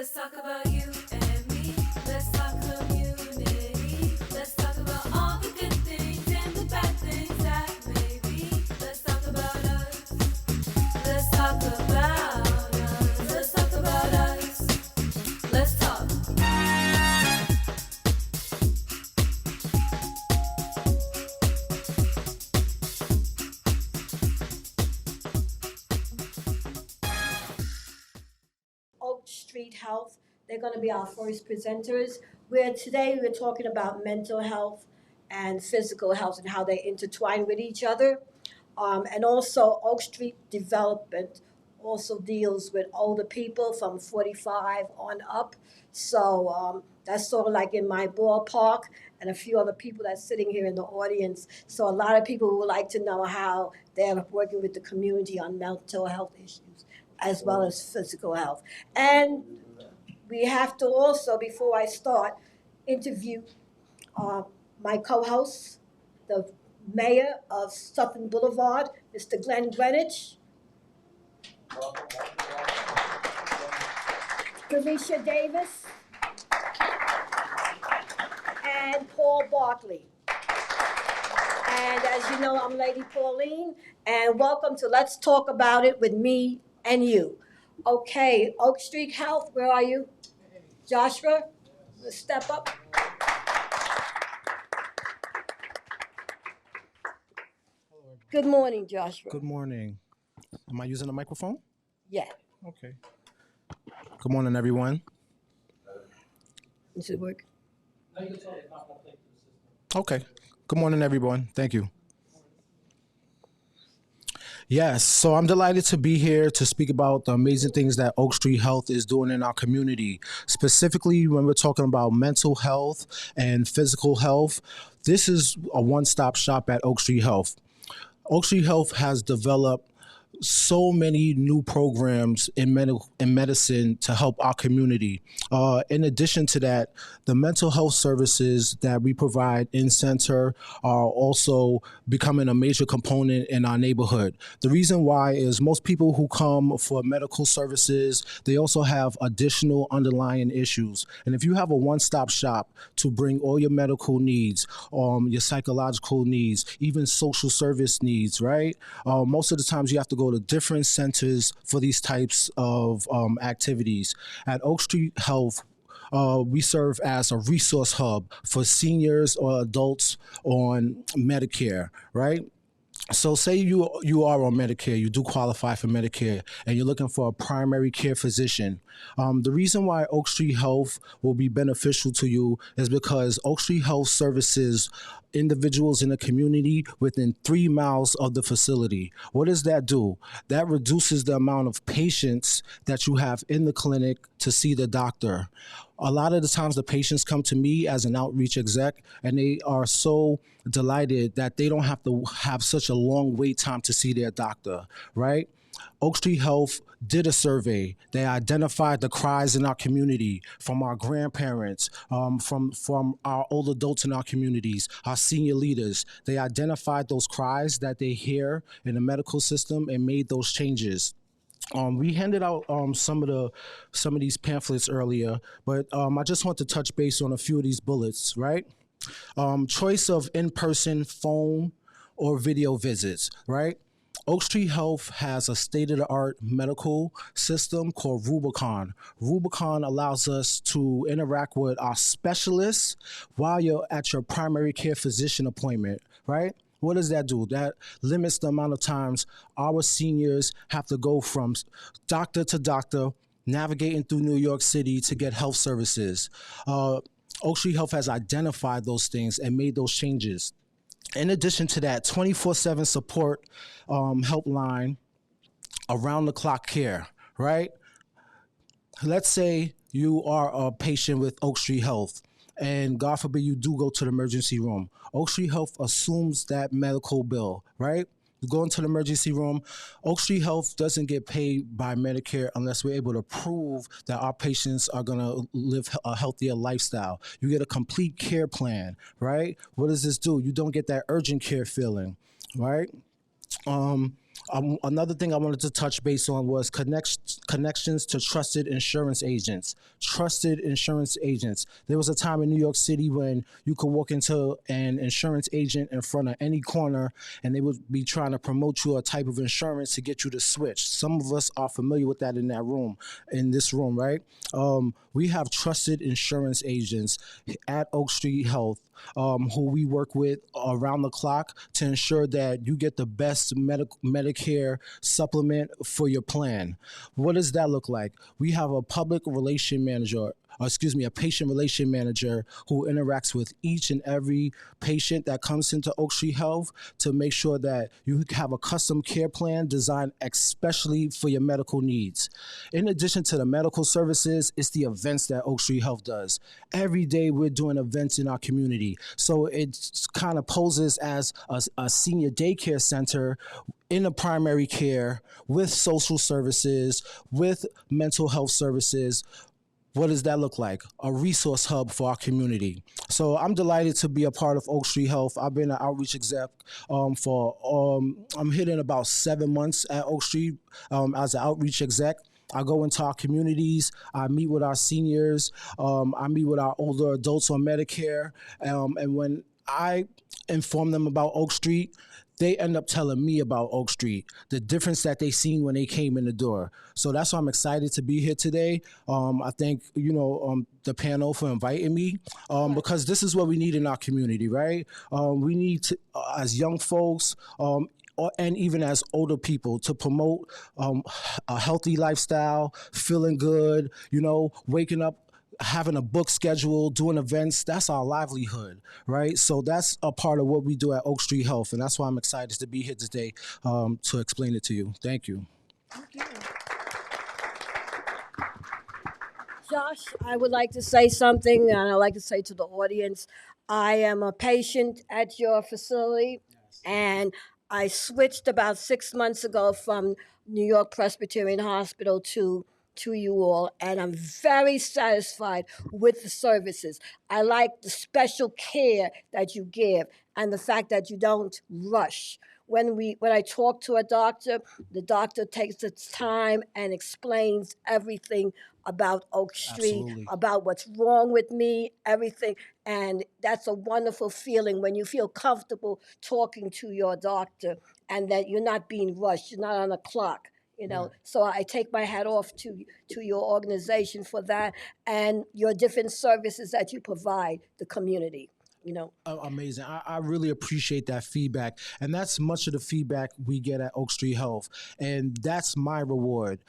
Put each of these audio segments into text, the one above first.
Let's talk about you and me. Let's talk community. Let's talk about all the good things and the bad things that may be. Let's talk about us. Let's talk about us. Let's talk about us. Let's talk. Oak Street Health. They're going to be our first presenters. Where today we're talking about mental health and physical health and how they intertwine with each other. And also, Oak Street Development also deals with older people from 45 on up. So that's sort of like in my ballpark, and a few other people that's sitting here in the audience. So a lot of people would like to know how they're working with the community on mental health issues as well as physical health. And we have to also, before I start, interview my co-host, the mayor of Sutton Boulevard, Mr. Glenn Greenwich, Felicia Davis, and Paul Barkley. And as you know, I'm Lady Pauline, and welcome to Let's Talk About It with me and you. Okay, Oak Street Health, where are you? Joshua, step up. Good morning, Joshua. Good morning. Am I using a microphone? Yeah. Okay. Good morning, everyone. Does it work? Okay. Good morning, everyone. Thank you. Yes, so I'm delighted to be here to speak about the amazing things that Oak Street Health is doing in our community. Specifically, when we're talking about mental health and physical health, this is a one-stop shop at Oak Street Health. Oak Street Health has developed so many new programs in medicine to help our community. In addition to that, the mental health services that we provide in center are also becoming a major component in our neighborhood. The reason why is most people who come for medical services, they also have additional underlying issues. And if you have a one-stop shop to bring all your medical needs, your psychological needs, even social service needs, right? Most of the times you have to go to different centers for these types of activities. At Oak Street Health, we serve as a resource hub for seniors or adults on Medicare, right? So say you are on Medicare, you do qualify for Medicare, and you're looking for a primary care physician. The reason why Oak Street Health will be beneficial to you is because Oak Street Health services individuals in the community within 3 miles of the facility. What does that do? That reduces the amount of patients that you have in the clinic to see the doctor. A lot of the times the patients come to me as an outreach exec, and they are so delighted that they don't have to have such a long wait time to see their doctor, right? Oak Street Health did a survey. They identified the cries in our community from our grandparents, from our old adults in our communities, our senior leaders. They identified those cries that they hear in the medical system and made those changes. We handed out some of these pamphlets earlier, but I just want to touch base on a few of these bullets, right? Choice of in-person, phone, or video visits, right? Oak Street Health has a state-of-the-art medical system called Rubicon. Rubicon allows us to interact with our specialists while you're at your primary care physician appointment, right? What does that do? That limits the amount of times our seniors have to go from doctor to doctor, navigating through New York City to get health services. Oak Street Health has identified those things and made those changes. In addition to that, 24/7 support helpline, around the clock care, right? Let's say you are a patient with Oak Street Health, and God forbid you do go to the emergency room. Oak Street Health assumes that medical bill, right? You go into the emergency room. Oak Street Health doesn't get paid by Medicare unless we're able to prove that our patients are going to live a healthier lifestyle. You get a complete care plan, right? What does this do? You don't get that urgent care feeling, right? Another thing I wanted to touch base on was connections to trusted insurance agents. Trusted insurance agents. There was a time in New York City when you could walk into an insurance agent in front of any corner and they would be trying to promote you a type of insurance to get you to switch. Some of us are familiar with that in this room, right? We have trusted insurance agents at Oak Street Health who we work with around the clock to ensure that you get the best Medicare supplement for your plan. What does that look like? We have a patient relation manager who interacts with each and every patient that comes into Oak Street Health to make sure that you have a custom care plan designed especially for your medical needs. In addition to the medical services, it's the events that Oak Street Health does. Every day we're doing events in our community. So it kind of poses as a senior daycare center in a primary care with social services, with mental health services. What does that look like? A resource hub for our community. So I'm delighted to be a part of Oak Street Health. I've been an outreach exec I'm hitting about 7 months at Oak Street as an outreach exec. I go into our communities, I meet with our seniors, I meet with our older adults on Medicare, and when I inform them about Oak Street, they end up telling me about Oak Street, the difference that they seen when they came in the door. So that's why I'm excited to be here today. I thank the panel for inviting me because this is what we need in our community, right? We need to, as young folks, and even as older people, to promote a healthy lifestyle, feeling good, waking up, having a book schedule, doing events. That's our livelihood, right? So that's a part of what we do at Oak Street Health, and that's why I'm excited to be here today to explain it to you. Thank you. Thank you. Josh, I would like to say something, and I'd like to say to the audience, I am a patient at your facility, and I switched about 6 months ago from New York Presbyterian Hospital to you all, and I'm very satisfied with the services. I like the special care that you give and the fact that you don't rush. When I talk to a doctor, the doctor takes its time and explains everything about Oak Street, Absolutely. about what's wrong with me, everything. And that's a wonderful feeling when you feel comfortable talking to your doctor and that you're not being rushed, you're not on a clock. So I take my hat off to your organization for that and your different services that you provide the community. Amazing. I really appreciate that feedback. And that's much of the feedback we get at Oak Street Health. And that's my reward.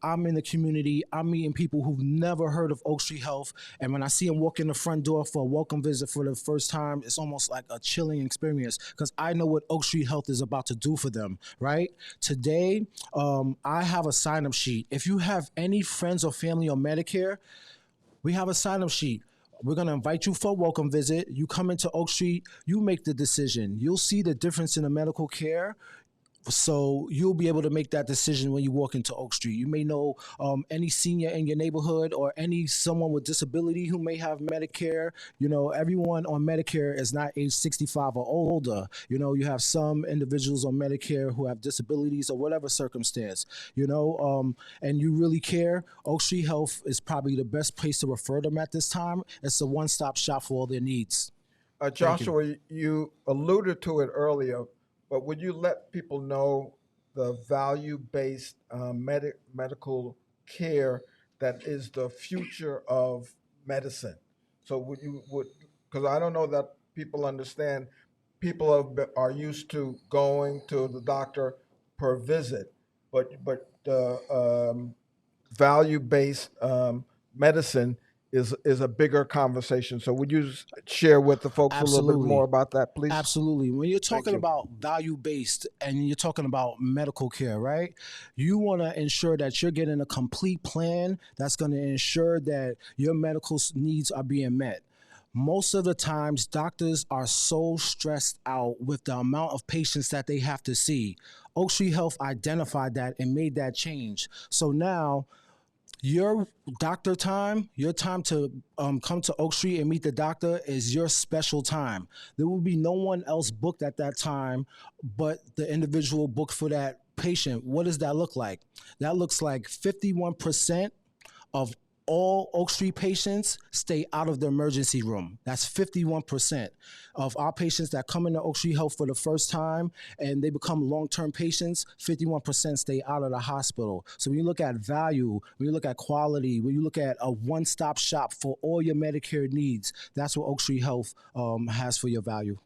I'm in the community. I'm meeting people who've never heard of Oak Street Health. And when I see them walk in the front door for a welcome visit for the first time, it's almost like a chilling experience because I know what Oak Street Health is about to do for them, right? Today, I have a sign-up sheet. If you have any friends or family on Medicare, we have a sign-up sheet. We're going to invite you for a welcome visit. You come into Oak Street, you make the decision. You'll see the difference in the medical care. So you'll be able to make that decision when you walk into Oak Street. You may know any senior in your neighborhood or someone with disability who may have Medicare. Everyone on Medicare is not age 65 or older. You have some individuals on Medicare who have disabilities or whatever circumstance, and you really care. Oak Street Health is probably the best place to refer them at this time. It's a one-stop shop for all their needs. Joshua, you alluded to it earlier, but would you let people know the value-based medical care that is the future of medicine? So because I don't know that people understand, people are used to going to the doctor per visit, but the value-based medicine is a bigger conversation. So would you share with the folks a little bit Absolutely. more about that, please? Absolutely. When you're talking you. about value-based and you're talking about medical care, right? You want to ensure that you're getting a complete plan that's going to ensure that your medical needs are being met. Most of the times, doctors are so stressed out with the amount of patients that they have to see. Oak Street Health identified that and made that change. So now Your doctor time, your time to come to Oak Street and meet the doctor is your special time. There will be no one else booked at that time but the individual booked for that patient. What does that look like? That looks like 51% of all Oak Street patients stay out of the emergency room. That's 51% of our patients that come into Oak Street Health for the first time and they become long-term patients. 51% stay out of the hospital. So when you look at value, when you look at quality, when you look at a one-stop shop for all your Medicare needs, that's what Oak Street Health has for your value.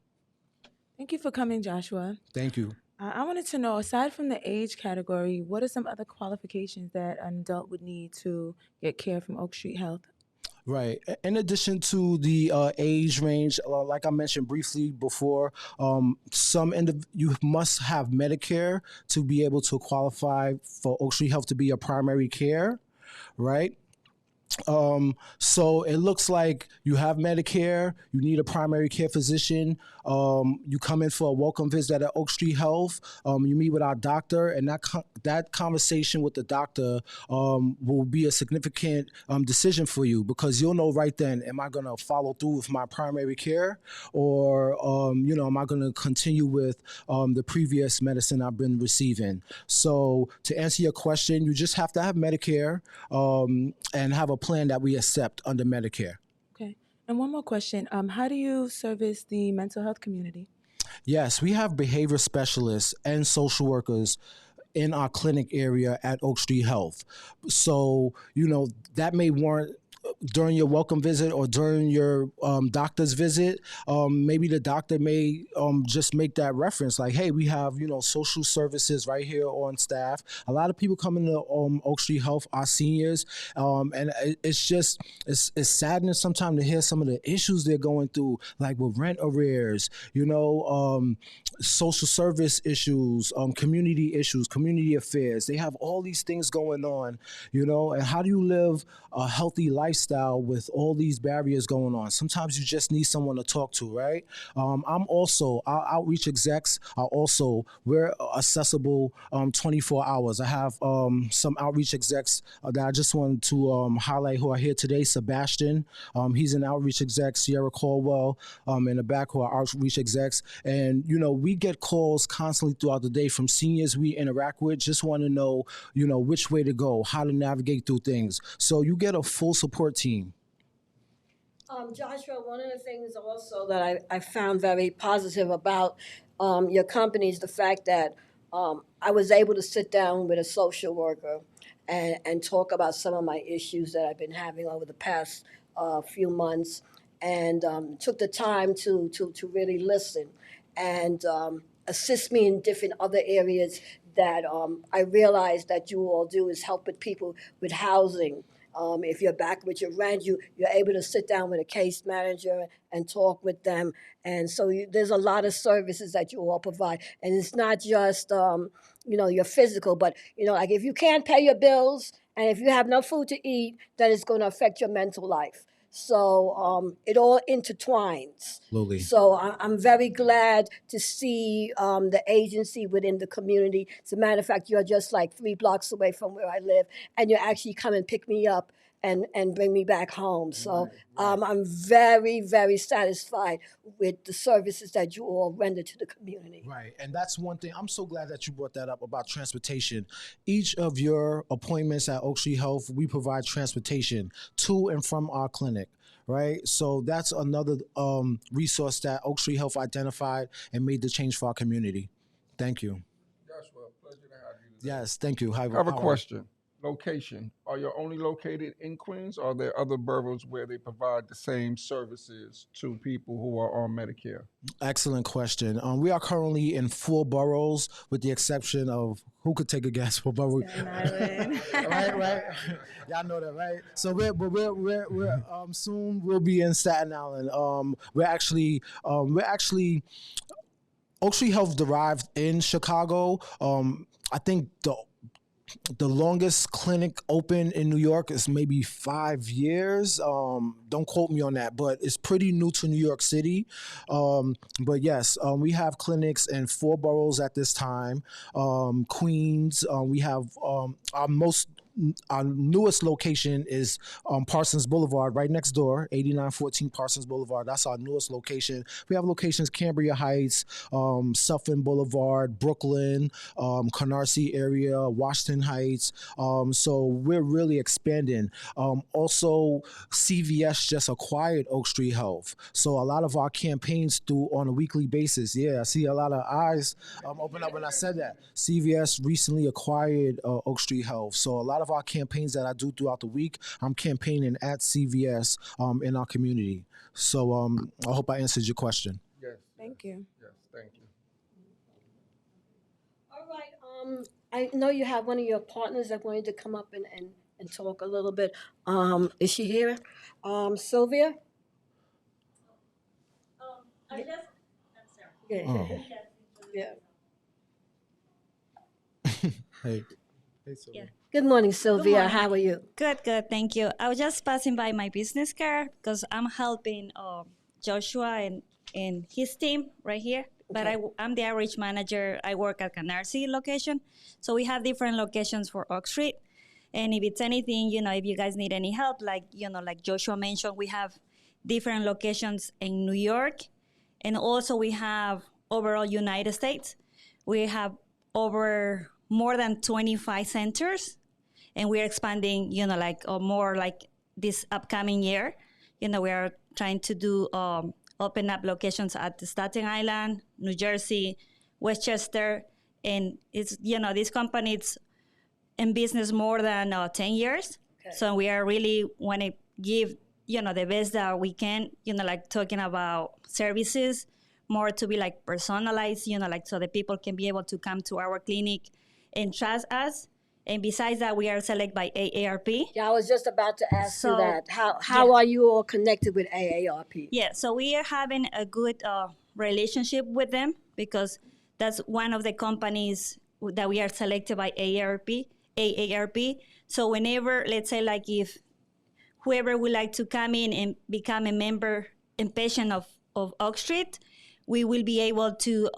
Thank you for coming, Joshua. Thank you. I wanted to know, aside from the age category, what are some other qualifications that an adult would need to get care from Oak Street Health? Right. In addition to the age range, like I mentioned briefly before, you must have Medicare to be able to qualify for Oak Street Health to be a primary care, right? So it looks like you have Medicare, you need a primary care physician, you come in for a welcome visit at Oak Street Health, you meet with our doctor, and that conversation with the doctor will be a significant decision for you, because you'll know right then, am I going to follow through with my primary care, or am I going to continue with the previous medicine I've been receiving? So to answer your question, you just have to have Medicare and have a plan that we accept under Medicare. Okay. And one more question. How do you service the mental health community? Yes, we have behavior specialists and social workers in our clinic area at Oak Street Health. So, that may warrant during your welcome visit or during your doctor's visit, maybe the doctor may just make that reference like, hey, we have, social services right here on staff. A lot of people come into Oak Street Health are seniors, and it's saddening sometimes to hear some of the issues they're going through, like with rent arrears, social service issues, community issues, community affairs. They have all these things going on, and how do you live a healthy lifestyle with all these barriers going on? Sometimes you just need someone to talk to, right? I'm also, our outreach execs are also, we're accessible 24 hours. I have some outreach execs that I just wanted to highlight who are here today. Sebastian, he's an outreach exec. Sierra Caldwell in the back, who are outreach execs. And, we get calls constantly throughout the day from seniors we interact with, just want to know, which way to go, how to navigate through things. So you get a full support team. Joshua, one of the things also that I found very positive about your company is the fact that I was able to sit down with a social worker and talk about some of my issues that I've been having over the past few months, and took the time to really listen and assist me in different other areas that I realize that you all do is help with people with housing. If you're back with your rent, you're able to sit down with a case manager and talk with them. And so there's a lot of services that you all provide. And it's not just, your physical, but, like if you can't pay your bills and if you have no food to eat, then it's going to affect your mental life. So it all intertwines. Absolutely. So I'm very glad to see the agency within the community. As a matter of fact, you're just like 3 blocks away from where I live, and you actually come and pick me up and bring me back home. So I'm very, very satisfied with the services that you all render to the community. Right. And that's one thing. I'm so glad that you brought that up about transportation. Each of your appointments at Oak Street Health, we provide transportation to and from our clinic. Right. So that's another resource that Oak Street Health identified and made the change for our community. Thank you. Joshua, pleasure to have you today. Yes. Thank you. I have a question. Location. Are you only located in Queens, or are there other boroughs where they provide the same services to people who are on Medicare? Excellent question. We are currently in 4 boroughs, with the exception of, who could take a guess what borough? right. Y'all know that, right? So we're soon we'll be in Staten Island. We're actually Oak Street Health derived in Chicago. I think the longest clinic open in New York is maybe 5 years. Don't quote me on that, but it's pretty new to New York City. But yes, we have clinics in 4 boroughs at this time. Queens, we have our most our newest location is Parsons Boulevard, right next door, 8914 Parsons Boulevard. That's our newest location. We have locations Cambria Heights, Suffolk Boulevard, Brooklyn, Canarsie area, Washington Heights. So we're really expanding. Also, CVS just acquired Oak Street Health. So a lot of our campaigns do on a weekly basis. Yeah, I see a lot of eyes open up when I said that. CVS recently acquired Oak Street Health. So a lot of our campaigns that I do throughout the week, I'm campaigning at CVS in our community. So I hope I answered your question. Yes. Thank you. Yes, thank you. All right. I know you have one of your partners that wanted to come up and talk a little bit. Is she here? Sylvia? Yeah. Oh. Yeah. Hey. Hey, Sylvia. Yeah. Good morning, Sylvia. morning. How are you? Good, good. Thank you. I was just passing by my business card because I'm helping Joshua and his team right here. But I'm the outreach manager. I work at Canarsie location. So we have different locations for Oak Street. And if it's anything, if you guys need any help, like Joshua mentioned, we have different locations in New York. And also we have overall United States. We have over more than 25 centers. And we're expanding, more like this upcoming year. We are trying to do open up locations at Staten Island, New Jersey, Westchester, and it's this company is in business more than 10 years. Okay. So we are really want to give the best that we can. Talking about services, more to be like personalized. So the people can be able to come to our clinic and trust us. And besides that, we are selected by AARP. Yeah, I was just about to ask you So, that. How are you all connected with AARP? Yeah, so we are having a good relationship with them because that's one of the companies that we are selected by AARP. So whenever, let's say, like if whoever would like to come in and become a member and patient of Oak Street, we will be able to,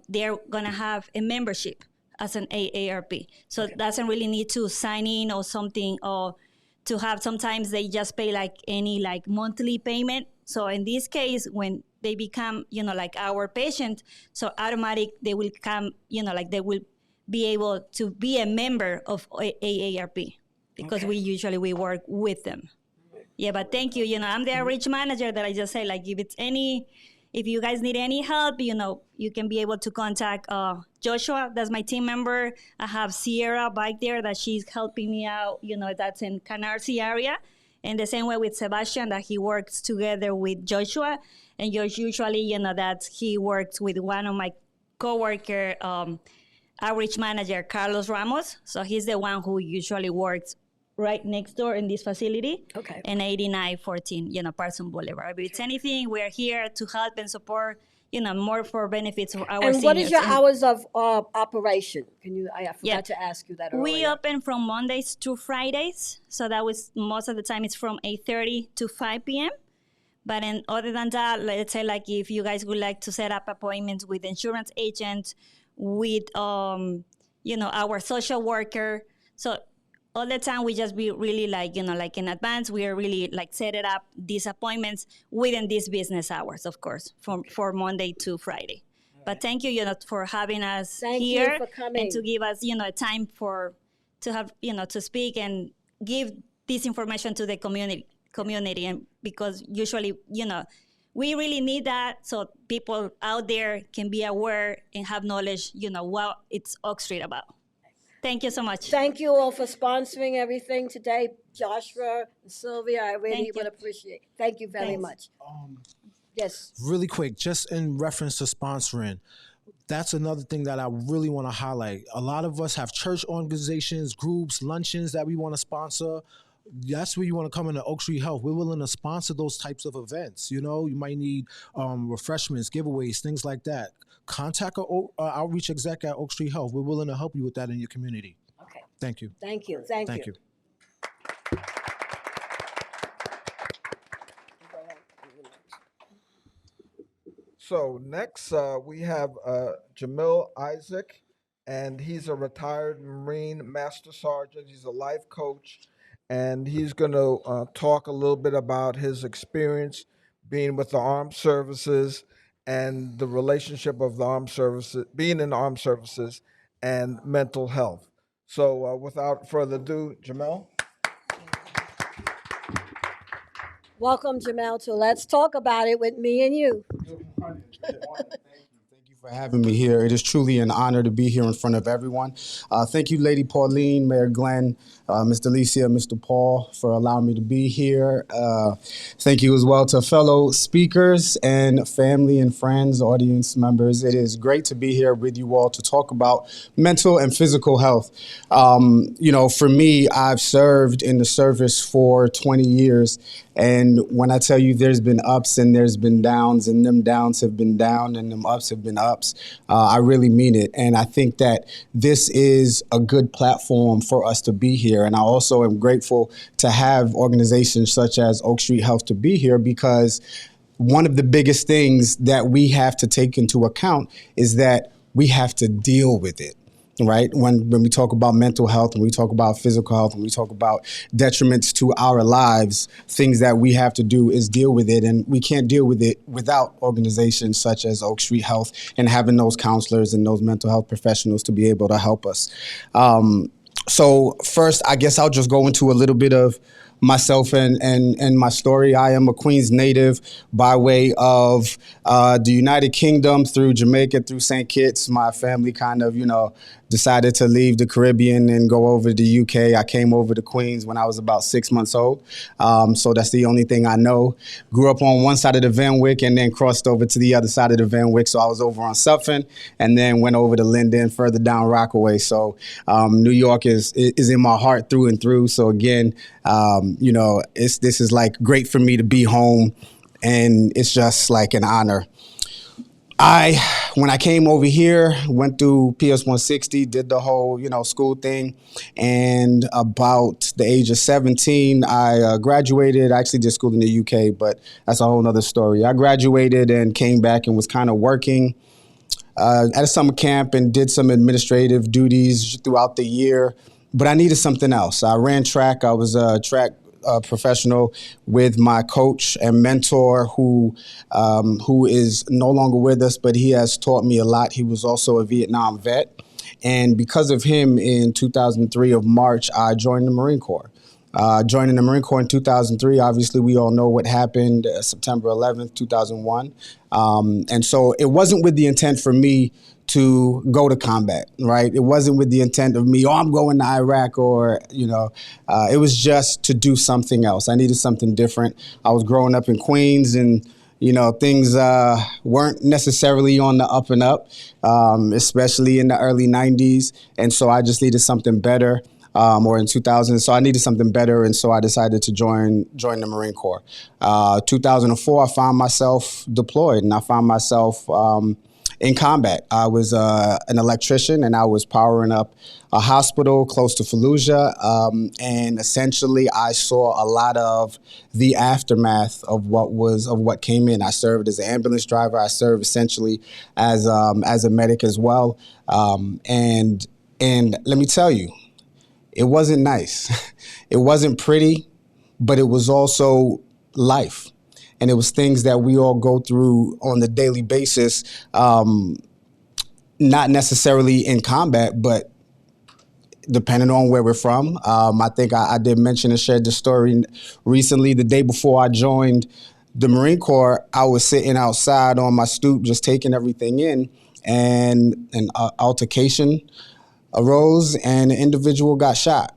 they're going to have a membership as an AARP. So it doesn't really need to sign in or something or to have, sometimes they just pay like any like monthly payment. So in this case, when they become, like our patient, so automatic, they will come, like they will be able to be a member of AARP because Okay. we work with them. Yeah, but thank you. I'm the outreach manager that I just say, like, if you guys need any help, you can be able to contact Joshua. That's my team member. I have Sierra back there that she's helping me out. That's in Canarsie area. And the same way with Sebastian, that he works together with Joshua. And usually, that he works with one of my coworker, outreach manager, Carlos Ramos. So he's the one who usually works right next door in this facility. Okay. And 8914, Parson Boulevard. If it's anything, we're here to help and support, more for benefits for our And seniors. what is your And hours of operation? I forgot Yeah. to ask you that earlier. we open from Mondays to Fridays. So that was most of the time it's from 8:30 to 5 p.m. But then other than that, let's say like if you guys would like to set up appointments with insurance agents, with, our social worker. So all the time we just be really like, like in advance, we are really like set it up these appointments within these business hours, of course, for Monday to Friday. But thank you, for having us Thank you here for coming. and to give us, time to have, to speak and give this information to the community. And because usually, we really need that so people out there can be aware and have knowledge, what it's Oak Street about. Thank you so much. Thank you all for sponsoring everything today, Joshua and Sylvia. I really Thank you. would appreciate. Thank you very Thanks. much. Yes. Really quick, just in reference to sponsoring, that's another thing that I really want to highlight. A lot of us have church organizations, groups, luncheons that we want to sponsor. That's where you want to come into Oak Street Health. We're willing to sponsor those types of events. You might need refreshments, giveaways, things like that. Contact an outreach exec at Oak Street Health. We're willing to help you with that in your community. Okay. Thank you. Thank you. Thank you. Thank you. So next we have Jamil Isaac. and he's a retired Marine Master Sergeant. He's a life coach, and he's going to talk a little bit about his experience being with the armed services and the relationship of the armed services, being in the armed services, and mental health. So, without further ado, Jamel. Welcome, Jamel, to Let's Talk About It with me and you. Thank you for having me here. It is truly an honor to be here in front of everyone. Thank you, Lady Pauline, Mayor Glenn, Ms. Delicia, Mr. Paul, for allowing me to be here. Thank you as well to fellow speakers and family and friends, audience members. It is great to be here with you all to talk about mental and physical health. For me, I've served in the service for 20 years. And when I tell you there's been ups and there's been downs, and them downs have been down and them ups have been ups, I really mean it. And I think that this is a good platform for us to be here. And I also am grateful to have organizations such as Oak Street Health to be here, because one of the biggest things that we have to take into account is that we have to deal with it. Right? When we talk about mental health, when we talk about physical health, when we talk about detriments to our lives, things that we have to do is deal with it. And we can't deal with it without organizations such as Oak Street Health and having those counselors and those mental health professionals to be able to help us. So first, I guess I'll just go into a little bit of myself and my story. I am a Queens native by way of the United Kingdom through Jamaica, through St. Kitts. My family kind of, decided to leave the Caribbean and go over to the UK. I came over to Queens when I was about 6 months old. So that's the only thing I know. Grew up on one side of the Van Wyck and then crossed over to the other side of the Van Wyck. So I was over on Suffolk and then went over to Linden, further down Rockaway. So New York is in my heart through and through. So again, this is like great for me to be home, and it's just like an honor. When I came over here, went through PS 160, did the whole, school thing. And about the age of 17, I graduated. I actually did school in the UK, but that's a whole nother story. I graduated and came back and was kind of working at a summer camp and did some administrative duties throughout the year. But I needed something else. I ran track. I was a track professional with my coach and mentor who is no longer with us, but he has taught me a lot. He was also a Vietnam vet. And because of him, in 2003 of March, I joined the Marine Corps. Joining the Marine Corps in 2003, obviously we all know what happened September 11th, 2001. And so it wasn't with the intent for me to go to combat, right? It wasn't with the intent of me, I'm going to Iraq or, it was just to do something else. I needed something different. I was growing up in Queens and, things weren't necessarily on the up and up, especially in the early 90s. And so I just needed something better. Or in 2000, so I needed something better, and so I decided to join the Marine Corps. 2004, I found myself deployed, and I found myself in combat. I was an electrician, and I was powering up a hospital close to Fallujah, and essentially I saw a lot of the aftermath of what came in. I served as an ambulance driver. I served essentially as a medic as well, and let me tell you, it wasn't nice. It wasn't pretty, but it was also life. And it was things that we all go through on a daily basis, not necessarily in combat, but depending on where we're from. I think I did mention and shared the story recently. The day before I joined the Marine Corps, I was sitting outside on my stoop, just taking everything in, and an altercation arose and an individual got shot.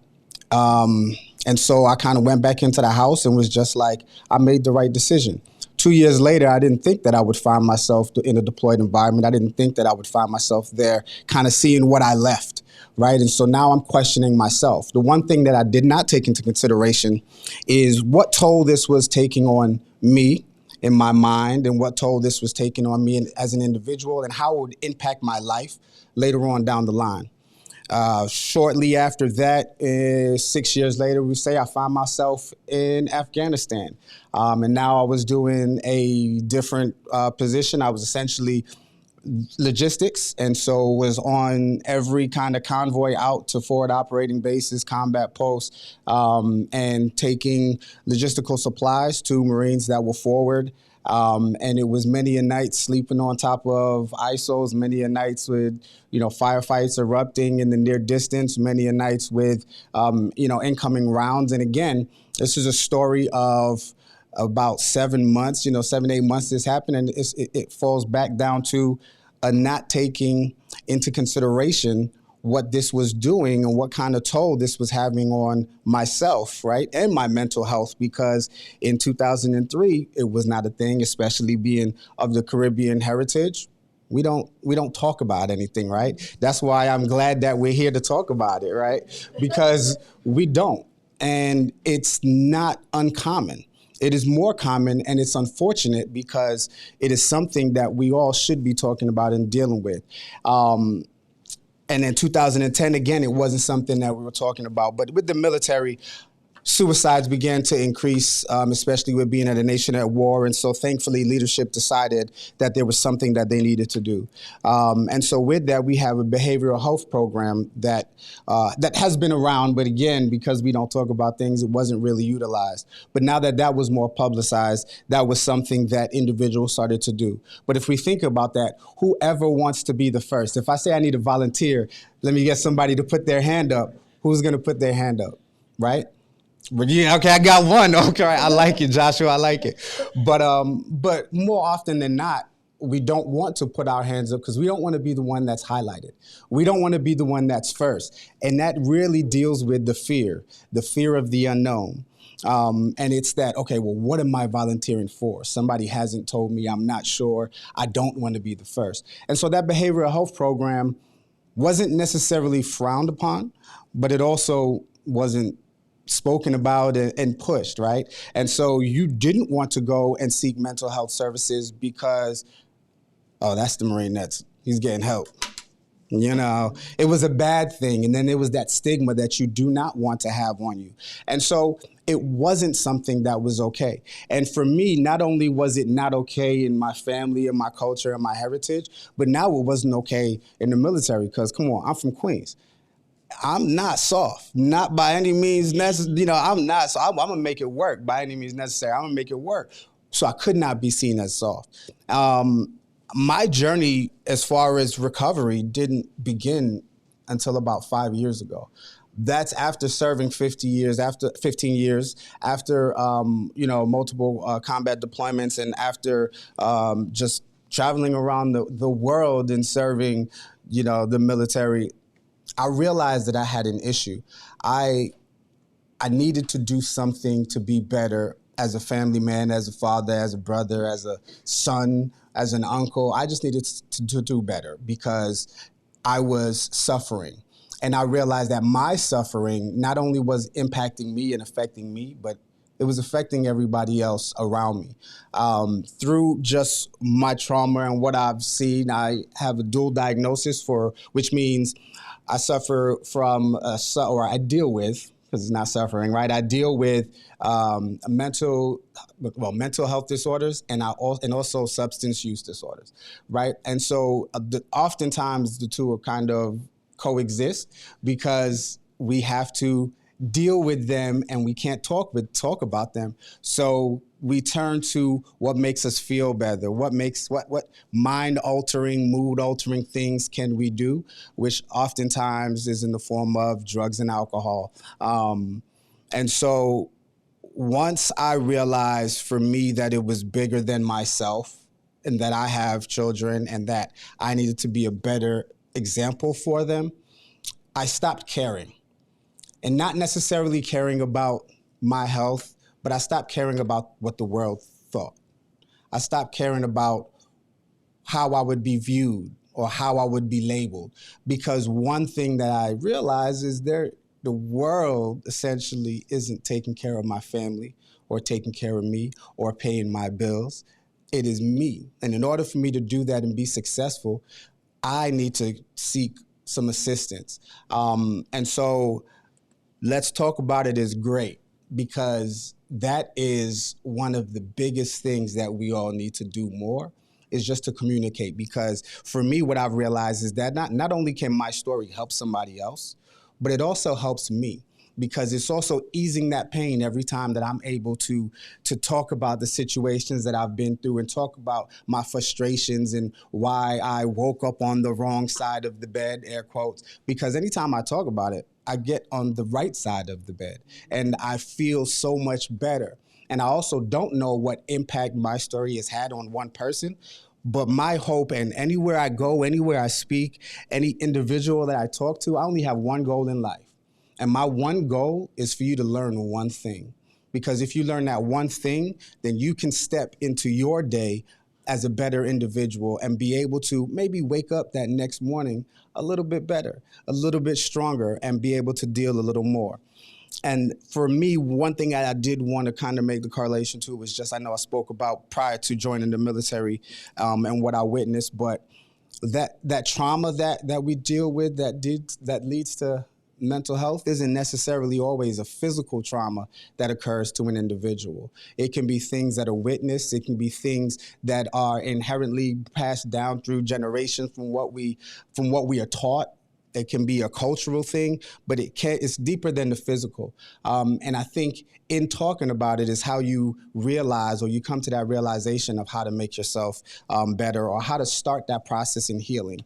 And so I kind of went back into the house and was just like, I made the right decision. 2 years later, I didn't think that I would find myself in a deployed environment. I didn't think that I would find myself there kind of seeing what I left, right? And so now I'm questioning myself. The one thing that I did not take into consideration is what toll this was taking on me in my mind, and what toll this was taking on me as an individual, and how it would impact my life later on down the line. Shortly after that, 6 years later, we say I found myself in Afghanistan. And now I was doing a different position. I was essentially logistics, and so was on every kind of convoy out to forward operating bases, combat posts, and taking logistical supplies to Marines that were forward. And it was many a night sleeping on top of ISOs, many a nights with, firefights erupting in the near distance, many a nights with, incoming rounds. And again, this is a story of about 7 months, 7, 8 months this happened. And it falls back down to not taking into consideration what this was doing and what kind of toll this was having on myself, right, and my mental health, because in 2003 it was not a thing, especially being of the Caribbean heritage. We don't talk about anything, right? That's why I'm glad that we're here to talk about it, right? Because we don't, and it's not uncommon. It is more common, and it's unfortunate because it is something that we all should be talking about and dealing with. And in 2010, again, it wasn't something that we were talking about. But with the military, suicides began to increase, especially with being at a nation at war. And so thankfully, leadership decided that there was something that they needed to do. And so with that, we have a behavioral health program that has been around. But again, because we don't talk about things, it wasn't really utilized. But now that was more publicized, that was something that individuals started to do. But if we think about that, whoever wants to be the first, if I say I need a volunteer, let me get somebody to put their hand up. Who's going to put their hand up, right? But yeah, okay, I got one. Okay, I like it, Joshua. I like it. But more often than not, we don't want to put our hands up because we don't want to be the one that's highlighted. We don't want to be the one that's first. And that really deals with the fear of the unknown. And it's that, okay, well, what am I volunteering for? Somebody hasn't told me, I'm not sure. I don't want to be the first. And so that behavioral health program wasn't necessarily frowned upon, but it also wasn't spoken about and pushed, right? And so you didn't want to go and seek mental health services because, oh, that's the Marine he's getting help. It was a bad thing. And then there was that stigma that you do not want to have on you. And so it wasn't something that was okay. And for me, not only was it not okay in my family and my culture and my heritage, but now it wasn't okay in the military because, come on, I'm from Queens. I'm not soft, not by any means necessary. I'm not. So I'm gonna make it work by any means necessary. I'm gonna make it work. So I could not be seen as soft. My journey as far as recovery didn't begin until about 5 years ago. That's after serving 15 years, after multiple combat deployments, and after just traveling around the world and serving, the military. I realized that I had an issue. I needed to do something to be better as a family man, as a father, as a brother, as a son, as an uncle. I just needed to do better because I was suffering. And I realized that my suffering not only was impacting me and affecting me, but it was affecting everybody else around me. Through just my trauma and what I've seen, I have a dual diagnosis which means I suffer from, or I deal with, because it's not suffering, right? I deal with mental health disorders and also substance use disorders, right? And so oftentimes the two are kind of coexist because we have to deal with them and we can't talk about them. So we turn to what makes us feel better, what mind-altering, mood-altering things can we do, which oftentimes is in the form of drugs and alcohol. And so once I realized for me that it was bigger than myself and that I have children and that I needed to be a better example for them, I stopped caring. And not necessarily caring about my health, but I stopped caring about what the world thought. I stopped caring about how I would be viewed or how I would be labeled. Because one thing that I realized is the world essentially isn't taking care of my family or taking care of me or paying my bills. It is me. And in order for me to do that and be successful, I need to seek some assistance. And so Let's Talk About It is great because that is one of the biggest things that we all need to do more. is just to communicate, because for me, what I've realized is that not only can my story help somebody else, but it also helps me, because it's also easing that pain every time that I'm able to talk about the situations that I've been through and talk about my frustrations and why I woke up on the wrong side of the bed, air quotes, because anytime I talk about it, I get on the right side of the bed and I feel so much better. And I also don't know what impact my story has had on one person, but my hope, and anywhere I go, anywhere I speak, any individual that I talk to, I only have one goal in life. And my one goal is for you to learn one thing. Because if you learn that one thing, then you can step into your day as a better individual and be able to maybe wake up that next morning a little bit better, a little bit stronger, and be able to deal a little more. And for me, one thing I did want to kind of make the correlation to was just, I know I spoke about prior to joining the military and what I witnessed, but that trauma that we deal with that leads to mental health isn't necessarily always a physical trauma that occurs to an individual. It can be things that are witnessed. It can be things that are inherently passed down through generations from what we are taught. It can be a cultural thing, but it's deeper than the physical. And I think in talking about it is how you realize, or you come to that realization of how to make yourself better, or how to start that process in healing.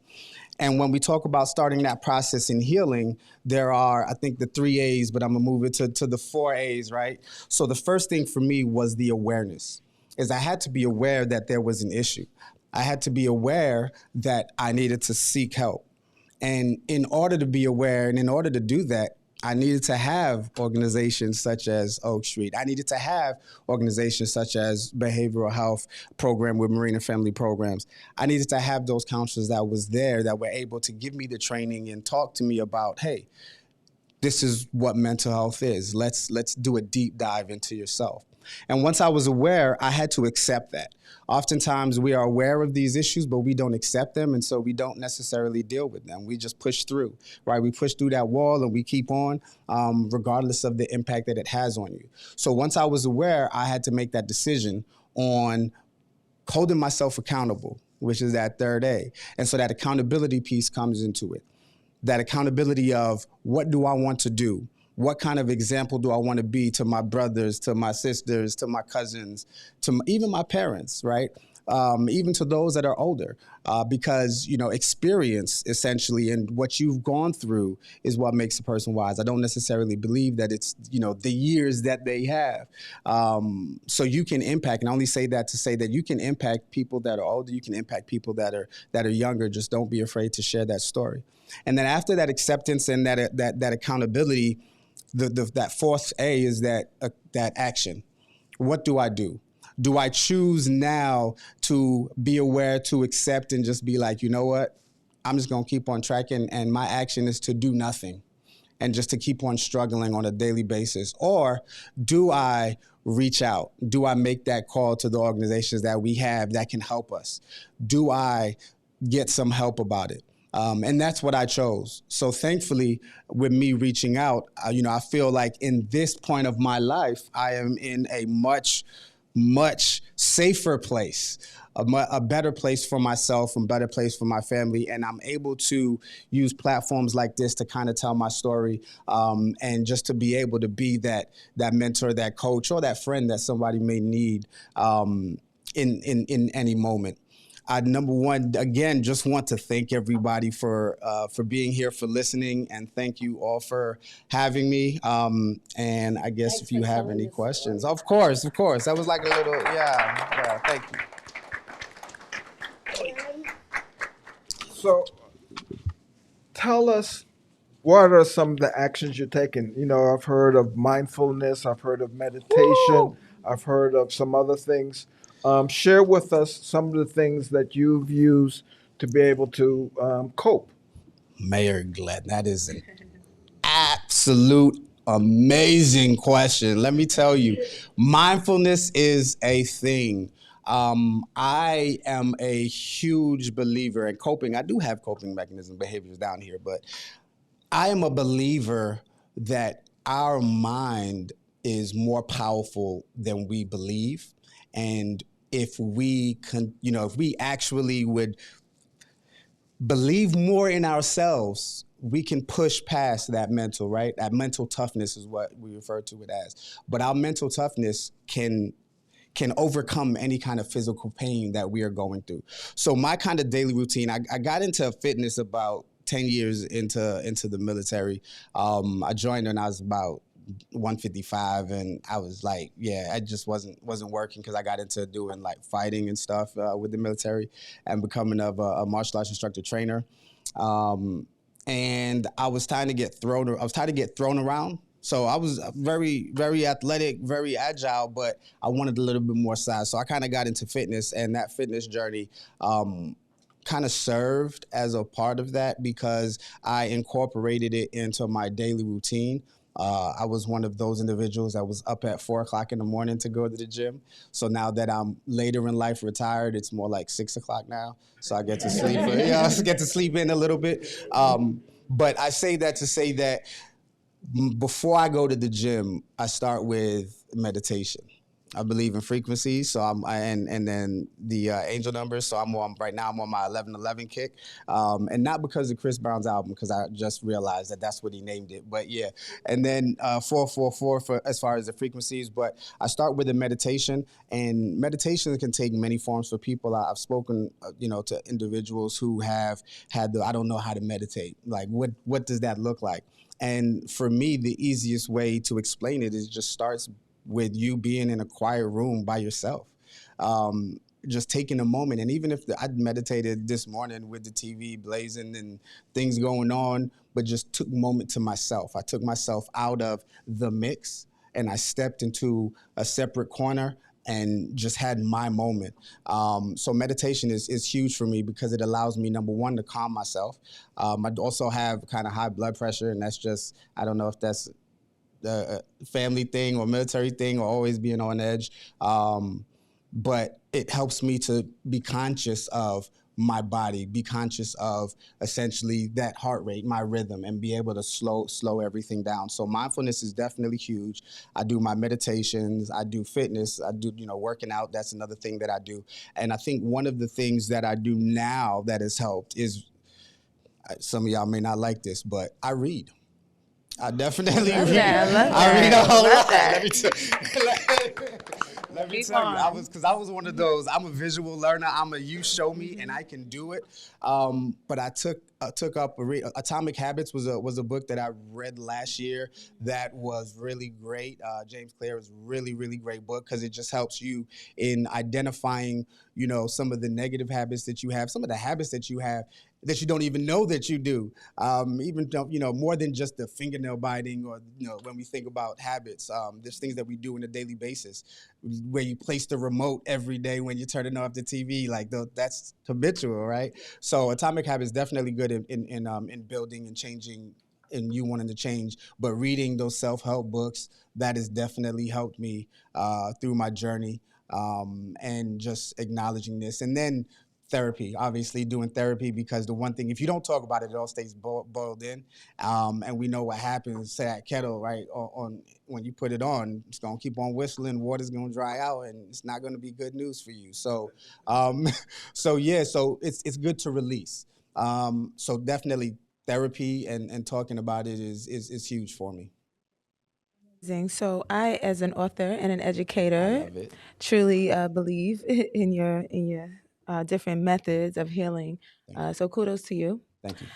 And when we talk about starting that process in healing, there are, I think, the 3 A's, but I'm gonna move it to the 4 A's, right? So the first thing for me was the awareness, is I had to be aware that there was an issue. I had to be aware that I needed to seek help. And in order to be aware, and in order to do that, I needed to have organizations such as Oak Street. I needed to have organizations such as Behavioral Health Program with Marine and Family Programs. I needed to have those counselors that was there that were able to give me the training and talk to me about, hey, this is what mental health is. Let's do a deep dive into yourself. And once I was aware, I had to accept that. Oftentimes we are aware of these issues, but we don't accept them, and so we don't necessarily deal with them. We just push through, right? We push through that wall and we keep on, regardless of the impact that it has on you. So once I was aware, I had to make that decision on holding myself accountable, which is that 3rd A. And so that accountability piece comes into it. That accountability of, what do I want to do? What kind of example do I want to be to my brothers, to my sisters, to my cousins, even my parents, right? Even to those that are older, because, experience essentially and what you've gone through is what makes a person wise. I don't necessarily believe that it's, the years that they have. So you can impact, and I only say that to say that you can impact people that are older, you can impact people that are younger. Just don't be afraid to share that story. And then after that acceptance and that accountability, that 4th A is that action. What do I do? Do I choose now to be aware, to accept, and just be like, you know what? I'm just going to keep on tracking, and my action is to do nothing and just to keep on struggling on a daily basis? Or do I reach out? Do I make that call to the organizations that we have that can help us? Do I get some help about it? And that's what I chose. So thankfully, with me reaching out, I feel like in this point of my life, I am in a much, much safer place, a better place for myself, a better place for my family. And I'm able to use platforms like this to kind of tell my story, and just to be able to be that mentor, that coach, or that friend that somebody may need in any moment. Number one, again, just want to thank everybody for being here, for listening, and thank you all for having me. And I guess Thanks if you for have telling any your questions, story. of course, that was like a little, yeah, thank you. So tell us, what are some of the actions you're taking? I've heard of mindfulness, I've heard of meditation, I've heard of some other things. Share with us some of the things that you've used to be able to cope. Mayor Glenn, that is an absolute amazing question. Let me tell you, mindfulness is a thing. I am a huge believer in coping. I do have coping mechanism behaviors down here, but I am a believer that our mind is more powerful than we believe. And if we if we actually would believe more in ourselves, we can push past that mental, right? That mental toughness is what we refer to it as. But our mental toughness can overcome any kind of physical pain that we are going through. So my kind of daily routine, I got into fitness about 10 years into the military. I joined when I was about 155, and I was like, I just wasn't working because I got into doing like fighting and stuff with the military and becoming a martial arts instructor trainer. And I was tired to get thrown around. So I was very, very athletic, very agile, but I wanted a little bit more size. So I kind of got into fitness, and that fitness journey kind of served as a part of that because I incorporated it into my daily routine. I was one of those individuals that was up at 4 o'clock in the morning to go to the gym. So now that I'm later in life retired, it's more like 6 o'clock now. So I get to sleep. I get to sleep in a little bit. But I say that to say that before I go to the gym, I start with meditation. I believe in frequencies, so and then the angel numbers. So right now I'm on my 1111 kick, and not because of Chris Brown's album, because I just realized that that's what he named it. But yeah, and then 444 for as far as the frequencies. But I start with a meditation, and meditation can take many forms for people. I've spoken, to individuals who have had I don't know how to meditate. Like, what does that look like? And for me, the easiest way to explain it is just starts with you being in a quiet room by yourself, just taking a moment. And even if I meditated this morning with the TV blazing and things going on, but just took a moment to myself. I took myself out of the mix and I stepped into a separate corner and just had my moment. So meditation is huge for me because it allows me, number one, to calm myself. I also have kind of high blood pressure, and that's just, I don't know if that's the family thing or military thing or always being on edge. But it helps me to be conscious of my body, be conscious of essentially that heart rate, my rhythm, and be able to slow everything down. So mindfulness is definitely huge. I do my meditations, I do fitness, I do, working out. That's another thing that I do. And I think one of the things that I do now that has helped is, some of y'all may not like this, but I read. I definitely read. I read a whole lot. Let me tell you, I was one of those. I'm a visual learner. I'm a you show me and I can do it. But I took up Atomic Habits was a book that I read last year that was really great. James Clear is really, really great book because it just helps you in identifying, some of the negative habits that you have, some of the habits that you have that you don't even know that you do. Even more than just the fingernail biting or when we think about habits, there's things that we do on a daily basis where you place the remote every day when you're turning off the TV, that's habitual, right? So Atomic Habits definitely good in building and changing and you wanting to change, but reading those self-help books, that has definitely helped me through my journey, and just acknowledging this. And then therapy, obviously doing therapy, because the one thing, if you don't talk about it, it all stays boiled in. And we know what happens to that kettle, right? On when you put it on, it's gonna keep on whistling, water's gonna dry out, and it's not gonna be good news for you. So, so it's good to release. So definitely therapy and talking about it is huge for me. Amazing. So I, as an author and an I educator, love it. truly believe in your different methods of healing. So kudos to you. Thank you.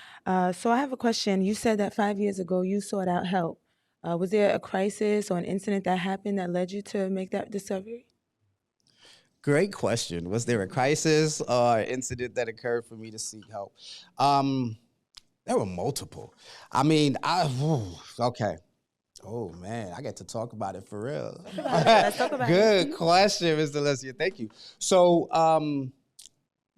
So I have a question. You said that 5 years ago you sought out help. Was there a crisis or an incident that happened that led you to make that discovery? Great question. Was there a crisis or incident that occurred for me to seek help? There were multiple. I mean, okay. Oh man, I get to talk about it for real. Let's talk about it. Good question, Mr. Lesia. Thank you. So,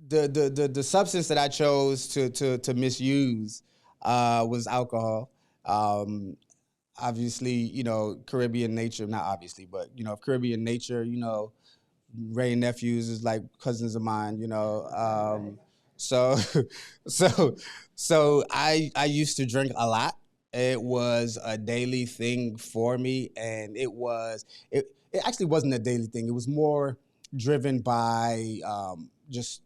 the substance that I chose to misuse was alcohol. Obviously, Caribbean nature, not obviously, but Caribbean nature, Ray and nephews is like cousins of mine, so I used to drink a lot. It was a daily thing for me, and it actually wasn't a daily thing. It was more driven by just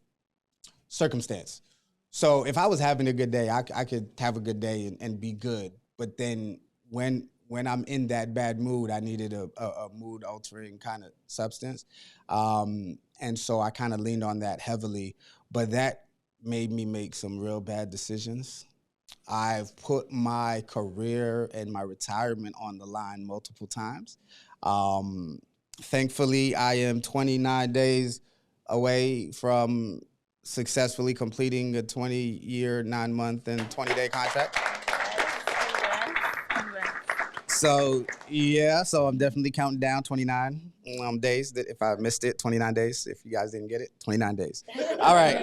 circumstance. So if I was having a good day, I could have a good day and be good. But then when I'm in that bad mood, I needed a mood altering kind of substance. And so I kind of leaned on that heavily. But that made me make some real bad decisions. I've put my career and my retirement on the line multiple times. Thankfully, I am 29 days away from successfully completing a 20-year, 9-month, and 20-day contract. So yeah, so I'm definitely counting down 29 days. That if I missed it, 29 days. If you guys didn't get it, 29 days. All right.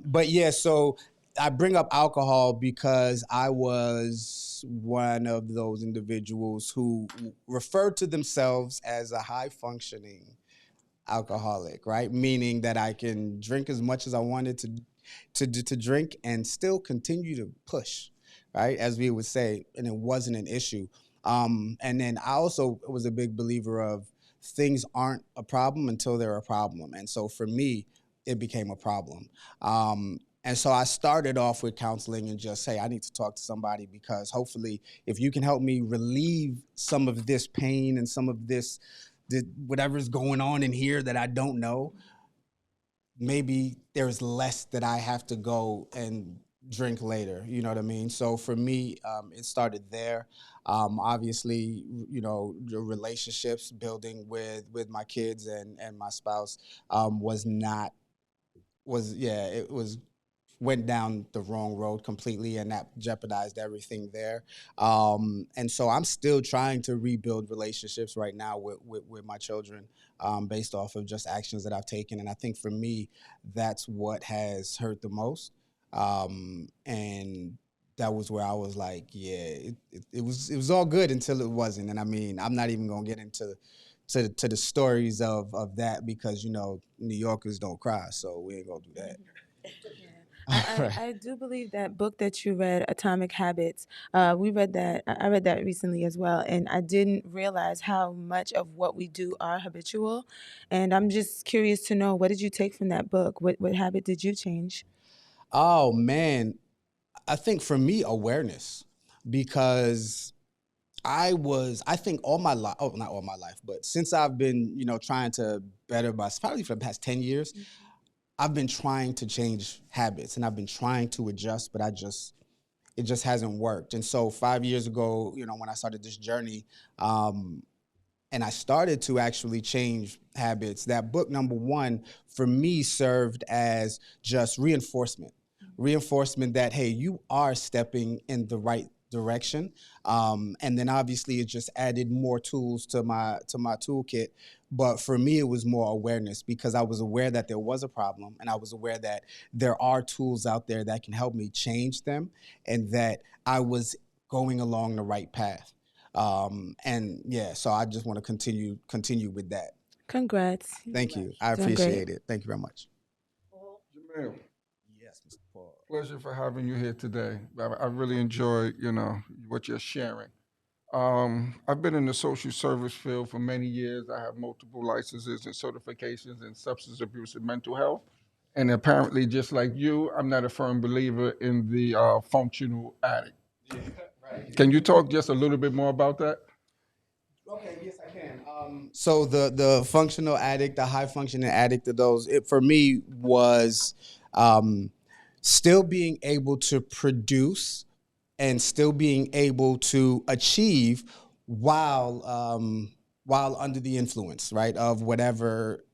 But yeah, so I bring up alcohol because I was one of those individuals who referred to themselves as a high-functioning alcoholic, right? Meaning that I can drink as much as I wanted to drink and still continue to push, right? As we would say, and it wasn't an issue. And then I also was a big believer of things aren't a problem until they're a problem. And so for me, it became a problem. And so I started off with counseling and just say, I need to talk to somebody because hopefully if you can help me relieve some of this pain and some of this, whatever's going on in here that I don't know, maybe there's less that I have to go and drink later. You know what I mean? So for me, it started there. Obviously, you know, the relationships building with my kids and my spouse went down the wrong road completely, and that jeopardized everything there. And so I'm still trying to rebuild relationships right now with my children based off of just actions that I've taken. And I think for me, that's what has hurt the most. And that was where I was like, yeah, it was all good until it wasn't. And I mean, I'm not even gonna get into the stories of that because, you know, New Yorkers don't cry, so we ain't gonna do that. I do believe that book that you read, Atomic Habits, we read that. I read that recently as well, and I didn't realize how much of what we do are habitual. And I'm just curious to know, what did you take from that book? What habit did you change? Oh man, I think for me, awareness, because I think all my life, oh, not all my life, but since I've been, you know, trying to better myself, probably for the past 10 years, I've been trying to change habits and I've been trying to adjust, but it just hasn't worked. And so 5 years ago, you know, when I started this journey, and I started to actually change habits, that book, number one, for me served as just reinforcement that, hey, you are stepping in the right direction. And then obviously it just added more tools to my toolkit. But for me, it was more awareness because I was aware that there was a problem and I was aware that there are tools out there that can help me change them and that I was going along the right path. And yeah, so I just want to continue with that. Congrats. Thank you. I Doing great. appreciate it. Thank you very much. Jamil, Yes, Mr. Paul. pleasure for having you here today. I really enjoy, you know, what you're sharing. I've been in the social service field for many years. I have multiple licenses and certifications in substance abuse and mental health. And apparently, just like you, I'm not a firm believer in the functional addict. Can you talk just a little bit more about that? Okay, yes, I can. So the functional addict, the high functioning addict of those, it for me was still being able to produce and still being able to achieve while under the influence, right, of whatever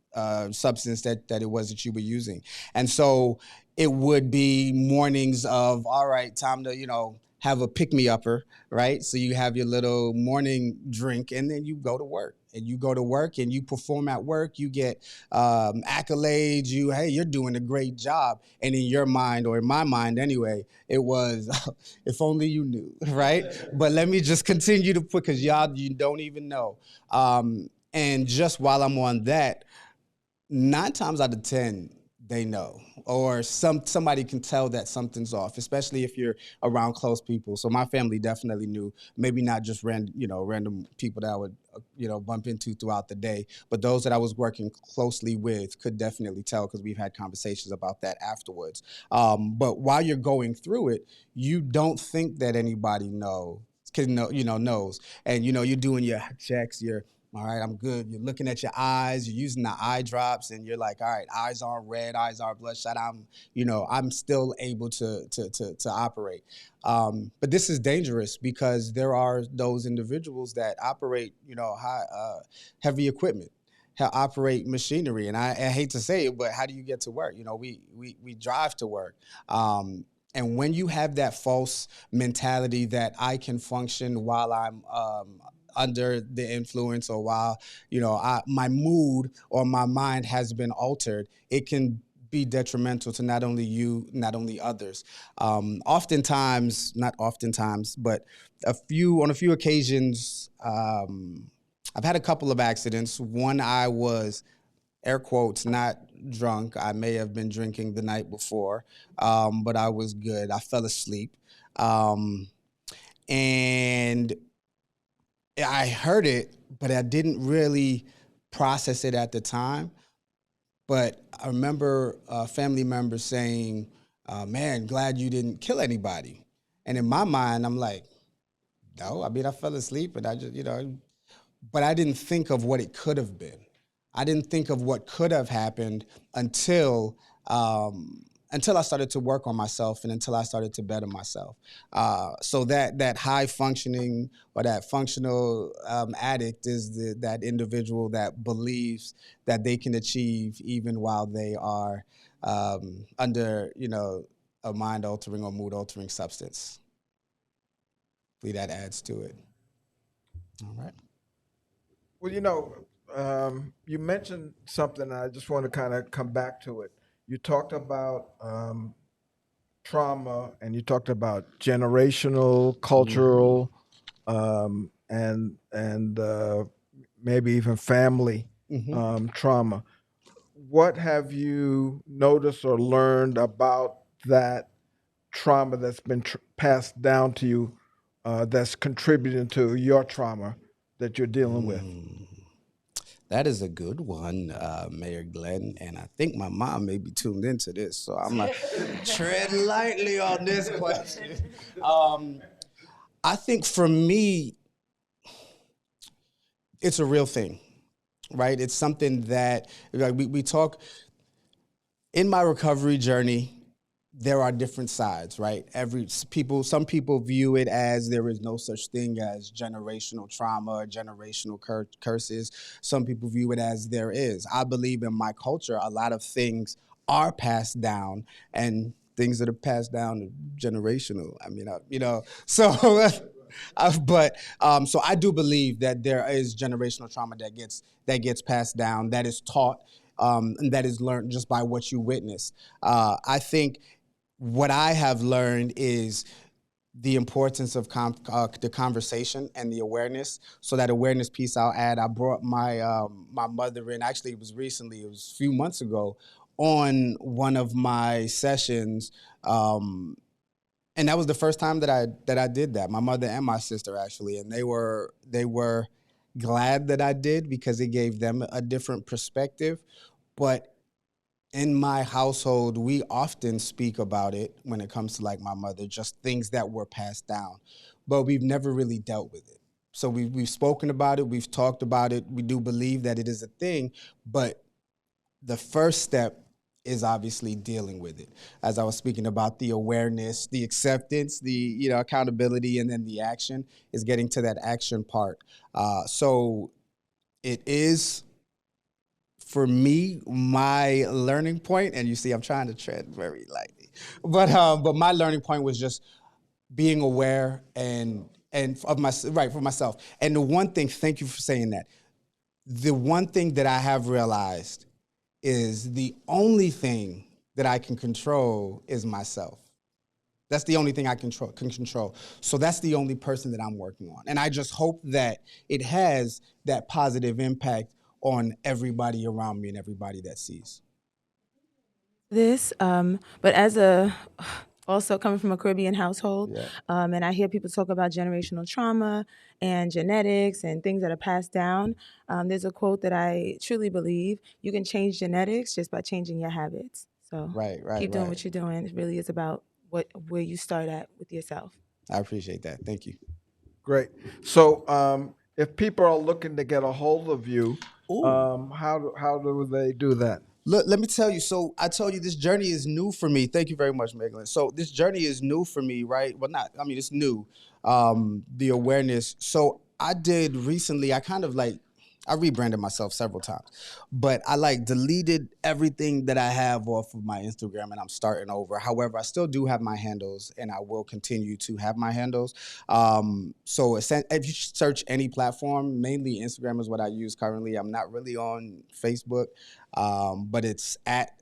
substance that it was that you were using. And so it would be mornings of, all right, time to, you know, have a pick-me-upper, right? So you have your little morning drink and then you go to work. And you go to work and you perform at work, you get accolades, hey, you're doing a great job. And in your mind, or in my mind anyway, it was, if only you knew, right? But let me just continue to put, because you don't even know. And just while I'm on that, 9 times out of 10, they know, or somebody can tell that something's off, especially if you're around close people. So my family definitely knew, maybe not just random people that I would bump into throughout the day, but those that I was working closely with could definitely tell, because we've had conversations about that afterwards. But while you're going through it, you don't think that anybody knows, and you're doing your checks, all right, I'm good. You're looking at your eyes, you're using the eye drops, and you're like, all right, eyes aren't red, eyes aren't bloodshot. I'm still able to operate. But this is dangerous, because there are those individuals that operate, heavy equipment, operate machinery. And I hate to say it, but how do you get to work? We drive to work. And when you have that false mentality that I can function while I'm under the influence, or while my mood or my mind has been altered, it can be detrimental to not only you, not only others. Oftentimes, not oftentimes, but on a few occasions, I've had a couple of accidents. One, I was, air quotes, not drunk. I may have been drinking the night before, but I was good. I fell asleep. And I heard it, but I didn't really process it at the time. But I remember family members saying, man, glad you didn't kill anybody. And in my mind, I'm like, no, I fell asleep, and I just, but I didn't think of what it could have been. I didn't think of what could have happened until I started to work on myself, and until I started to better myself. So that high functioning, or that functional addict is that individual that believes that they can achieve even while they are under, a mind altering or mood altering substance. Hopefully that adds to it. All right. Well, you mentioned something. I just want to kind of come back to it. You talked about trauma, and you talked about generational, cultural, and maybe even family trauma. What have you noticed or learned about that trauma that's been passed down to you, that's contributing to your trauma that you're dealing with? That is a good one, Mayor Glenn, and I think my mom may be tuned into this, so I'm like, tread lightly on this question. I think for me, it's a real thing, right? It's something that, like, we talk, in my recovery journey, there are different sides, right? Some people view it as there is no such thing as generational trauma or generational curses. Some people view it as there is. I believe in my culture, a lot of things are passed down, and things that are passed down are generational. So I do believe that there is generational trauma that gets passed down, that is taught, and that is learned just by what you witness. I think what I have learned is the importance of the conversation and the awareness. So that awareness piece I'll add. I brought my my mother in. Actually, it was a few months ago, on one of my sessions, and that was the first time that I did that. My mother and my sister, actually, and they were glad that I did, because it gave them a different perspective. But in my household, we often speak about it when it comes to, like, my mother, just things that were passed down, but we've never really dealt with it. So we've spoken about it, we've talked about it, we do believe that it is a thing, but the first step is obviously dealing with it. As I was speaking about, the awareness, the acceptance, the accountability, and then the action is getting to that action part. So it is, for me, my learning point, and you see, I'm trying to tread very lightly, but my learning point was just being aware and for myself. And the one thing, thank you for saying that. The one thing that I have realized is the only thing that I can control is myself. That's the only thing I can control. So that's the only person that I'm working on. And I just hope that it has that positive impact on everybody around me and everybody that sees. this, but as a also coming from a Caribbean household, Yeah. and I hear people talk about generational trauma and genetics and things that are passed down. There's a quote that I truly believe: you can change genetics just by changing your habits. So Right, right, keep doing right. what you're doing. It really is about where you start at with yourself. I appreciate that. Thank you. Great. So, if people are looking to get a hold of you, how do they do that? Look, let me tell you. So I told you this journey is new for me. Thank you very much, Megan. So this journey is new for me, right? Well, not. I mean, it's new. The awareness. So I did recently. I rebranded myself several times, but I deleted everything that I have off of my Instagram, and I'm starting over. However, I still do have my handles, and I will continue to have my handles. So if you search any platform, mainly Instagram is what I use currently. I'm not really on Facebook. But it's at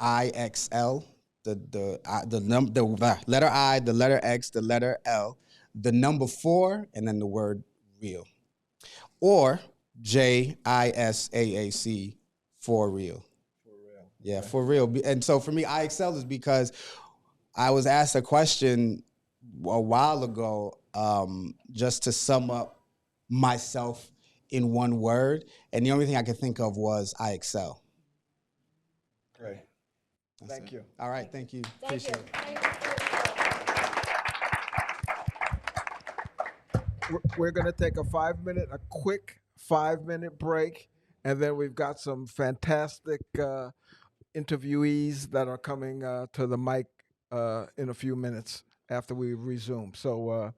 IXL, the letter I, the letter X, the letter L, the number 4, and then the word real, or JISAAC for real. Yeah, for real. And so for me, IXL is because I was asked a question a while ago, just to sum up myself in one word, and the only thing I could think of was I excel. Great. That's Thank it. you. All right, thank you. Thank you. Appreciate it. We're going to take a quick 5-minute break, and then we've got some fantastic interviewees that are coming to the mic in a few minutes after we resume. So,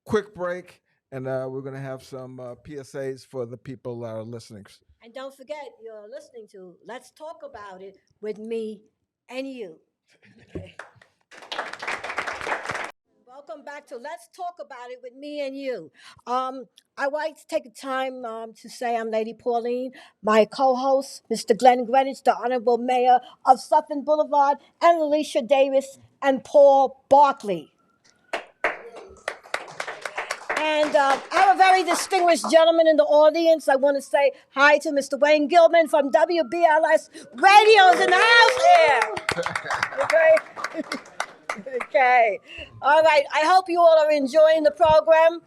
quick break, and we're going to have some PSAs for the people that are listening. And don't forget, you're listening to Let's Talk About It with me and you. Okay. Welcome back to Let's Talk About It with me and you. I like to take the time to say I'm Lady Pauline, my co-host, Mr. Glenn Greenwich, the Honorable Mayor of Sutphin Boulevard, and Alicia Davis and Paul Barkley. And I have a very distinguished gentleman in the audience. I want to say hi to Mr. Wayne Gilman from WBLS Radio's in the house here. Okay. Okay. All right. I hope you all are enjoying the program.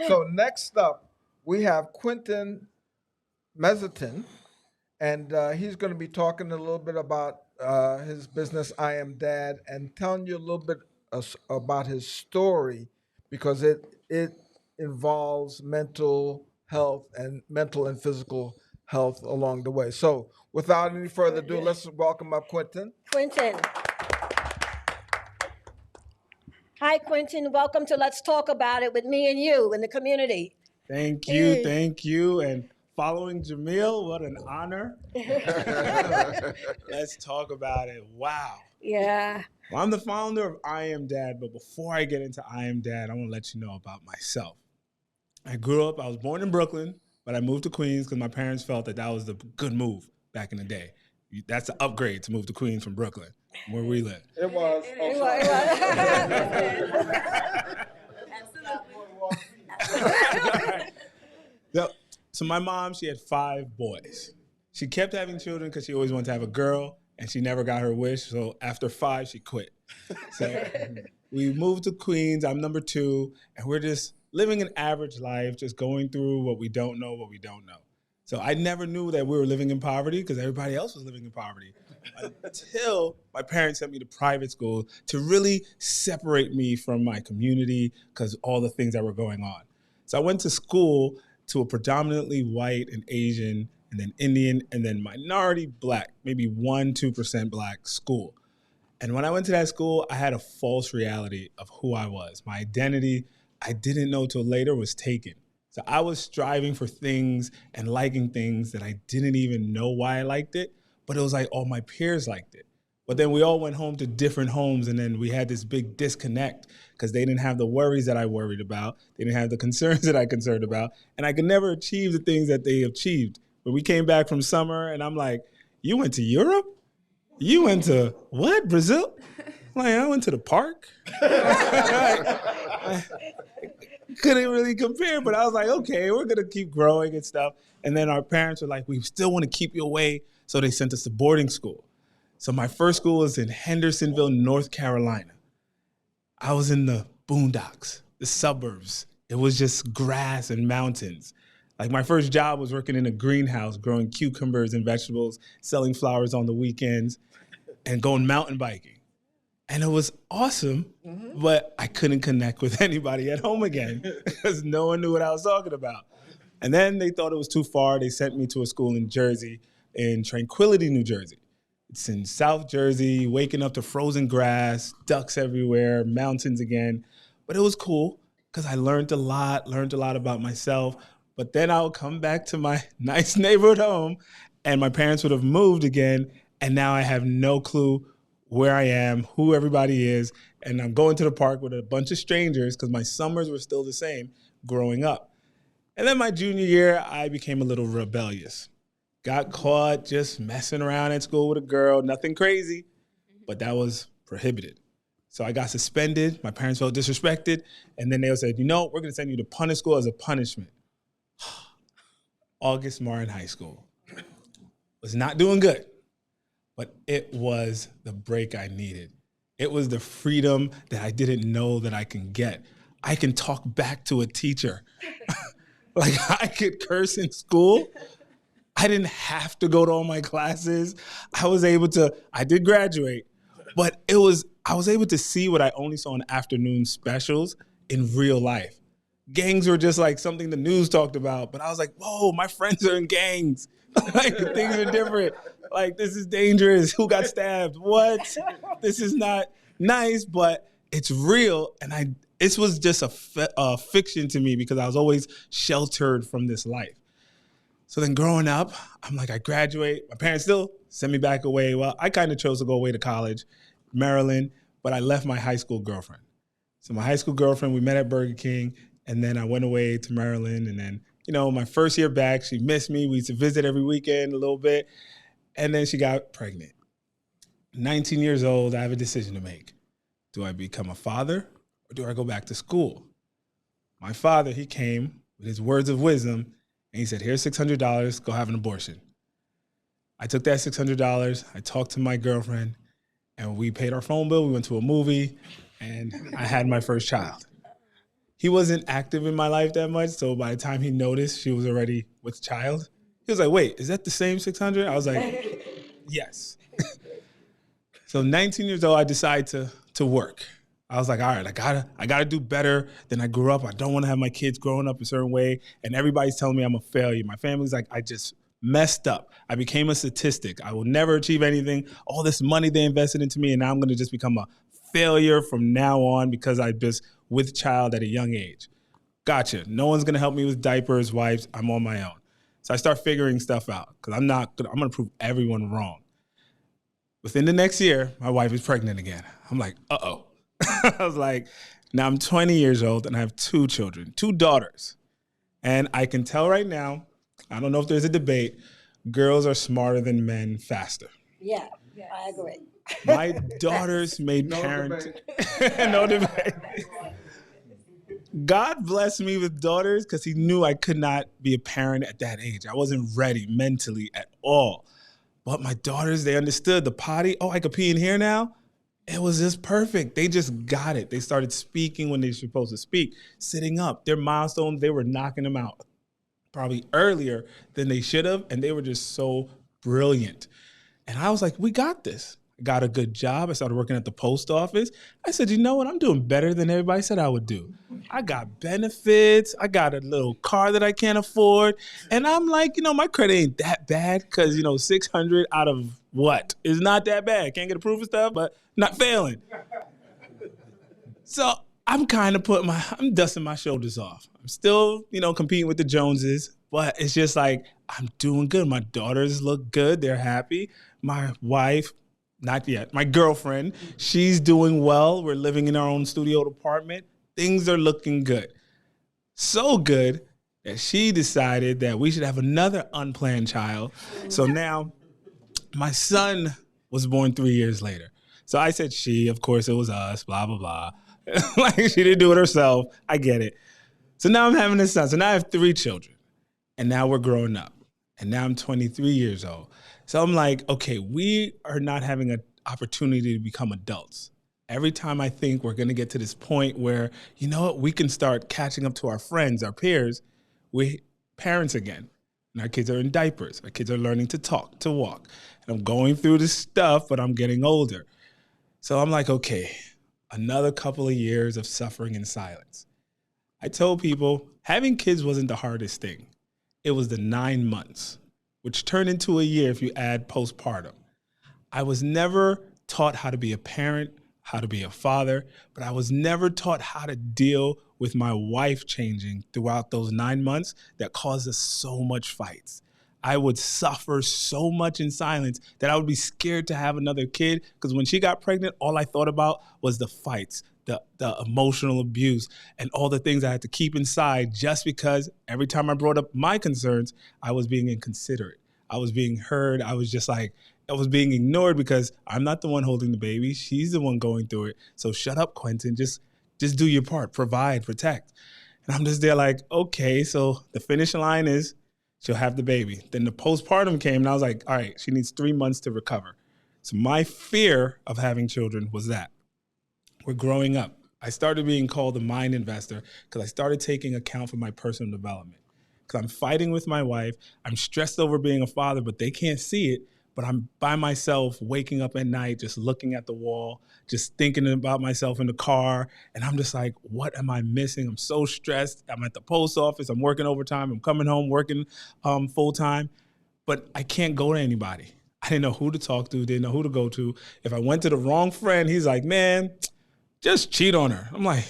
So next up, we have Quentin Mezzatine, and he's going to be talking a little bit about his business, I Am Dad, and telling you a little bit about his story, because it involves mental health and mental and physical health along the way. So without any further ado, let's welcome up Quentin. Quentin. Hi, Quentin. Welcome to Let's Talk About It with me and you in the community. Thank you. And following Jamil, what an honor. Let's talk about it. Wow. Yeah. Well, I'm the founder of I Am Dad, but before I get into I Am Dad, I want to let you know about myself. I was born in Brooklyn, but I moved to Queens because my parents felt that was the good move back in the day. That's the upgrade to move to Queens from Brooklyn, where we live. It was. So my mom, she had 5 boys. She kept having children because she always wanted to have a girl, and she never got her wish. So after 5, she quit. So we moved to Queens. I'm number 2, and we're just living an average life, just going through what we don't know. So I never knew that we were living in poverty because everybody else was living in poverty until my parents sent me to private school to really separate me from my community because all the things that were going on. So I went to school to a predominantly white and Asian and then Indian and then minority Black, maybe 1-2% Black school. And when I went to that school, I had a false reality of who I was. My identity, I didn't know till later, was taken. So I was striving for things and liking things that I didn't even know why I liked it, but it was like all my peers liked it. But then we all went home to different homes, and then we had this big disconnect because they didn't have the worries that I worried about. They didn't have the concerns that I concerned about, and I could never achieve the things that they achieved. But we came back from summer, and I'm like, you went to Europe? You went to what, Brazil? I'm like, I went to the park. couldn't really compare, but I was like, okay, we're gonna keep growing and stuff. And then our parents were like, we still want to keep you away, so they sent us to boarding school. So my first school was in Hendersonville, North Carolina. I was in the boondocks, the suburbs. It was just grass and mountains. Like my first job was working in a greenhouse, growing cucumbers and vegetables, selling flowers on the weekends, and going mountain biking. And it was awesome, but I couldn't connect with anybody at home again because no one knew what I was talking about. And then they thought it was too far. They sent me to a school in Jersey, in Tranquility, New Jersey. It's in South Jersey, waking up to frozen grass, ducks everywhere, mountains again. But it was cool because I learned a lot about myself. But then I would come back to my nice neighborhood home and my parents would have moved again. And now I have no clue where I am, who everybody is. And I'm going to the park with a bunch of strangers because my summers were still the same growing up. And then my junior year, I became a little rebellious. Got caught just messing around at school with a girl, nothing crazy, but that was prohibited. So I got suspended. My parents felt disrespected. And then they said, we're going to send you to punish school as a punishment. August Martin High School. Was not doing good, but it was the break I needed. It was the freedom that I didn't know that I can get. I can talk back to a teacher. Like I could curse in school. I didn't have to go to all my classes. I did graduate, but I was able to see what I only saw in afternoon specials in real life. Gangs were just like something the news talked about, but I was like, whoa, my friends are in gangs. Like things are different. Like this is dangerous. Who got stabbed? What? This is not nice, but it's real. And this was just a fiction to me because I was always sheltered from this life. So then growing up, I'm like, I graduate. My parents still send me back away. Well, I kind of chose to go away to college, Maryland, but I left my high school girlfriend. So my high school girlfriend, we met at Burger King, and then I went away to Maryland. And then, my first year back, she missed me. We used to visit every weekend a little bit. And then she got pregnant. 19 years old, I have a decision to make. Do I become a father or do I go back to school? My father, he came with his words of wisdom, and he said, here's $600, go have an abortion. I took that $600, I talked to my girlfriend, and we paid our phone bill, we went to a movie, and I had my first child. He wasn't active in my life that much, so by the time he noticed she was already with child, he was like, wait, is that the same $600? I was like, yes. So 19 years old, I decided to work. I was like, all right, I gotta do better than I grew up. I don't want to have my kids growing up a certain way. And everybody's telling me I'm a failure. My family's like, I just messed up. I became a statistic. I will never achieve anything. All this money they invested into me, and now I'm gonna just become a failure from now on because I just with child at a young age. Gotcha. No one's gonna help me with diapers, wipes. I'm on my own. So I start figuring stuff out because I'm gonna prove everyone wrong. Within the next year, my wife is pregnant again. I'm like, uh-oh. I was like, now I'm 20 years old and I have 2 children, 2 daughters. And I can tell right now, I don't know if there's a debate, girls are smarter than men faster. Yeah, I agree. My daughters made parenting. No debate. God blessed me with daughters because he knew I could not be a parent at that age. I wasn't ready mentally at all. But my daughters, they understood the potty. Oh, I could pee in here now? It was just perfect. They just got it. They started speaking when they were supposed to speak, sitting up. Their milestones, they were knocking them out probably earlier than they should have. And they were just so brilliant. And I was like, we got this. I got a good job. I started working at the post office. I said, you know what? I'm doing better than everybody said I would do. I got benefits. I got a little car that I can't afford. And I'm like, my credit ain't that bad because, 600 out of what is not that bad. Can't get approved for stuff, but not failing. So I'm kind of I'm dusting my shoulders off. I'm still, competing with the Joneses, but it's just like, I'm doing good. My daughters look good. They're happy. My wife, not yet. My girlfriend, she's doing well. We're living in our own studio apartment. Things are looking good. So good that she decided that we should have another unplanned child. So now my son was born 3 years later. So I said she, of course it was us, blah, blah, blah. Like she didn't do it herself. I get it. So now I'm having a son. So now I have 3 children. And now we're growing up. And now I'm 23 years old. So I'm like, okay, we are not having an opportunity to become adults. Every time I think we're going to get to this point where, you know what, we can start catching up to our friends, our peers, we parents again. And our kids are in diapers. Our kids are learning to talk, to walk. And I'm going through this stuff, but I'm getting older. So I'm like, okay, another couple of years of suffering in silence. I told people having kids wasn't the hardest thing. It was the 9 months, which turned into a year if you add postpartum. I was never taught how to be a parent, how to be a father, but I was never taught how to deal with my wife changing throughout those 9 months that caused us so much fights. I would suffer so much in silence that I would be scared to have another kid because when she got pregnant, all I thought about was the fights, the emotional abuse, and all the things I had to keep inside just because every time I brought up my concerns, I was being inconsiderate. I was being heard. I was just like, I was being ignored because I'm not the one holding the baby. She's the one going through it. So shut up, Quentin. Just do your part. Provide, protect. And I'm just there like, okay, so the finish line is she'll have the baby. Then the postpartum came and I was like, all right, she needs 3 months to recover. So my fear of having children was that. We're growing up. I started being called the mind investor because I started taking account for my personal development. Because I'm fighting with my wife. I'm stressed over being a father, but they can't see it. But I'm by myself, waking up at night, just looking at the wall, just thinking about myself in the car. And I'm just like, what am I missing? I'm so stressed. I'm at the post office. I'm working overtime. I'm coming home working full time. But I can't go to anybody. I didn't know who to talk to, didn't know who to go to. If I went to the wrong friend, he's like, man, just cheat on her. I'm like,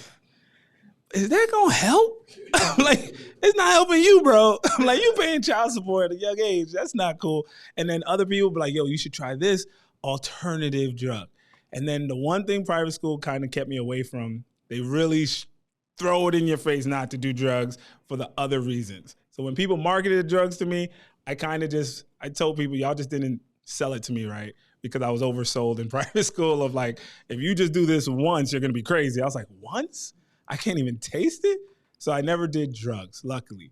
is that gonna help? I'm like, it's not helping you, bro. I'm like, you paying child support at a young age. That's not cool. And then other people be like, yo, you should try this alternative drug. And then the one thing private school kind of kept me away from, they really throw it in your face not to do drugs for the other reasons. So when people marketed drugs to me, I told people, y'all just didn't sell it to me right because I was oversold in private school of like, if you just do this once, you're gonna be crazy. I was like, once? I can't even taste it? So I never did drugs, luckily.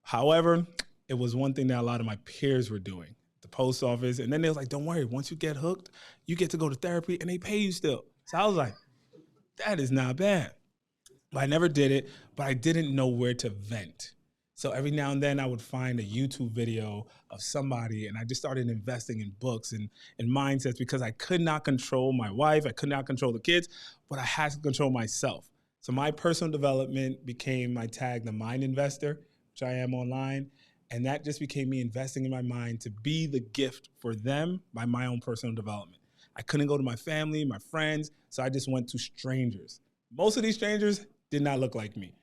However, it was one thing that a lot of my peers were doing, the post office. And then they was like, don't worry, once you get hooked, you get to go to therapy and they pay you still. So I was like, that is not bad. But I never did it, but I didn't know where to vent. So every now and then I would find a YouTube video of somebody and I just started investing in books and mindsets because I could not control my wife, I could not control the kids, but I had to control myself. So my personal development became my tag, the Mind Investor, which I am online. And that just became me investing in my mind to be the gift for them by my own personal development. I couldn't go to my family, my friends, so I just went to strangers. Most of these strangers did not look like me.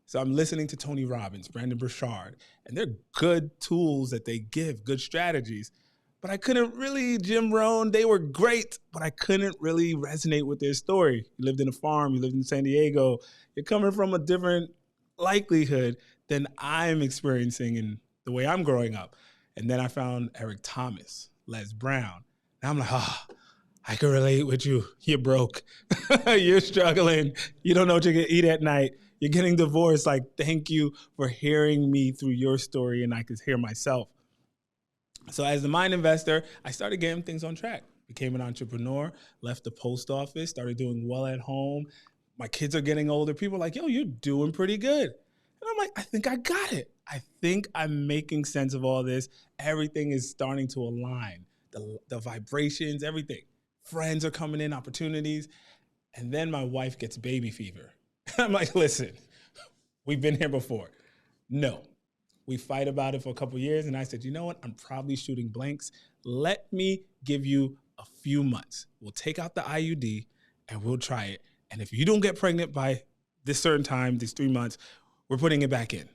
So I'm listening to Tony Robbins, Brandon Burchard, and they're good tools that they give, good strategies. But I couldn't really, Jim Rohn, they were great, but I couldn't really resonate with their story. You lived in a farm, you lived in San Diego. You're coming from a different likelihood than I'm experiencing in the way I'm growing up. And then I found Eric Thomas, Les Brown. And I'm like, I can relate with you. You're broke. You're struggling. You don't know what you're going to eat at night. You're getting divorced. Like, thank you for hearing me through your story, and I could hear myself. So as the Mind Investor, I started getting things on track. Became an entrepreneur, left the post office, started doing well at home. My kids are getting older. People are like, yo, you're doing pretty good. And I'm like, I think I got it. I think I'm making sense of all this. Everything is starting to align. The vibrations, everything. Friends are coming in, opportunities. And then my wife gets baby fever. I'm like, listen, we've been here before. No. We fight about it for a couple years, and I said, you know what? I'm probably shooting blanks. Let me give you a few months. We'll take out the IUD, and we'll try it. And if you don't get pregnant by this certain time, these 3 months, we're putting it back in.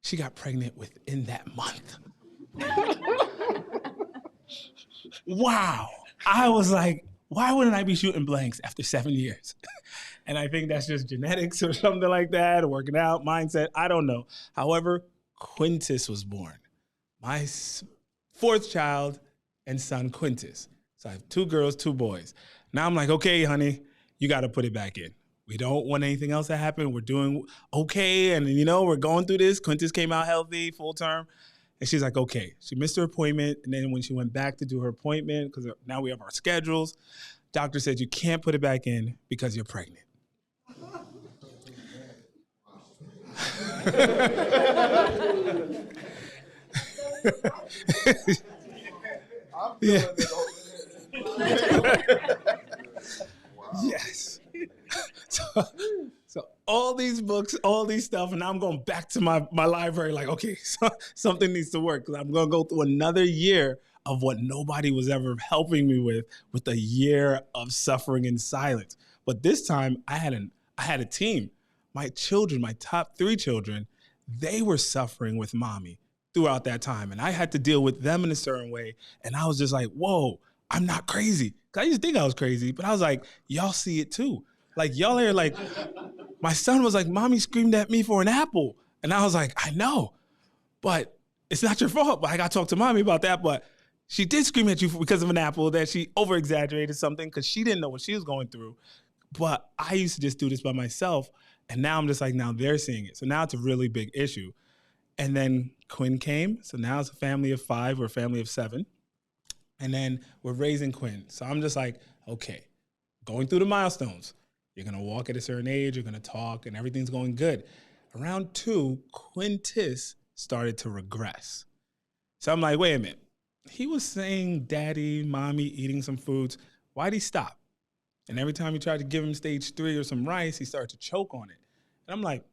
She got pregnant within that month. Wow. I was like, why wouldn't I be shooting blanks after 7 years? And I think that's just genetics or something like that, or working out, mindset. I don't know. However, Quintus was born, my 4th child and son, Quintus. So I have 2 girls, 2 boys. Now I'm like, okay, honey, you got to put it back in. We don't want anything else to happen. We're doing okay. And, we're going through this. Quintus came out healthy, full term. And she's like, okay. She missed her appointment. And then when she went back to do her appointment, because now we have our schedules, doctor said, you can't put it back in because you're pregnant. Yeah. Yes. So all these books, all these stuff, and now I'm going back to my library like, okay, so something needs to work, because I'm going to go through another year of what nobody was ever helping me with a year of suffering in silence. But this time I had a team. My children, my top 3 children, they were suffering with mommy throughout that time. And I had to deal with them in a certain way. And I was just like, whoa, I'm not crazy. 'Cause I used to think I was crazy, but I was like, y'all see it too. Like, y'all are like, my son was like, mommy screamed at me for an apple. And I was like, I know, but it's not your fault. But I got to talk to mommy about that. But she did scream at you because of an apple, that she over-exaggerated something because she didn't know what she was going through. But I used to just do this by myself. And now I'm just like, now they're seeing it. So now it's a really big issue. And then Quinn came. So now it's a family of 5. We're a family of 7. And then we're raising Quinn. So I'm just like, okay, going through the milestones. You're going to walk at a certain age. You're going to talk, and everything's going good. Around 2, Quintus started to regress. So I'm like, wait a minute. He was saying daddy, mommy, eating some foods. Why'd he stop? And every time you tried to give him stage 3 or some rice, he started to choke on it. And I'm like,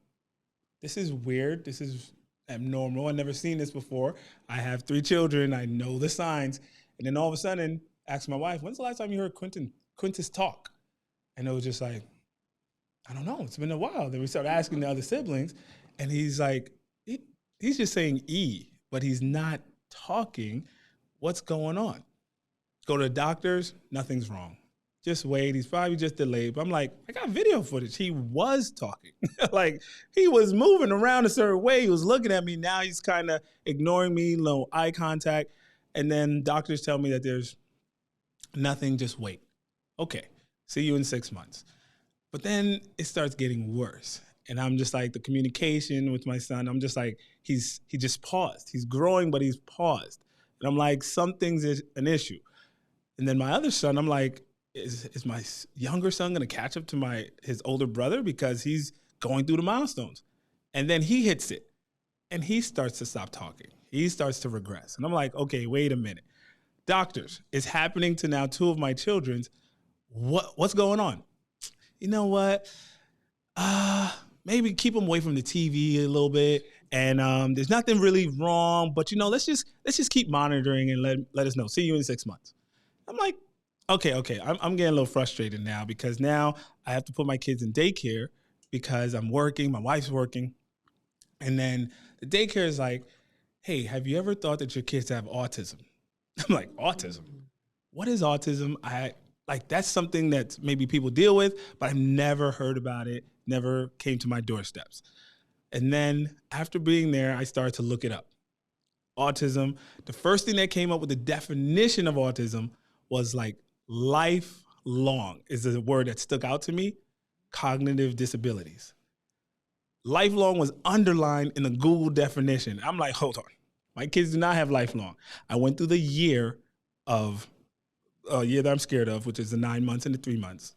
this is weird. This is abnormal. I've never seen this before. I have 3 children. I know the signs. And then all of a sudden, I asked my wife, when's the last time you heard Quintus talk? And it was just like, I don't know. It's been a while. Then we started asking the other siblings, and he's like, he's just saying E, but he's not talking. What's going on? Go to the doctors, nothing's wrong. Just wait, he's probably just delayed. But I'm like, I got video footage. He was talking. Like, he was moving around a certain way. He was looking at me. Now he's kind of ignoring me, low eye contact. And then doctors tell me that there's nothing, just wait. Okay, see you in 6 months. But then it starts getting worse. And I'm just like, the communication with my son, I'm just like, he just paused. He's growing, but he's paused. And I'm like, something's an issue. And then my other son, I'm like, is my younger son going to catch up to his older brother, because he's going through the milestones? And then he hits it, and he starts to stop talking. He starts to regress. And I'm like, okay, wait a minute. Doctors, it's happening to now 2 of my children's. What's going on? You know what? Maybe keep them away from the TV a little bit. And there's nothing really wrong, but let's just keep monitoring and let us know. See you in 6 months. I'm like, okay. I'm getting a little frustrated now, because now I have to put my kids in daycare because I'm working, my wife's working. And then the daycare is like, hey, have you ever thought that your kids have autism? I'm like, autism? What is autism? That's something that maybe people deal with, but I've never heard about it, never came to my doorsteps. And then after being there, I started to look it up. Autism, the first thing that came up with the definition of autism was like lifelong is a word that stuck out to me, cognitive disabilities. Lifelong was underlined in the Google definition. I'm like, hold on. My kids do not have lifelong. I went through the year that I'm scared of, which is the 9 months and the 3 months.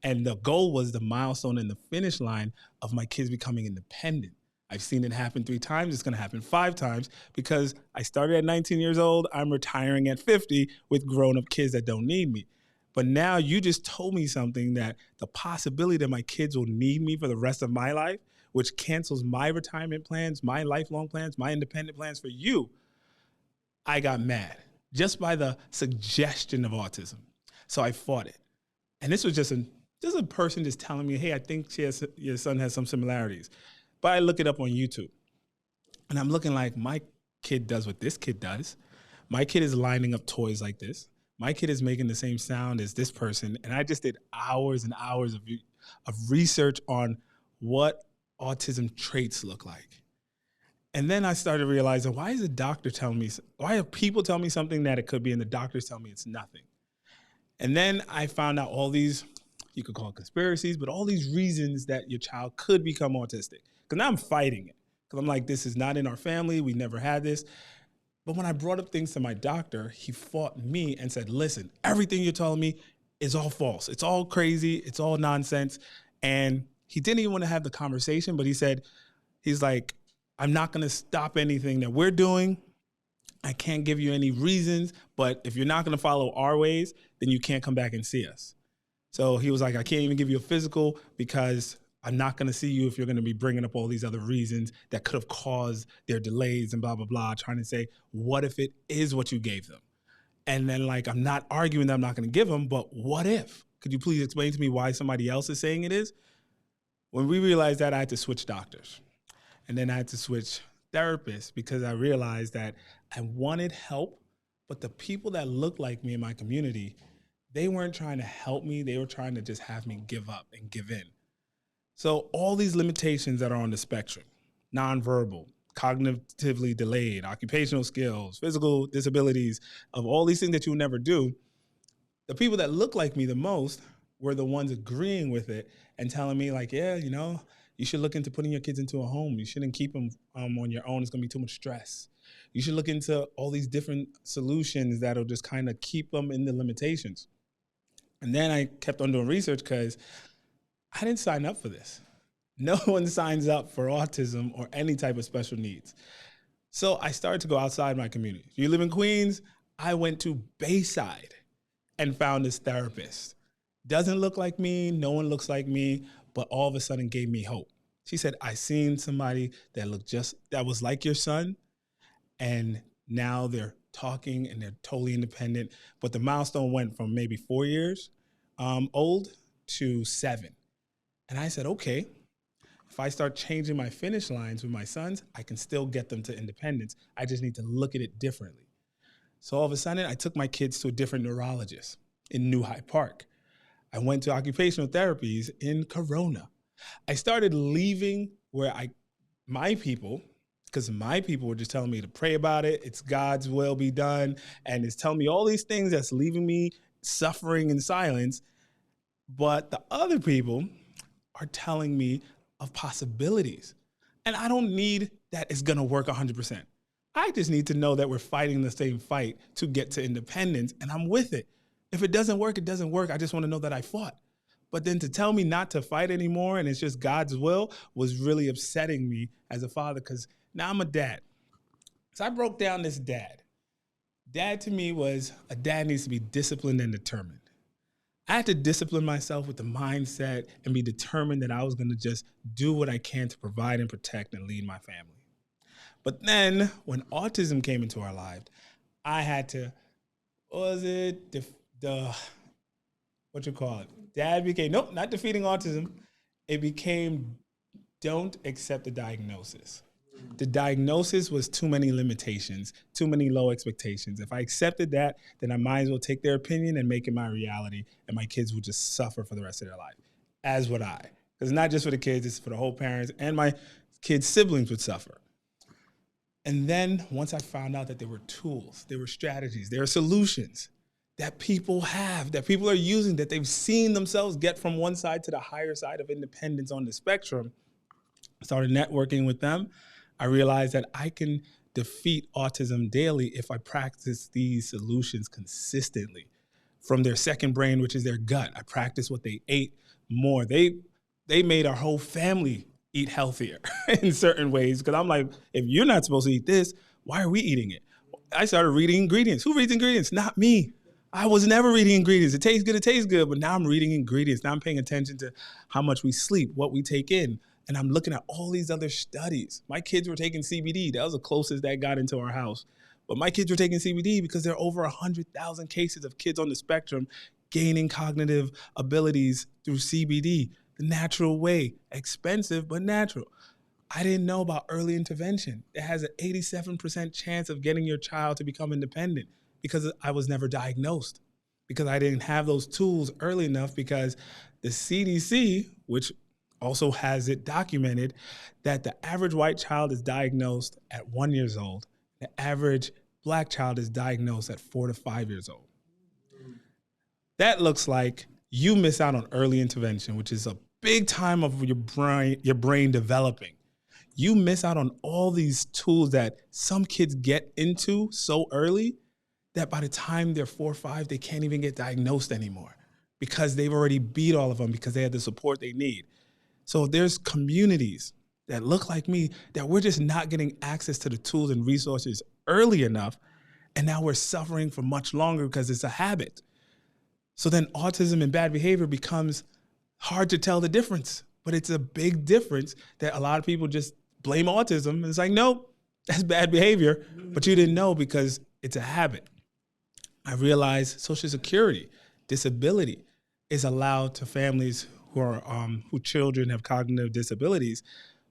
And the goal was the milestone and the finish line of my kids becoming independent. I've seen it happen 3 times. It's going to happen 5 times, because I started at 19 years old. I'm retiring at 50 with grown-up kids that don't need me. But now you just told me something, that the possibility that my kids will need me for the rest of my life, which cancels my retirement plans, my lifelong plans, my independent plans for you. I got mad just by the suggestion of autism. So I fought it. And this was just a person just telling me, hey, I think your son has some similarities. But I look it up on YouTube. And I'm looking like, my kid does what this kid does. My kid is lining up toys like this. My kid is making the same sound as this person. And I just did hours and hours of research on what autism traits look like. And then I started realizing, why are people telling me something that it could be, and the doctors tell me it's nothing? And then I found out all these You could call it conspiracies, but all these reasons that your child could become autistic. Because now I'm fighting it. Because I'm like, this is not in our family. We never had this. But when I brought up things to my doctor, he fought me and said, listen, everything you're telling me is all false. It's all crazy. It's all nonsense. And he didn't even want to have the conversation, but he said, he's like, I'm not going to stop anything that we're doing. I can't give you any reasons, but if you're not going to follow our ways, then you can't come back and see us. So he was like, I can't even give you a physical because I'm not going to see you if you're going to be bringing up all these other reasons that could have caused their delays and blah, blah, blah, trying to say, what if it is what you gave them? And then like, I'm not arguing that I'm not going to give them, but what if? Could you please explain to me why somebody else is saying it is? When we realized that, I had to switch doctors. And then I had to switch therapists because I realized that I wanted help, but the people that looked like me in my community, they weren't trying to help me. They were trying to just have me give up and give in. So all these limitations that are on the spectrum, nonverbal, cognitively delayed, occupational skills, physical disabilities, of all these things that you'll never do, the people that look like me the most were the ones agreeing with it and telling me like, yeah, you know, you should look into putting your kids into a home. You shouldn't keep them on your own. It's going to be too much stress. You should look into all these different solutions that'll just kind of keep them in the limitations. And then I kept on doing research because I didn't sign up for this. No one signs up for autism or any type of special needs. So I started to go outside my community. You live in Queens? I went to Bayside and found this therapist. Doesn't look like me, no one looks like me, but all of a sudden gave me hope. She said, I seen somebody that was like your son, and now they're talking and they're totally independent. But the milestone went from maybe 4 years old to 7. And I said, okay, if I start changing my finish lines with my sons, I can still get them to independence. I just need to look at it differently. So all of a sudden, I took my kids to a different neurologist in New Hyde Park. I went to occupational therapies in Corona. I started leaving where my people were just telling me to pray about it. It's God's will be done. And it's telling me all these things that's leaving me suffering in silence. But the other people are telling me of possibilities. And I don't need that it's going to work 100%. I just need to know that we're fighting the same fight to get to independence, and I'm with it. If it doesn't work, it doesn't work. I just want to know that I fought. But then to tell me not to fight anymore and it's just God's will was really upsetting me as a father, because now I'm a dad. So I broke down this dad. Dad to me was a dad needs to be disciplined and determined. I had to discipline myself with the mindset and be determined that I was going to just do what I can to provide and protect and lead my family. But then when autism came into our lives, I had to, Dad became, nope, not defeating autism. It became, don't accept the diagnosis. The diagnosis was too many limitations, too many low expectations. If I accepted that, then I might as well take their opinion and make it my reality, and my kids would just suffer for the rest of their life, as would I. Because it's not just for the kids, it's for the whole parents, and my kids' siblings would suffer. And then once I found out that there were tools, there were strategies, there are solutions that people have, that people are using, that they've seen themselves get from one side to the higher side of independence on the spectrum, I started networking with them. I realized that I can defeat autism daily if I practice these solutions consistently. From their second brain, which is their gut, I practice what they ate more. They made our whole family eat healthier in certain ways. Because I'm like, if you're not supposed to eat this, why are we eating it? I started reading ingredients. Who reads ingredients? Not me. I was never reading ingredients. It tastes good, but now I'm reading ingredients. Now I'm paying attention to how much we sleep, what we take in. And I'm looking at all these other studies. My kids were taking CBD. That was the closest that got into our house. But my kids were taking CBD because there are over 100,000 cases of kids on the spectrum gaining cognitive abilities through CBD, the natural way, expensive, but natural. I didn't know about early intervention. It has an 87% chance of getting your child to become independent because I was never diagnosed, because I didn't have those tools early enough, because the CDC, which also has it documented, that the average white child is diagnosed at 1 year old. The average Black child is diagnosed at 4 to 5 years old. That looks like you miss out on early intervention, which is a big time of your brain developing. You miss out on all these tools that some kids get into so early that by the time they're 4 or 5, they can't even get diagnosed anymore because they've already beat all of them because they had the support they need. So there's communities that look like me that we're just not getting access to the tools and resources early enough, and now we're suffering for much longer because it's a habit. So then autism and bad behavior becomes hard to tell the difference, but it's a big difference that a lot of people just blame autism. And it's like, nope, that's bad behavior, but you didn't know because it's a habit. I realized Social Security, disability is allowed to families who children have cognitive disabilities.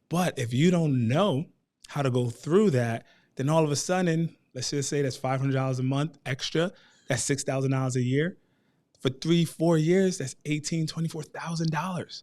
But if you don't know how to go through that, then all of a sudden, let's just say that's $500 a month extra, that's $6,000 a year. For 3-4 years, that's $24,000.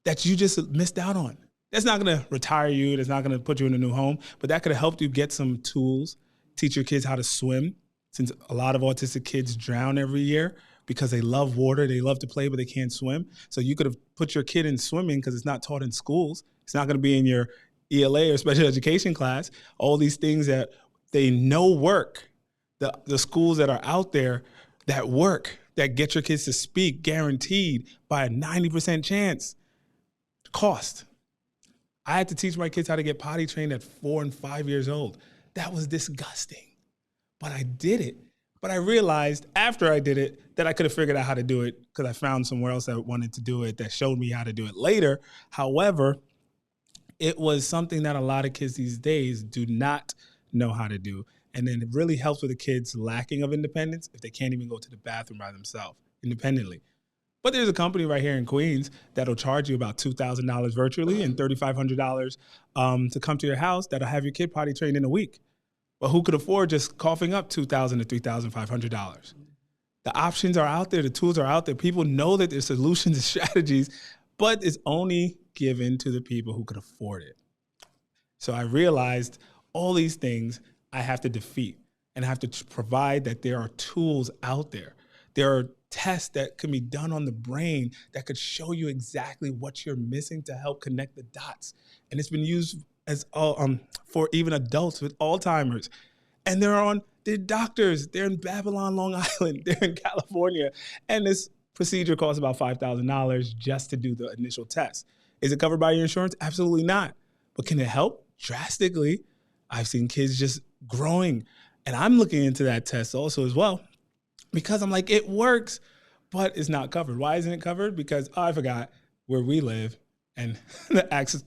That you just missed out on. That's not gonna retire you, that's not gonna put you in a new home, but that could have helped you get some tools, teach your kids how to swim, since a lot of autistic kids drown every year because they love water, they love to play, but they can't swim. So you could have put your kid in swimming because it's not taught in schools. It's not gonna be in your ELA or special education class. All these things that they know work. The schools that are out there that work, that get your kids to speak guaranteed by a 90% chance. Cost. I had to teach my kids how to get potty trained at 4 and 5 years old. That was disgusting, but I did it. But I realized after I did it that I could have figured out how to do it because I found somewhere else that wanted to do it that showed me how to do it later. However, it was something that a lot of kids these days do not know how to do. And then it really helps with the kids' lacking of independence if they can't even go to the bathroom by themselves independently. But there's a company right here in Queens that'll charge you about $2,000 virtually and $3,500 to come to your house that'll have your kid potty trained in a week. But who could afford just coughing up $2,000 to $3,500? The options are out there. The tools are out there. People know that there's solutions and strategies, but it's only given to the people who could afford it. So I realized all these things I have to defeat, and I have to provide that there are tools out there. There are tests that can be done on the brain that could show you exactly what you're missing to help connect the dots. And it's been used as for even adults with Alzheimer's. And they're doctors. They're in Babylon, Long Island. They're in California. And this procedure costs about $5,000 just to do the initial test. Is it covered by your insurance? Absolutely not. But can it help? Drastically. I've seen kids just growing. And I'm looking into that test also as well because I'm like, it works, but it's not covered. Why isn't it covered? Because I forgot where we live and the access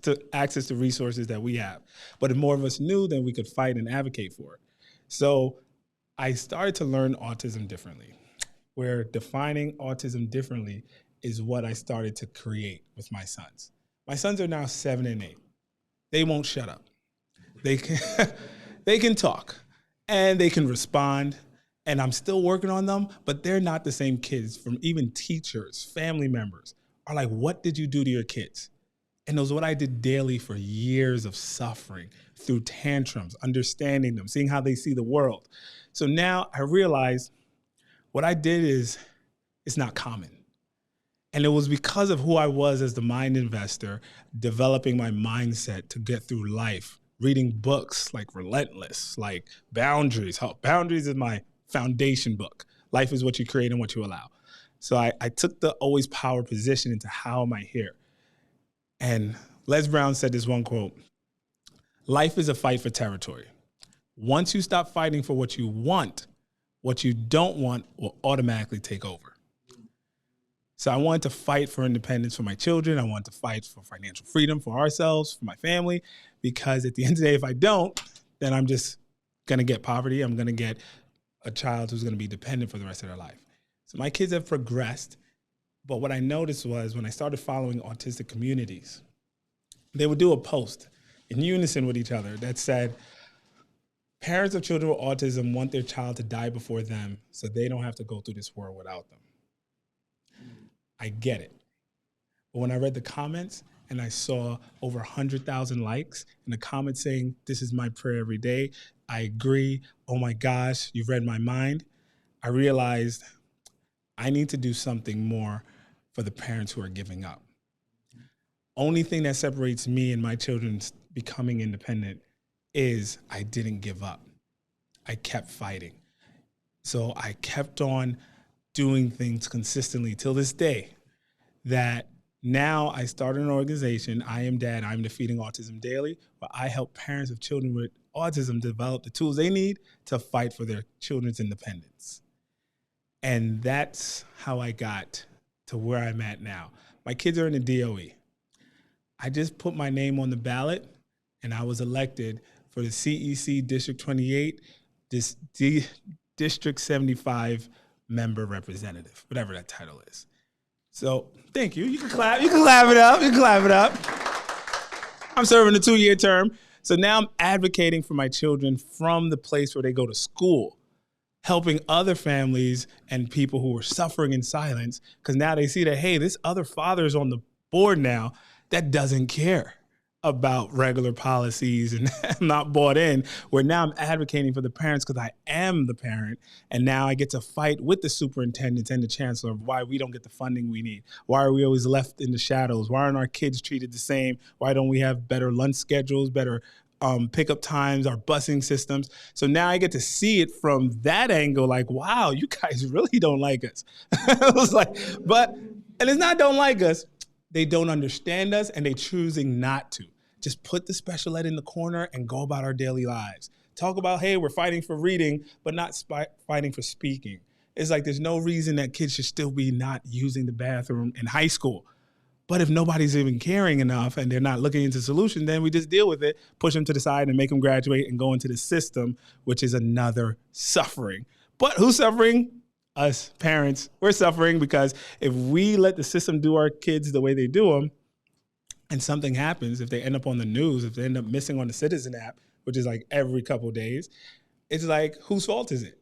to resources that we have. But if more of us knew, then we could fight and advocate for it. So I started to learn autism differently, where defining autism differently is what I started to create with my sons. My sons are now 7 and 8. They won't shut up. They can talk and they can respond, and I'm still working on them, but they're not the same kids. From even teachers, family members are like, what did you do to your kids? And it was what I did daily for years of suffering through tantrums, understanding them, seeing how they see the world. So now I realize what I did is it's not common. And it was because of who I was as the mind investor, developing my mindset to get through life, reading books like Relentless, like Boundaries. Boundaries is my foundation book. Life is what you create and what you allow. So I took the always power position into how am I here? And Les Brown said this one quote, life is a fight for territory. Once you stop fighting for what you want, what you don't want will automatically take over. So I wanted to fight for independence for my children. I wanted to fight for financial freedom for ourselves, for my family, because at the end of the day, if I don't, then I'm just going to get poverty. I'm going to get a child who's going to be dependent for the rest of their life. So my kids have progressed. But what I noticed was when I started following autistic communities, they would do a post in unison with each other that said, parents of children with autism want their child to die before them so they don't have to go through this world without them. I get it. But when I read the comments and I saw over 100,000 likes and the comments saying, this is my prayer every day, I agree, oh my gosh, you've read my mind, I realized I need to do something more for the parents who are giving up. Only thing that separates me and my children becoming independent is I didn't give up. I kept fighting. So I kept on doing things consistently till this day that now I started an organization, I Am Dad, I'm Defeating Autism Daily, where I help parents of children with autism develop the tools they need to fight for their children's independence. And that's how I got to where I'm at now. My kids are in the DOE. I just put my name on the ballot and I was elected for the CEC District 28, District 75 member representative, whatever that title is. So thank you. You can clap. You can clap it up. You can clap it up. I'm serving a 2-year term. So now I'm advocating for my children from the place where they go to school, helping other families and people who are suffering in silence, because now they see that, hey, this other father is on the board now that doesn't care about regular policies and I'm not bought in, where now I'm advocating for the parents because I am the parent. And now I get to fight with the superintendents and the chancellor of why we don't get the funding we need. Why are we always left in the shadows? Why aren't our kids treated the same? Why don't we have better lunch schedules, better pickup times, our busing systems? So now I get to see it from that angle, like, wow, you guys really don't like us. I was like, and it's not don't like us. They don't understand us and they choosing not to. Just put the special ed in the corner and go about our daily lives. Talk about, hey, we're fighting for reading, but not fighting for speaking. It's like there's no reason that kids should still be not using the bathroom in high school. But if nobody's even caring enough and they're not looking into solution, then we just deal with it, push them to the side and make them graduate and go into the system, which is another suffering. But who's suffering? Us parents. We're suffering because if we let the system do our kids the way they do them, and something happens, if they end up on the news, if they end up missing on the Citizen app, which is like every couple of days, it's like, whose fault is it?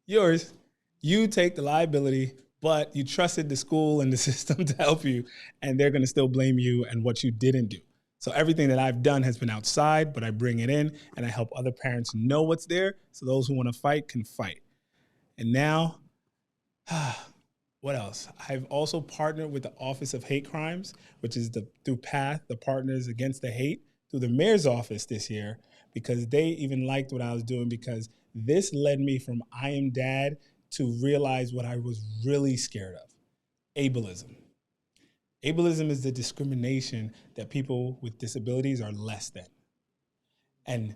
Yours. You take the liability, but you trusted the school and the system to help you, and they're going to still blame you and what you didn't do. So everything that I've done has been outside, but I bring it in, and I help other parents know what's there, so those who want to fight can fight. And now, what else? I've also partnered with the Office of Hate Crimes, which is through PATH, the Partners Against the Hate, through the mayor's office this year, because they even liked what I was doing, because this led me from I Am Dad to realize what I was really scared of: ableism. Ableism is the discrimination that people with disabilities are less than. And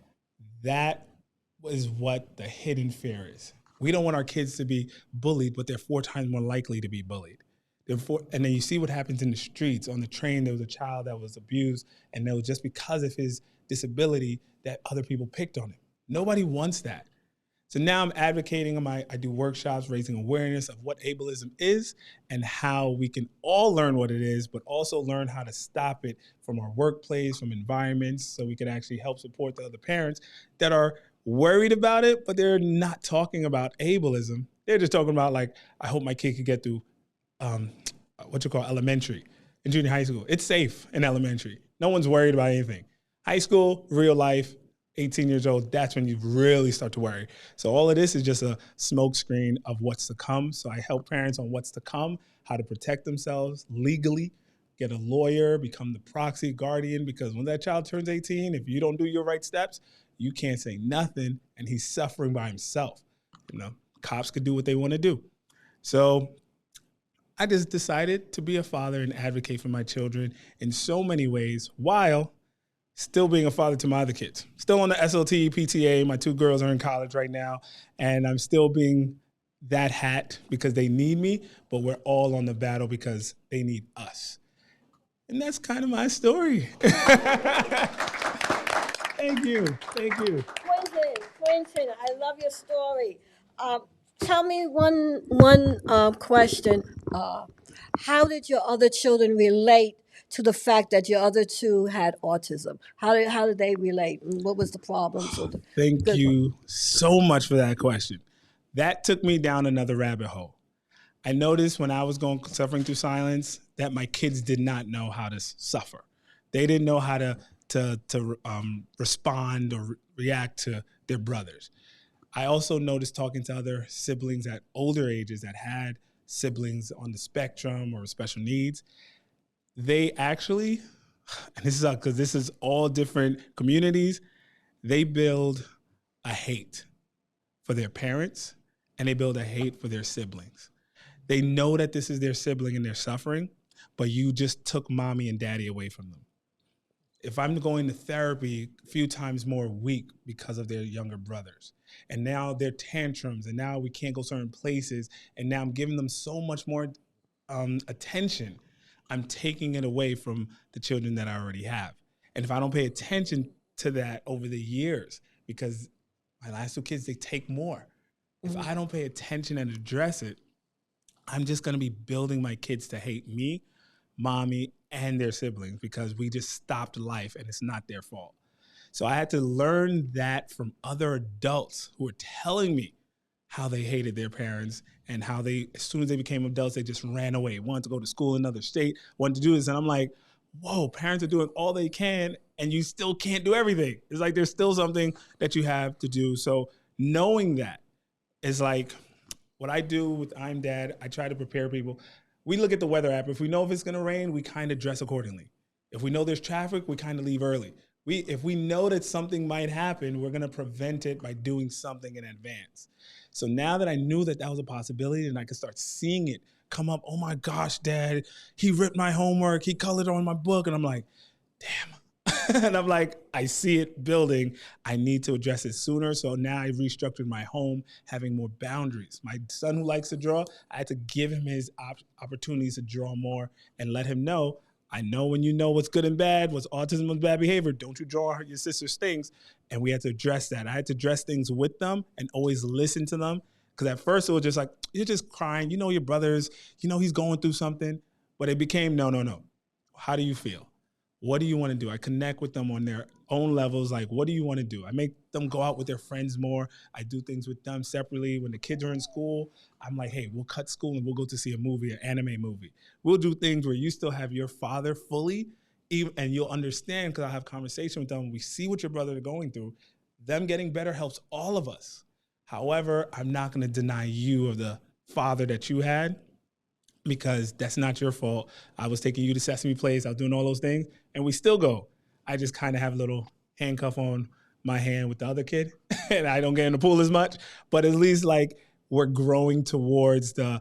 that is what the hidden fear is. We don't want our kids to be bullied, but they're 4 times more likely to be bullied. And then you see what happens in the streets. On the train, there was a child that was abused, and it was just because of his disability that other people picked on him. Nobody wants that. So now I'm advocating, I do workshops raising awareness of what ableism is and how we can all learn what it is, but also learn how to stop it from our workplace, from environments, so we can actually help support the other parents that are worried about it, but they're not talking about ableism. They're just talking about, like, I hope my kid could get through elementary and junior high school. It's safe in elementary. No one's worried about anything. High school, real life, 18 years old, that's when you really start to worry. So all of this is just a smoke screen of what's to come. So I help parents on what's to come, how to protect themselves legally, get a lawyer, become the proxy guardian, because when that child turns 18, if you don't do your right steps, you can't say nothing, and he's suffering by himself. You know, cops could do what they want to do. So I just decided to be a father and advocate for my children in so many ways, while still being a father to my other kids. Still on the SLT, PTA, my 2 girls are in college right now, and I'm still being that hat because they need me, but we're all on the battle because they need us. And that's kind of my story. Thank you. Quentin, I love your story. Tell me one question. How did your other children relate to the fact that your other 2 had autism? How did they relate? What was the problem? Thank you so much for that question. That took me down another rabbit hole. I noticed when I was suffering through silence that my kids did not know how to suffer. They didn't know how to respond or react to their brothers. I also noticed talking to other siblings at older ages that had siblings on the spectrum or special needs, they actually, and this is because this is all different communities, they build a hate for their parents and they build a hate for their siblings. They know that this is their sibling and they're suffering, but you just took mommy and daddy away from them. If I'm going to therapy a few times more a week because of their younger brothers, and now their tantrums, and now we can't go certain places, and now I'm giving them so much more attention, I'm taking it away from the children that I already have. And if I don't pay attention to that over the years, because my last two kids, they take more. If I don't pay attention and address it, I'm just gonna be building my kids to hate me, mommy, and their siblings because we just stopped life and it's not their fault. So I had to learn that from other adults who were telling me how they hated their parents and how they, as soon as they became adults, they just ran away, wanted to go to school in another state, wanted to do this. And I'm like, whoa, parents are doing all they can and you still can't do everything. It's like there's still something that you have to do. So knowing that is like what I do with I'm Dad. I try to prepare people. We look at the weather app. If we know if it's gonna rain, we kind of dress accordingly. If we know there's traffic, we kind of leave early. If we know that something might happen, we're gonna prevent it by doing something in advance. So now that I knew that that was a possibility and I could start seeing it come up, oh my gosh, Dad, he ripped my homework, he colored on my book, and I'm like, damn. And I'm like, I see it building. I need to address it sooner. So now I restructured my home, having more boundaries. My son who likes to draw, I had to give him his opportunities to draw more and let him know, I know when you know what's good and bad, what's autism, what's bad behavior, don't you draw your sister's things. And we had to address that. I had to address things with them and always listen to them. Because at first it was just like, you're just crying. You know your brother's, you know he's going through something. But it became, no. How do you feel? What do you want to do? I connect with them on their own levels. Like, what do you want to do? I make them go out with their friends more. I do things with them separately. When the kids are in school, I'm like, hey, we'll cut school and we'll go to see a movie, an anime movie. We'll do things where you still have your father fully, and you'll understand because I have conversation with them. We see what your brother is going through. Them getting better helps all of us. However, I'm not going to deny you of the father that you had, because that's not your fault. I was taking you to Sesame Place. I was doing all those things, and we still go. I just kind of have a little handcuff on my hand with the other kid, and I don't get in the pool as much. But at least like we're growing towards the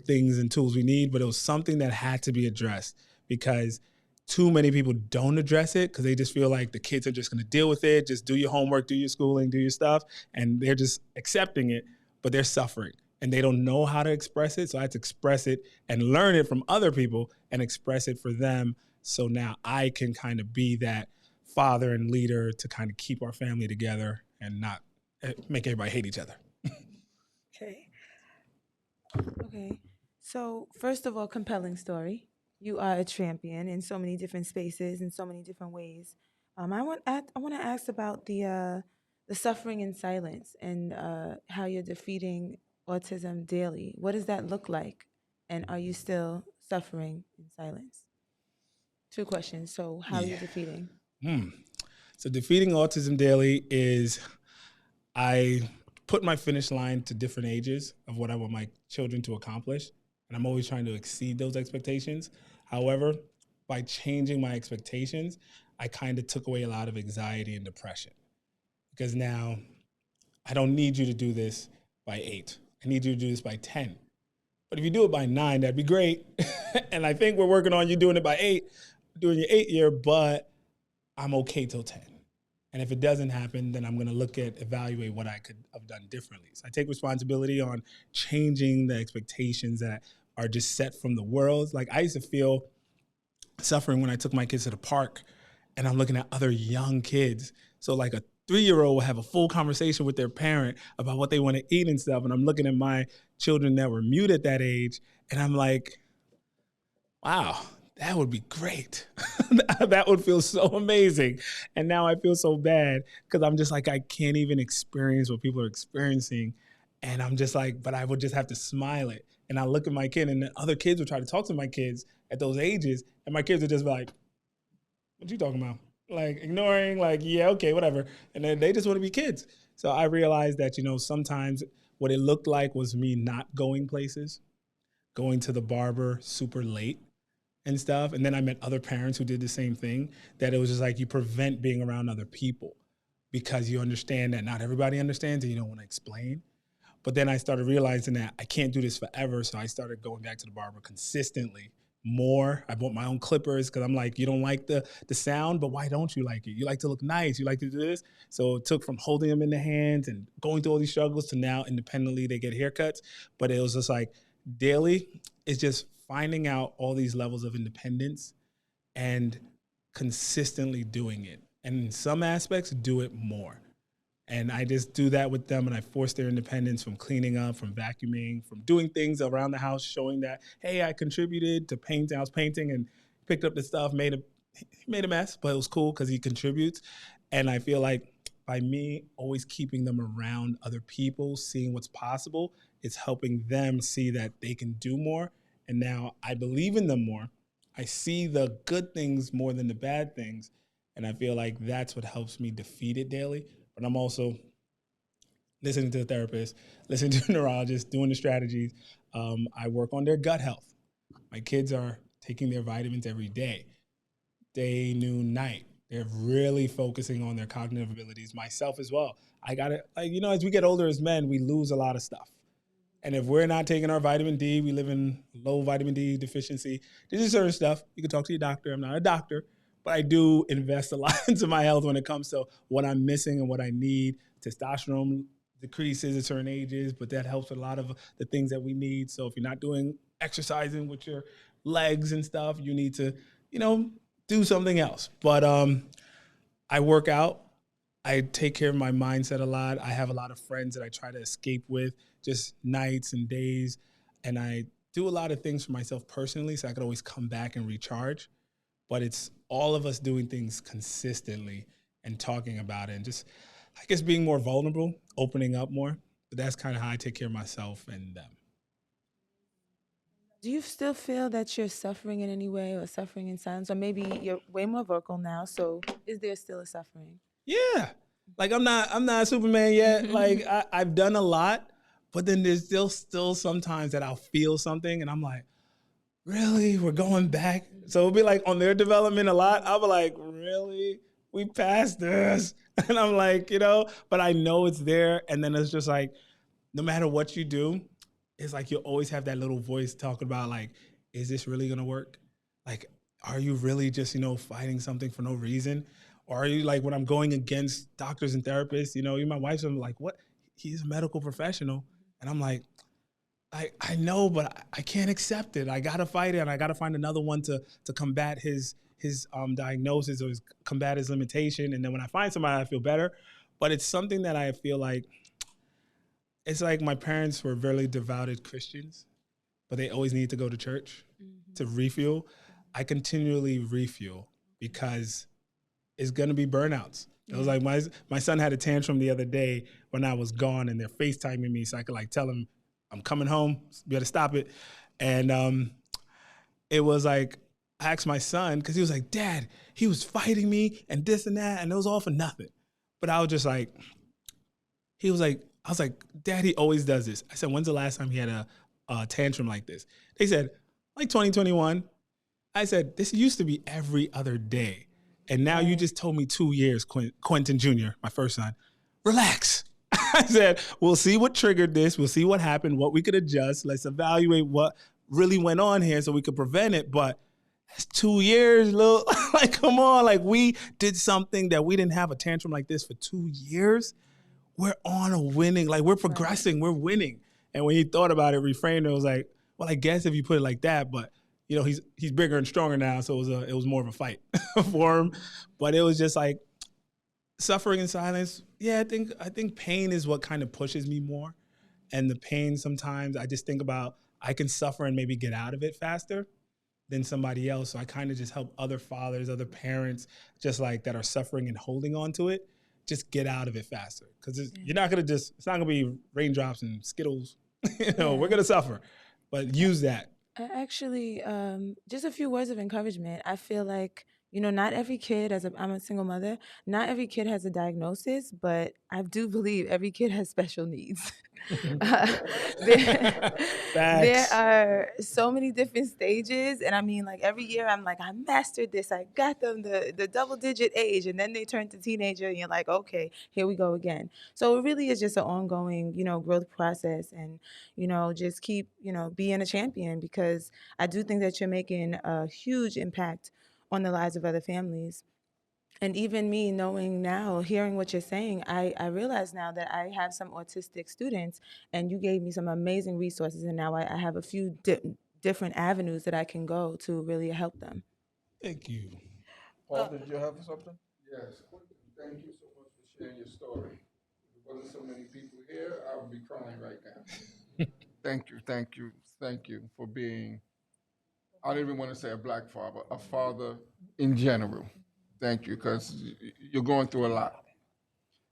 things and tools we need. But it was something that had to be addressed because too many people don't address it because they just feel like the kids are just going to deal with it. Just do your homework, do your schooling, do your stuff, and they're just accepting it, but they're suffering. And they don't know how to express it. So I had to express it and learn it from other people and express it for them. So now I can kind of be that father and leader to kind of keep our family together and not make everybody hate each other. Okay. Okay. So first of all, compelling story. You are a champion in so many different spaces, in so many different ways. I want to ask about the suffering in silence and how you're defeating autism daily. What does that look like? And are you still suffering in silence? 2 questions. So how are you defeating? So defeating autism daily is I put my finish line to different ages of what I want my children to accomplish. And I'm always trying to exceed those expectations. However, by changing my expectations, I kind of took away a lot of anxiety and depression. Because now I don't need you to do this by 8. I need you to do this by 10. But if you do it by 9, that'd be great. And I think we're working on you doing it by 8, doing your 8 year, but I'm okay till 10. And if it doesn't happen, then I'm going to evaluate what I could have done differently. So I take responsibility on changing the expectations that are just set from the world. Like I used to feel suffering when I took my kids to the park and I'm looking at other young kids. So like a 3-year-old will have a full conversation with their parent about what they want to eat and stuff. And I'm looking at my children that were mute at that age. And I'm like, wow, that would be great. That would feel so amazing. And now I feel so bad because I'm just like, I can't even experience what people are experiencing. And I'm just like, but I would just have to smile it. And I look at my kid and the other kids would try to talk to my kids at those ages. And my kids would just be like, what you talking about? like ignoring, like, yeah, okay, whatever. And then they just want to be kids. So I realized that, sometimes what it looked like was me not going places, going to the barber super late and stuff. And then I met other parents who did the same thing, that it was just like you prevent being around other people because you understand that not everybody understands and you don't want to explain. But then I started realizing that I can't do this forever. So I started going back to the barber consistently more. I bought my own clippers because I'm like, you don't like the sound, but why don't you like it? You like to look nice. You like to do this. So it took from holding them in the hands and going through all these struggles to now independently they get haircuts. But it was just like daily, it's just finding out all these levels of independence and consistently doing it. And in some aspects, do it more. And I just do that with them, and I force their independence from cleaning up, from vacuuming, from doing things around the house, showing that, hey, I contributed to painting. I was painting and picked up the stuff, made a mess, but it was cool because he contributes. And I feel like by me always keeping them around other people, seeing what's possible, it's helping them see that they can do more. And now I believe in them more. I see the good things more than the bad things. And I feel like that's what helps me defeat it daily. But I'm also listening to the therapist, listening to the neurologist, doing the strategies. I work on their gut health. My kids are taking their vitamins every day, noon, night. They're really focusing on their cognitive abilities, myself as well. I got it. As we get older as men, we lose a lot of stuff. And if we're not taking our vitamin D, we live in low vitamin D deficiency. There's just certain stuff. You can talk to your doctor. I'm not a doctor. But I do invest a lot into my health when it comes to what I'm missing and what I need. Testosterone decreases at certain ages, but that helps with a lot of the things that we need. So if you're not doing exercising with your legs and stuff, you need to, do something else. But I work out. I take care of my mindset a lot. I have a lot of friends that I try to escape with, just nights and days. And I do a lot of things for myself personally so I could always come back and recharge. But it's all of us doing things consistently and talking about it and just, I guess, being more vulnerable, opening up more. But that's kind of how I take care of myself and them. Do you still feel that you're suffering in any way or suffering in silence? Or maybe you're way more vocal now, so is there still a suffering? Yeah. Like I'm not Superman yet. Like I've done a lot, but then there's still sometimes that I'll feel something and I'm like, really? We're going back? So it'll be like on their development a lot. I'll be like, really? We passed this. And I'm like, but I know it's there. And then it's just like, no matter what you do, it's like you always have that little voice talking about like, is this really going to work? Like, are you really just, fighting something for no reason? Or are you like, when I'm going against doctors and therapists, my wife's like, what? He's a medical professional. And I'm like, I know, but I can't accept it. I gotta fight it, and I gotta find another one to combat his diagnosis or combat his limitation. And then when I find somebody, I feel better. But it's something that I feel like it's like my parents were very devoted Christians, but they always need to go to church to refuel. I continually refuel because it's gonna be burnouts. It was like my son had a tantrum the other day when I was gone, and they're FaceTiming me so I could like tell him, I'm coming home, you gotta stop it. And it was like, I asked my son, because he was like, Dad, he was fighting me and this and that, and it was all for nothing. But I was just like, I was like, Dad, he always does this. I said, when's the last time he had a tantrum like this? They said, like 2021. I said, this used to be every other day. And now you just told me 2 years, Quentin Jr., my first son, relax. I said, we'll see what triggered this. We'll see what happened, what we could adjust. Let's evaluate what really went on here so we could prevent it. But that's 2 years, Lil. Like, come on. Like, we did something that we didn't have a tantrum like this for 2 years. We're on a winning, like, we're progressing, we're winning. And when he thought about it, reframed it, was like, well, I guess if you put it like that, but he's bigger and stronger now, so it was more of a fight for him. But it was just like, suffering in silence, yeah, I think pain is what kind of pushes me more. And the pain sometimes I just think about, I can suffer and maybe get out of it faster than somebody else. So I kind of just help other fathers, other parents, just like that are suffering and holding on to it, just get out of it faster. Because you're not going to it's not going to be raindrops and Skittles. We're going to suffer. But use that. Actually, just a few words of encouragement. I feel like you know, not every kid, I'm a single mother, not every kid has a diagnosis, but I do believe every kid has special needs. Uh, there, there Facts. are so many different stages, and I mean, like every year, I'm like, I mastered this, I got them the double digit age, and then they turn to teenager, and you're like, okay, here we go again. So it really is just an ongoing, you know, growth process, and you know, just keep, you know, being a champion because I do think that you're making a huge impact on the lives of other families. And even me knowing now, hearing what you're saying, I realize now that I have some autistic students, and you gave me some amazing resources, and now I have a few different avenues that I can go to really help them. Thank you. Paul, did you have something? Yes, thank you so much for sharing your story. If there wasn't so many people here, I would be crying right now. Thank you for being, I don't even want to say a black father, a father in general. Thank you, because you're going through a lot.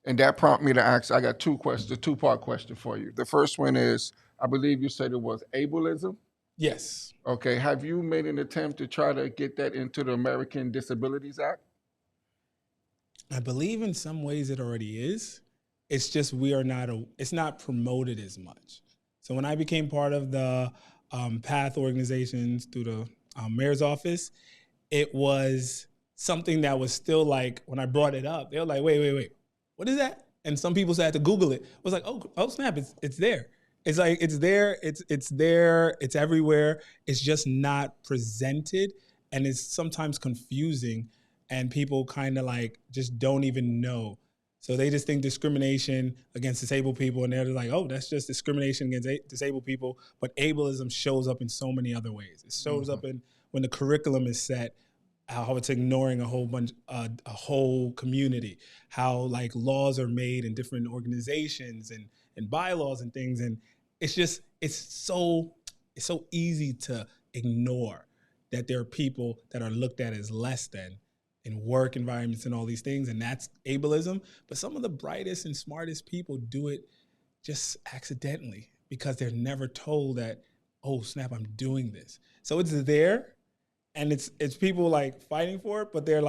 And that prompted me to ask, I got two questions, a two-part question for you. The first one is, I believe you said it was ableism. Yes. Okay, have you made an attempt to try to get that into the American Disabilities Act? I believe in some ways it already is. It's just it's not promoted as much. So when I became part of the PATH organizations through the mayor's office, it was something that was still like, when I brought it up, they were like, wait, what is that? And some people had to Google it. It was like, oh snap, it's there. It's like, it's there, it's there, it's everywhere. It's just not presented, and it's sometimes confusing, and people kind of like just don't even know. So they just think discrimination against disabled people, and they're like, oh, that's just discrimination against disabled people. But ableism shows up in so many other ways. It shows up in when the curriculum is set, how it's ignoring a whole community, how like laws are made in different organizations and bylaws and things, and it's so easy to ignore that there are people that are looked at as less than in work environments and all these things, and that's ableism. But some of the brightest and smartest people do it just accidentally because they're never told that, oh snap, I'm doing this. So it's there, and it's people like fighting for it, but they're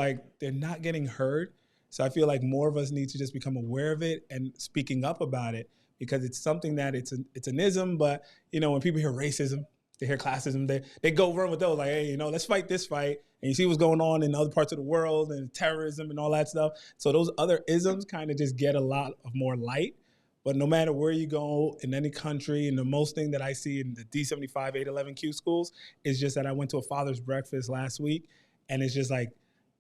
not getting heard. So I feel like more of us need to just become aware of it and speaking up about it, because it's something that it's an ism. But you know, when people hear racism, they hear classism, they go run with those, like, hey, you know, let's fight this fight. And you see what's going on in other parts of the world and terrorism and all that stuff. So those other isms kind of just get a lot of more light. But no matter where you go in any country, and the most thing that I see in the D75, 811Q schools is just that I went to a father's breakfast last week, and it's just like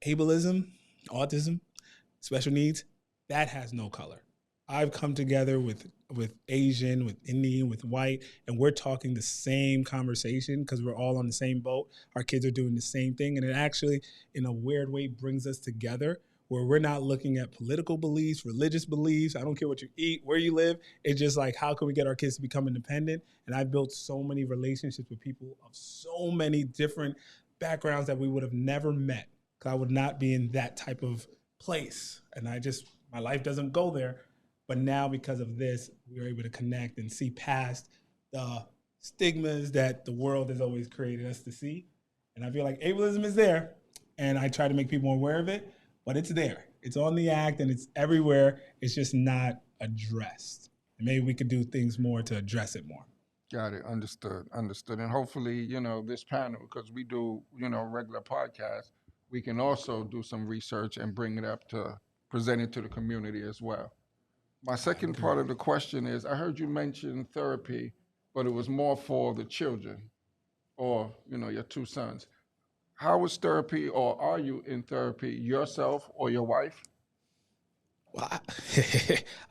ableism, autism, special needs, that has no color. I've come together with Asian, with Indian, with white, and we're talking the same conversation because we're all on the same boat. Our kids are doing the same thing, and it actually, in a weird way, brings us together, where we're not looking at political beliefs, religious beliefs. I don't care what you eat, where you live. It's just like, how can we get our kids to become independent? And I've built so many relationships with people of so many different backgrounds that we would have never met, because I would not be in that type of place. And my life doesn't go there. But now, because of this, we are able to connect and see past the stigmas that the world has always created us to see. And I feel like ableism is there, and I try to make people aware of it, but it's there. It's on the act, and it's everywhere. It's just not addressed. And maybe we could do things more to address it more. Got it. Understood. And hopefully, you know, this panel, because we do, you know, regular podcasts, we can also do some research and bring it up to present it to the community as well. My second part of the question is, I heard you mention therapy, but it was more for the children or, you know, your two sons. How is therapy, or are you in therapy yourself or your wife? Well,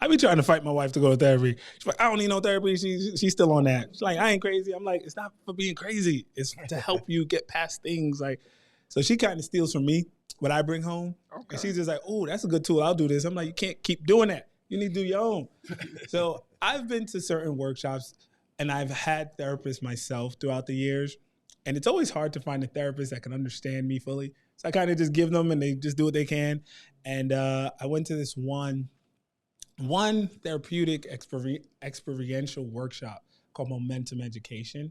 I be trying to fight my wife to go to therapy. She's like, I don't need no therapy. She's still on that. She's like, I ain't crazy. I'm like, it's not for being crazy. It's to help you get past things. Like, so she kind of steals from me what I bring home. Okay. And she's just like, oh, that's a good tool. I'll do this. I'm like, you can't keep doing that. You need to do your own. So I've been to certain workshops, and I've had therapists myself throughout the years. And it's always hard to find a therapist that can understand me fully. So I kind of just give them, and they just do what they can. And I went to this one therapeutic experiential workshop called Momentum Education.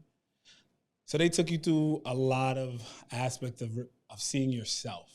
So they took you through a lot of aspects of seeing yourself.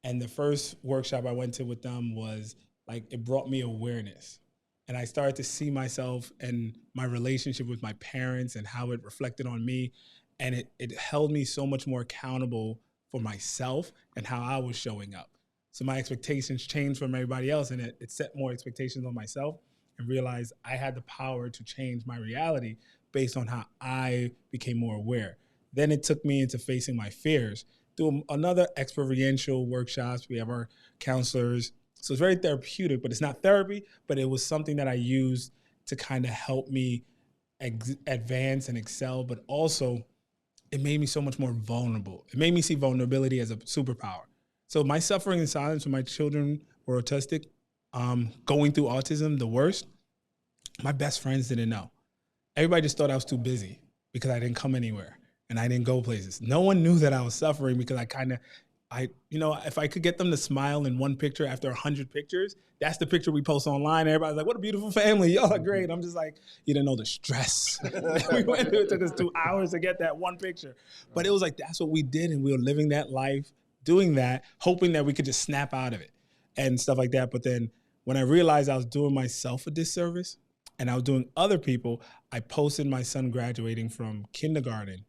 And the first workshop I went to with them was like, it brought me awareness. And I started to see myself and my relationship with my parents and how it reflected on me. And it held me so much more accountable for myself and how I was showing up. So my expectations changed from everybody else, and it set more expectations on myself, and realized I had the power to change my reality based on how I became more aware. Then it took me into facing my fears. Through another experiential workshops, we have our counselors. So it's very therapeutic, but it's not therapy, but it was something that I used to kind of help me advance and excel, but also it made me so much more vulnerable. It made me see vulnerability as a superpower. So my suffering in silence when my children were autistic, going through autism, the worst, my best friends didn't know. Everybody just thought I was too busy because I didn't come anywhere and I didn't go places. No one knew that I was suffering because if I could get them to smile in one picture after 100 pictures, that's the picture we post online. Everybody's like, what a beautiful family. Y'all are great. I'm just like, you didn't know the stress that we went through. It took us 2 hours to get that one picture. But it was like, that's what we did. And we were living that life, doing that, hoping that we could just snap out of it and stuff like that. But then when I realized I was doing myself a disservice and I was doing other people, I posted my son graduating from kindergarten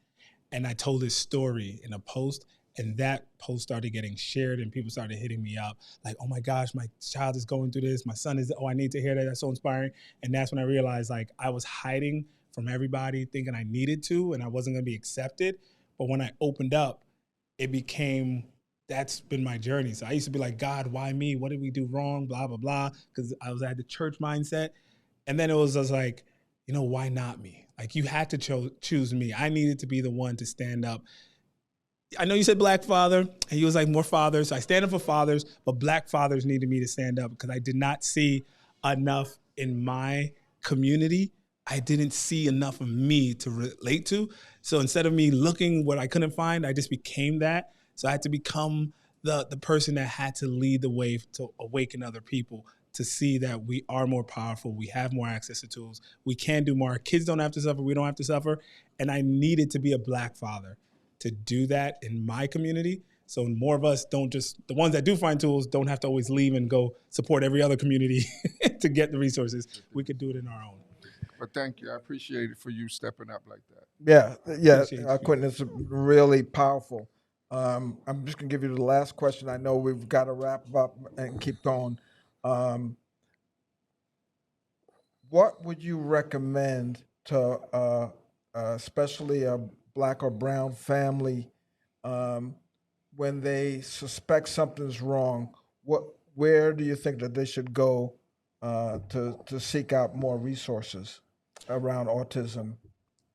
and I told his story in a post. And that post started getting shared and people started hitting me up like, oh my gosh, my child is going through this. My son is, I need to hear that. That's so inspiring. And that's when I realized like I was hiding from everybody thinking I needed to and I wasn't gonna be accepted. But when I opened up, it became, that's been my journey. So I used to be like, God, why me? What did we do wrong? Blah, blah, blah. Because I had the church mindset. And then it was just like, why not me? Like you had to choose me. I needed to be the one to stand up. I know you said black father, and you was like more fathers. So I stand up for fathers, but black fathers needed me to stand up because I did not see enough in my community. I didn't see enough of me to relate to. So instead of me looking what I couldn't find, I just became that. So I had to become the person that had to lead the way to awaken other people to see that we are more powerful. We have more access to tools. We can do more. Our kids don't have to suffer. We don't have to suffer. And I needed to be a black father to do that in my community. So more of us don't just, the ones that do find tools don't have to always leave and go support every other community to get the resources. We could do it in our own. But thank you. I appreciate it for you stepping up like that. Yeah, Quentin, it's really powerful. I'm just gonna give you the last question. I know we've got to wrap up and keep going. What would you recommend to especially a Black or brown family when they suspect something's wrong? Where do you think that they should go to seek out more resources around autism?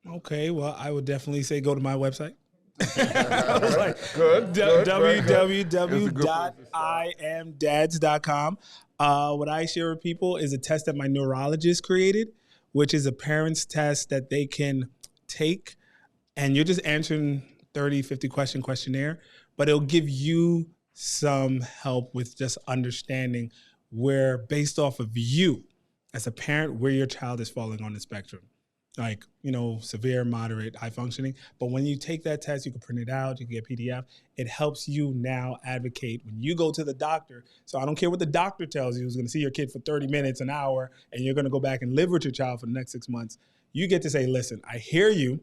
Okay, well, I would definitely say go to my website. Good. www.imdads.com. What I share with people is a test that my neurologist created, which is a parent's test that they can take. And you're just answering 30, 50 question questionnaire, but it'll give you some help with just understanding where, based off of you as a parent, where your child is falling on the spectrum. Like, severe, moderate, high functioning. But when you take that test, you can print it out, you can get PDF. It helps you now advocate when you go to the doctor. So I don't care what the doctor tells you, who's going to see your kid for 30 minutes, an hour, and you're going to go back and live with your child for the next 6 months. You get to say, listen, I hear you,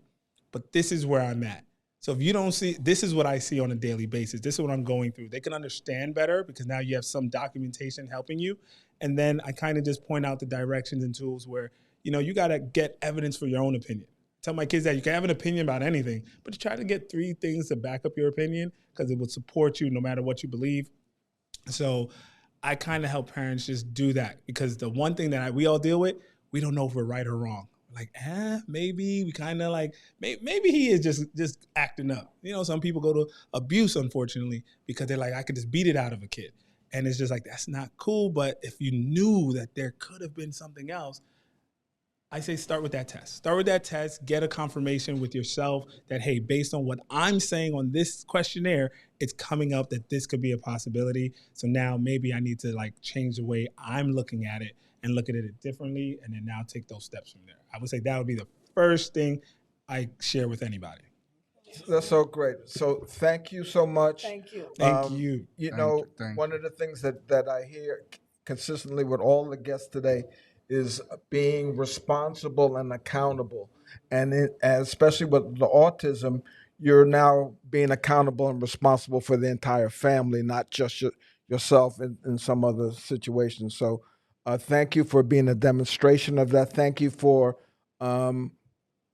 but this is where I'm at. So if you don't see, this is what I see on a daily basis. This is what I'm going through. They can understand better because now you have some documentation helping you. And then I kind of just point out the directions and tools where, you got to get evidence for your own opinion. Tell my kids that you can have an opinion about anything, but you try to get 3 things to back up your opinion because it will support you no matter what you believe. So I kind of help parents just do that because the one thing that we all deal with, we don't know if we're right or wrong. Like, maybe we kind of like, maybe he is just acting up. Some people go to abuse, unfortunately, because they're like, I could just beat it out of a kid. And it's just like, that's not cool. But if you knew that there could have been something else, I say start with that test. Start with that test, get a confirmation with yourself that, hey, based on what I'm saying on this questionnaire, it's coming up that this could be a possibility. So now maybe I need to change the way I'm looking at it and look at it differently, and then now take those steps from there. I would say that would be the first thing I share with anybody. That's so great. So thank you so much. Thank you. Thank you. You Thank know, you, thank one of the things that I hear consistently with all the guests today is being responsible and accountable. And especially with the autism, you're now being accountable and responsible for the entire family, not just yourself in some other situations. So thank you for being a demonstration of that. Thank you for um,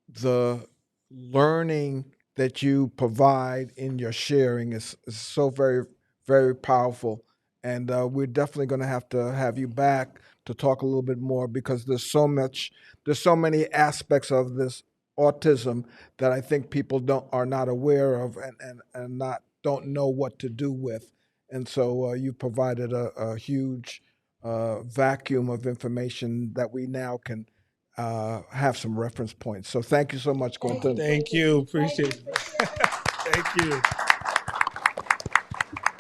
the learning that you provide in your sharing is so very, very powerful. And we're definitely going to have you back to talk a little bit more because there's so many aspects of this autism that I think people are not aware of and not don't know what to do with. And so you provided a huge vacuum of information that we now can have some reference points. So thank you so much, Quentin. Thank you. Appreciate it. Thank you.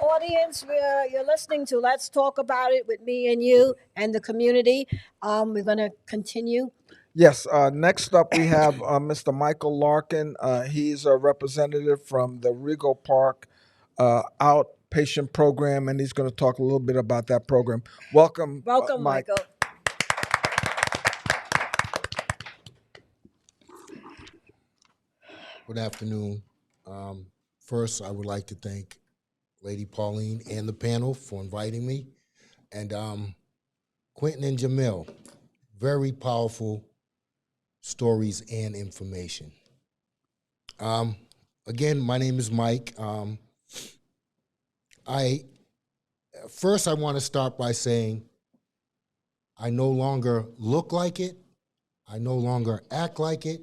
Audience, you're listening to Let's Talk About It with me and you and the community. We're going to continue. Yes, next up we have Mr. Michael Larkin. He's a representative from the Regal Park outpatient program, and he's going to talk a little bit about that program. Welcome, Welcome, Mike. Michael. Good afternoon. First, I would like to thank Lady Pauline and the panel for inviting me. And Quentin and Jamil, very powerful stories and information. Again, my name is Mike. I want to start by saying I no longer look like it, I no longer act like it,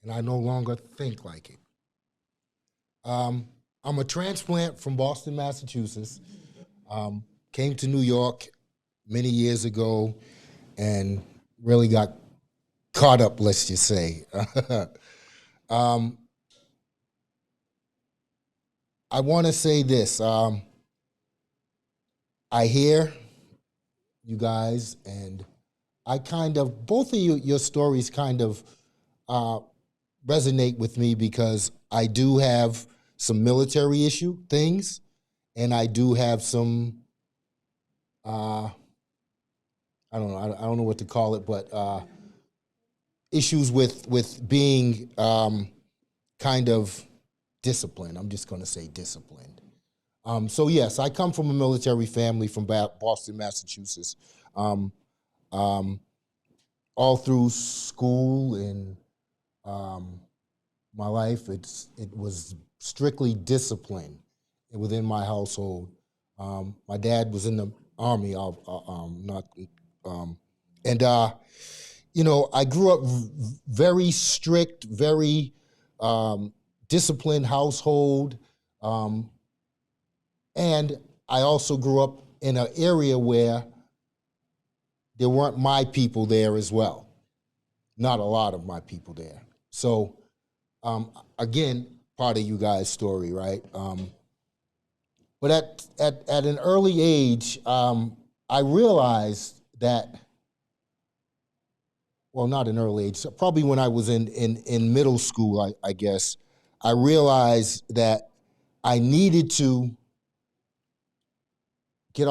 and I no longer think like it. I'm a transplant from Boston, Massachusetts. Came to New York many years ago and really got caught up, let's just say. I want to say this. I hear you guys, and I both of your stories kind of resonate with me because I do have some military issue things, and I do have some, I don't know what to call it, but issues with being kind of disciplined. I'm just going to say disciplined. So yes, I come from a military family from Boston, Massachusetts. All through school and my life, it was strictly discipline within my household. My dad was in the Army, I grew up very strict, very disciplined household, and I also grew up in an area where there weren't my people there as well. Not a lot of my people there. So, again, part of you guys' story, right? But at an early age, I realized that, well, not an early age, so probably when I was in middle school, I guess, I realized that I needed to get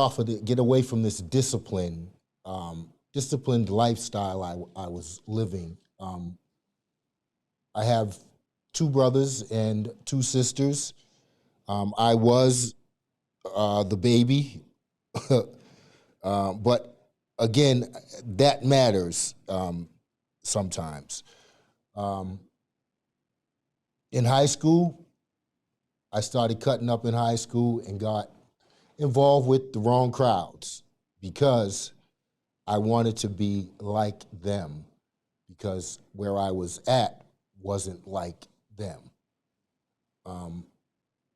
away from this disciplined lifestyle I was living. I have 2 brothers and 2 sisters. I was the baby, but again, that matters sometimes. In high school, I started cutting up in high school and got involved with the wrong crowds because I wanted to be like them, because where I was at wasn't like them.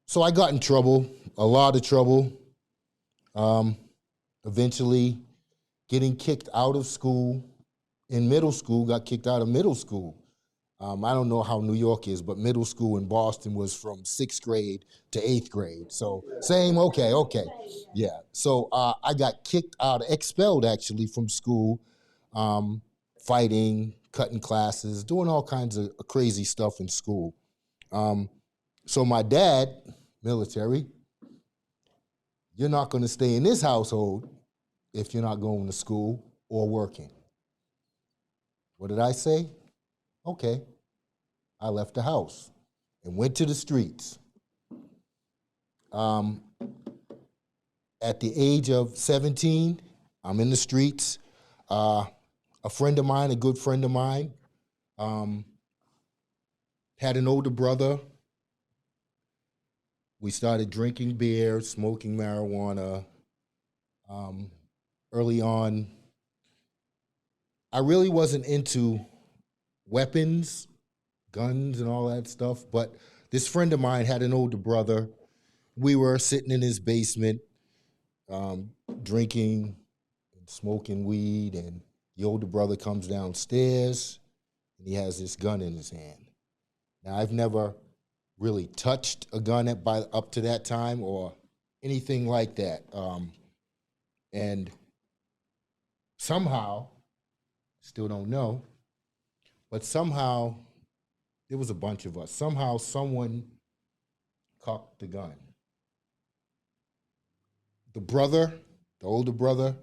So I got in trouble, a lot of trouble, eventually getting kicked out of school. In middle school, got kicked out of middle school. I don't know how New York is, but middle school in Boston was from 6th grade to 8th grade. So same, okay. Yeah, so I got expelled actually from school, fighting, cutting classes, doing all kinds of crazy stuff in school. So my dad, military, you're not going to stay in this household if you're not going to school or working. What did I say? Okay. I left the house and went to the streets. At the age of 17, I'm in the streets. A friend of mine, a good friend of mine, had an older brother. We started drinking beer, smoking marijuana. Early on, I really wasn't into weapons, guns, and all that stuff, but this friend of mine had an older brother. We were sitting in his basement, drinking and smoking weed, and the older brother comes downstairs, and he has this gun in his hand. Now, I've never really touched a gun up to that time or anything like that. And somehow, still don't know, but somehow, there was a bunch of us. Somehow, someone cocked the gun. The brother, the older brother,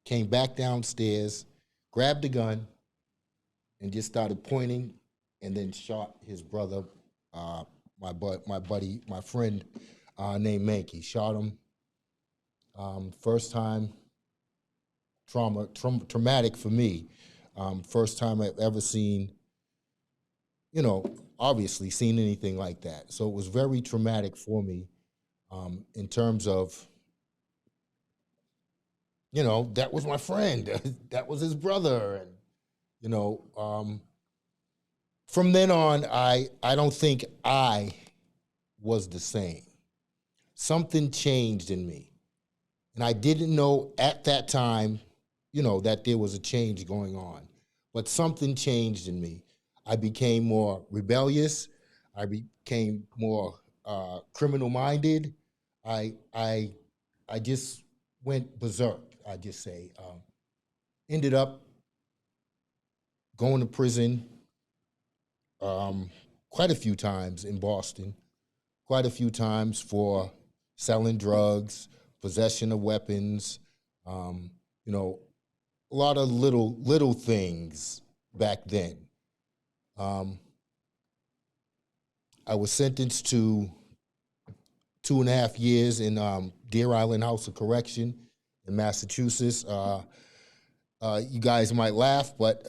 came back downstairs, grabbed the gun, and just started pointing, and then shot his brother, my buddy, my friend named Mankey. Shot him. First time, traumatic for me. First time I've ever seen, obviously seen anything like that. So it was very traumatic for me in terms of, that was my friend. That was his brother. And, from then on, I don't think I was the same. Something changed in me. And I didn't know at that time, that there was a change going on. But something changed in me. I became more rebellious. I became more criminal-minded. I just went berserk, I just say. Ended up going to prison quite a few times in Boston, quite a few times for selling drugs, possession of weapons, a lot of little things back then. I was sentenced to 2.5 years in Deer Island House of Correction in Massachusetts. You guys might laugh, but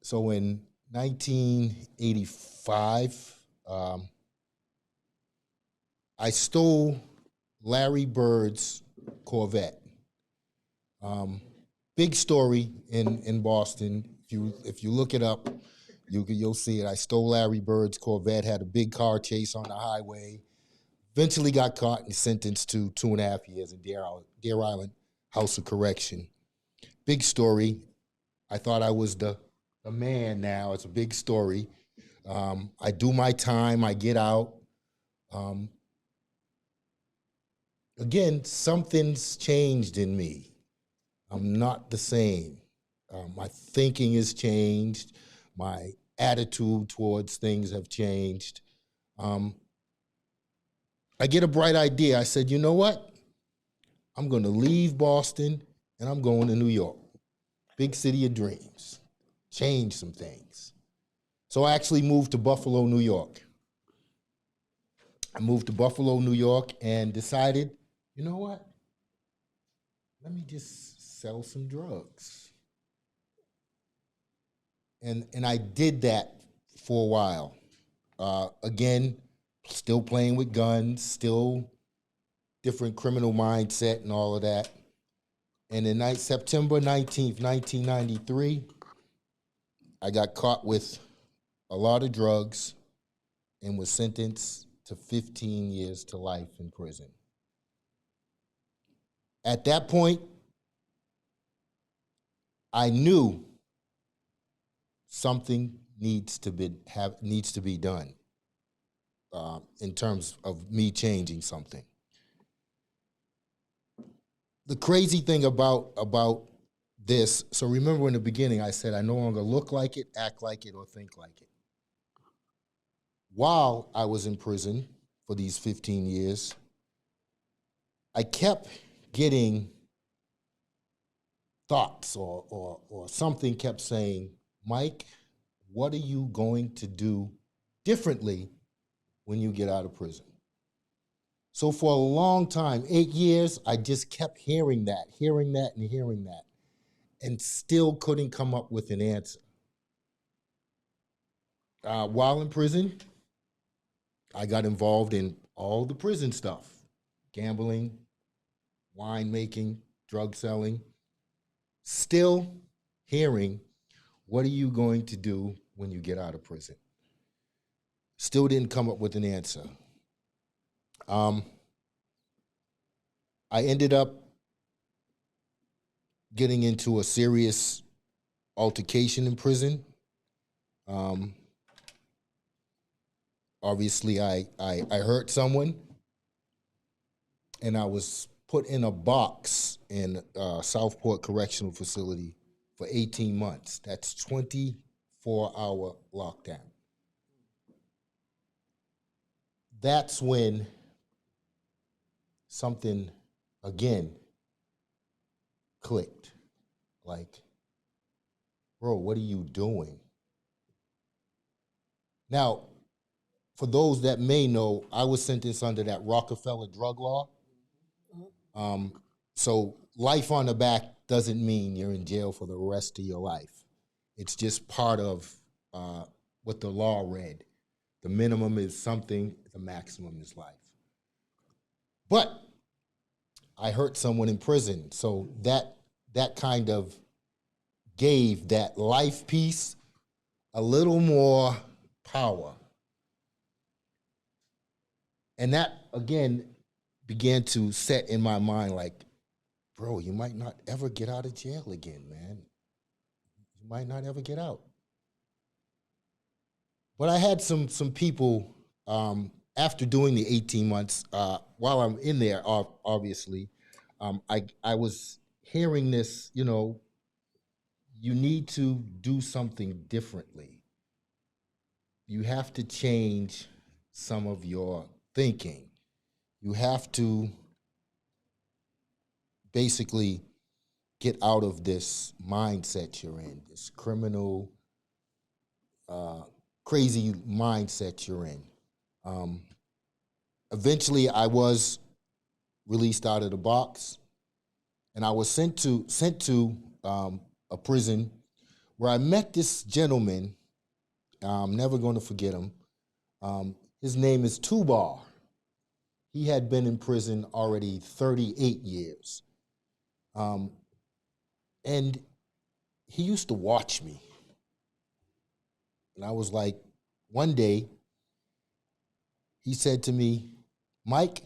so in 1985, I stole Larry Bird's Corvette. Big story in Boston. If you look it up, you'll see it. I stole Larry Bird's Corvette, had a big car chase on the highway, eventually got caught and sentenced to 2.5 years in Deer Island House of Correction. Big story. I thought I was the man now. It's a big story. I do my time, I get out. Again, something's changed in me. I'm not the same. My thinking has changed. My attitude towards things have changed. I get a bright idea. I said, you know what? I'm going to leave Boston and I'm going to New York. Big city of dreams. Change some things. So I actually moved to Buffalo, New York. I moved to Buffalo, New York and decided, you know what? Let me just sell some drugs. And I did that for a while. Again, still playing with guns, still different criminal mindset and all of that. And in September 19th, 1993, I got caught with a lot of drugs and was sentenced to 15 years to life in prison. At that point, I knew something needs to be done in terms of me changing something. The crazy thing about this, so remember in the beginning I said I no longer look like it, act like it, or think like it. while I was in prison for these 15 years, I kept getting thoughts or something kept saying, Mike, what are you going to do differently when you get out of prison? So for a long time, 8 years, I just kept hearing that, and still couldn't come up with an answer. While in prison, I got involved in all the prison stuff, gambling, wine making, drug selling, still hearing, what are you going to do when you get out of prison? Still didn't come up with an answer. I ended up getting into a serious altercation in prison. Obviously, I hurt someone, and I was put in a box in Southport Correctional Facility for 18 months. That's 24-hour lockdown. That's when something, again, clicked. Like, bro, what are you doing? Now, for those that may know, I was sentenced under that Rockefeller drug law. So life on the back doesn't mean you're in jail for the rest of your life. It's just part of what the law read. The minimum is something, the maximum is life. But I hurt someone in prison, so that kind of gave that life piece a little more power. And that, again, began to set in my mind like, bro, you might not ever get out of jail again, man. You might not ever get out. But I had some people, after doing the 18 months, while I'm in there, obviously, I was hearing this, you need to do something differently. You have to change some of your thinking. You have to basically get out of this mindset you're in, this criminal, crazy mindset you're in. Eventually, I was released out of the box, and I was sent to a prison where I met this gentleman. I'm never going to forget him. His name is Tubar. He had been in prison already 38 years. And he used to watch me. And I was like, one day, he said to me, Mike,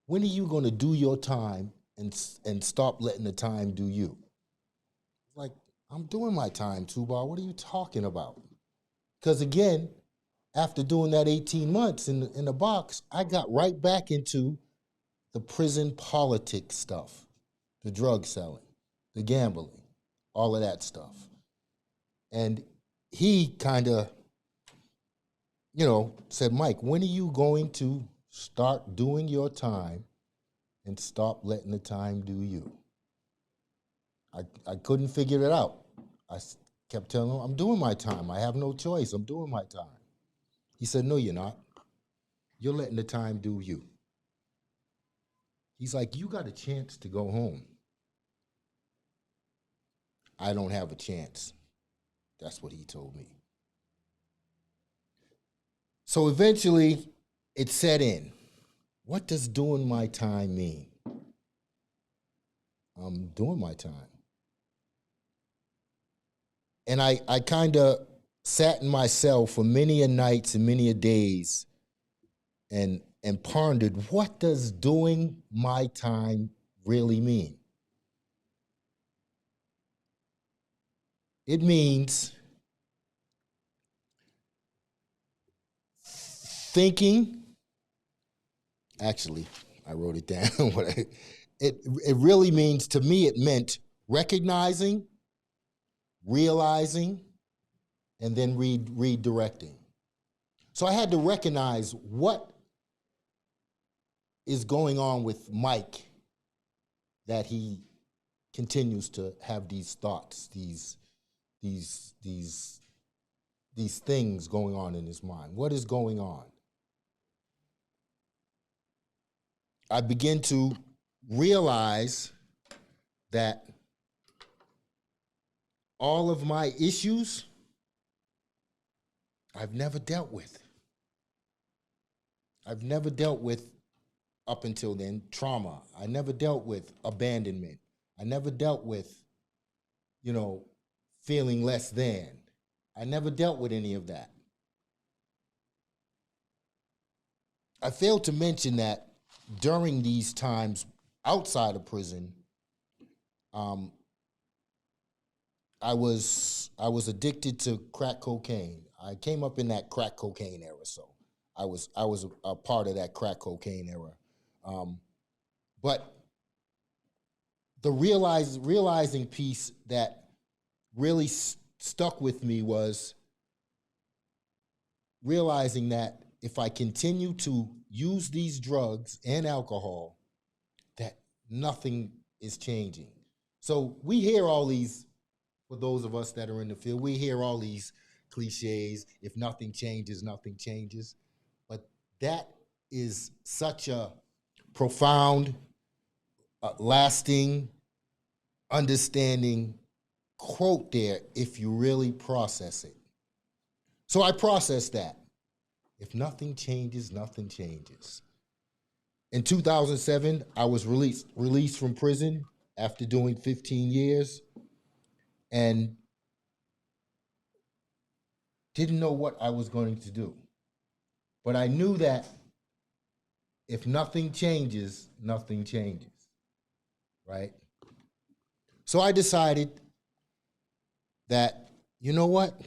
when are you going to do your time and stop letting the time do you? Like, I'm doing my time, Tubar. What are you talking about? Because again, after doing that 18 months in the box, I got right back into the prison politics stuff, the drug selling, the gambling, all of that stuff. And he kind of, said, Mike, when are you going to start doing your time and stop letting the time do you? I couldn't figure it out. I kept telling him, I'm doing my time. I have no choice. I'm doing my time. He said, no, you're not. You're letting the time do you. He's like, you got a chance to go home. I don't have a chance. That's what he told me. So eventually, it set in. What does doing my time mean? I'm doing my time. And I kind of sat in myself for many a nights and many a days and pondered, what does doing my time really mean? It means thinking, actually, I wrote it down. It really means, to me, it meant recognizing, realizing, and then redirecting. So I had to recognize what is going on with Mike that he continues to have these thoughts, these things going on in his mind. What is going on? I begin to realize that all of my issues I've never dealt with. I've never dealt with, up until then, trauma. I never dealt with abandonment. I never dealt with, feeling less than. I never dealt with any of that. I failed to mention that during these times outside of prison, I was addicted to crack cocaine. I came up in that crack cocaine era, so I was a part of that crack cocaine era. But the realizing piece that really stuck with me was realizing that if I continue to use these drugs and alcohol, that nothing is changing. So we hear all these, for those of us that are in the field, we hear all these cliches, if nothing changes, nothing changes. But that is such a profound, lasting, understanding quote there if you really process it. So I processed that. If nothing changes, nothing changes. In 2007, I was released from prison after doing 15 years and didn't know what I was going to do. But I knew that if nothing changes, nothing changes, right? So I decided that, you know what?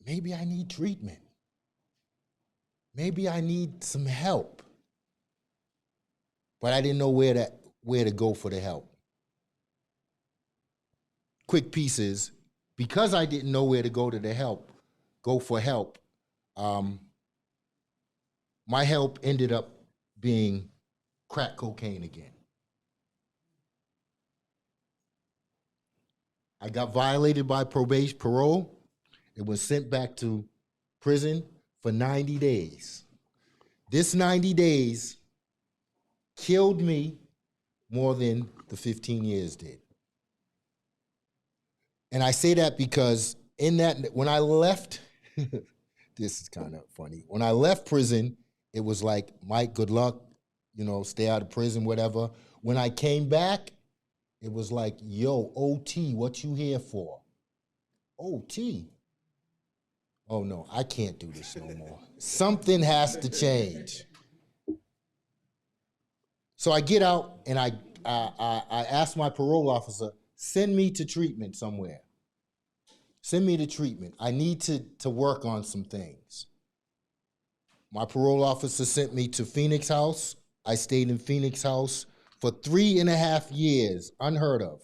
Maybe I need treatment. Maybe I need some help. But I didn't know where to go for the help. Quick pieces, because I didn't know where to go for help, my help ended up being crack cocaine again. I got violated by parole. It was sent back to prison for 90 days. This 90 days killed me more than the 15 years did. And I say that because when I left, this is kind of funny. When I left prison, it was like, Mike, good luck, stay out of prison, whatever. When I came back, it was like, yo, OT, what you here for? OT? Oh no, I can't do this no more. Something has to change. So I get out and I ask my parole officer, send me to treatment somewhere. Send me to treatment. I need to work on some things. My parole officer sent me to Phoenix House. I stayed in Phoenix House for 3.5 years, unheard of.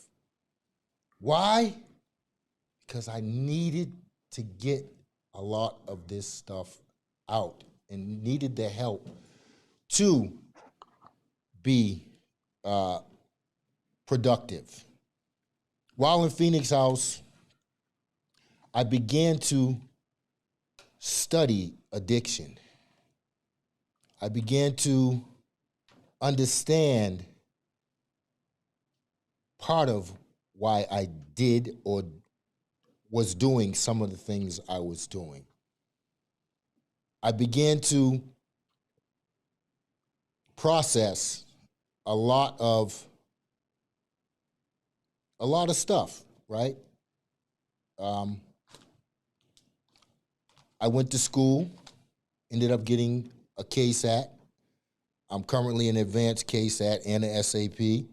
Why? Because I needed to get a lot of this stuff out and needed the help to be productive. While in Phoenix House, I began to study addiction. I began to understand part of why I did or was doing some of the things I was doing. I began to process a lot of stuff, right? I went to school, ended up getting a KSAT. I'm currently an advanced KSAT and an SAP.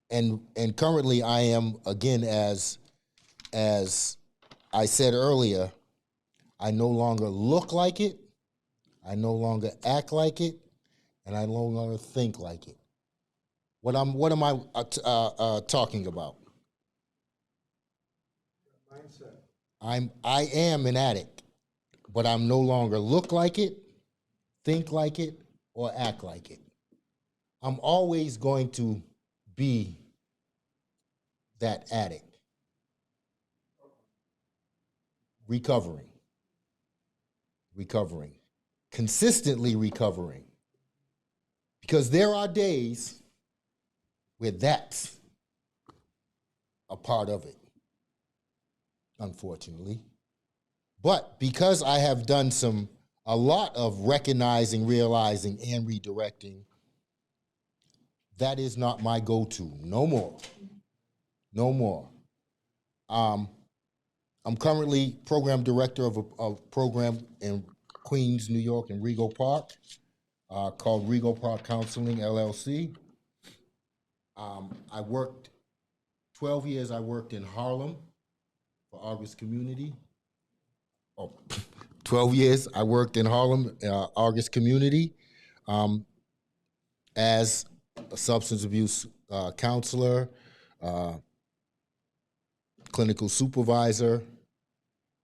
And currently I am, again, as I said earlier, I no longer look like it, I no longer act like it, and I no longer think like it. What am I talking about? I am an addict, but I'm no longer look like it, think like it, or act like it. I'm always going to be that addict. Recovering, consistently recovering. Because there are days where that's a part of it, unfortunately. But because I have done a lot of recognizing, realizing, and redirecting, that is not my go-to. No more. No more. I'm currently program director of a program in Queens, New York, in Rego Park, called Rego Park Counseling, LLC. I worked 12 years, I worked in Harlem for August Community. 12 years I worked in Harlem, August Community, as a substance abuse counselor, clinical supervisor,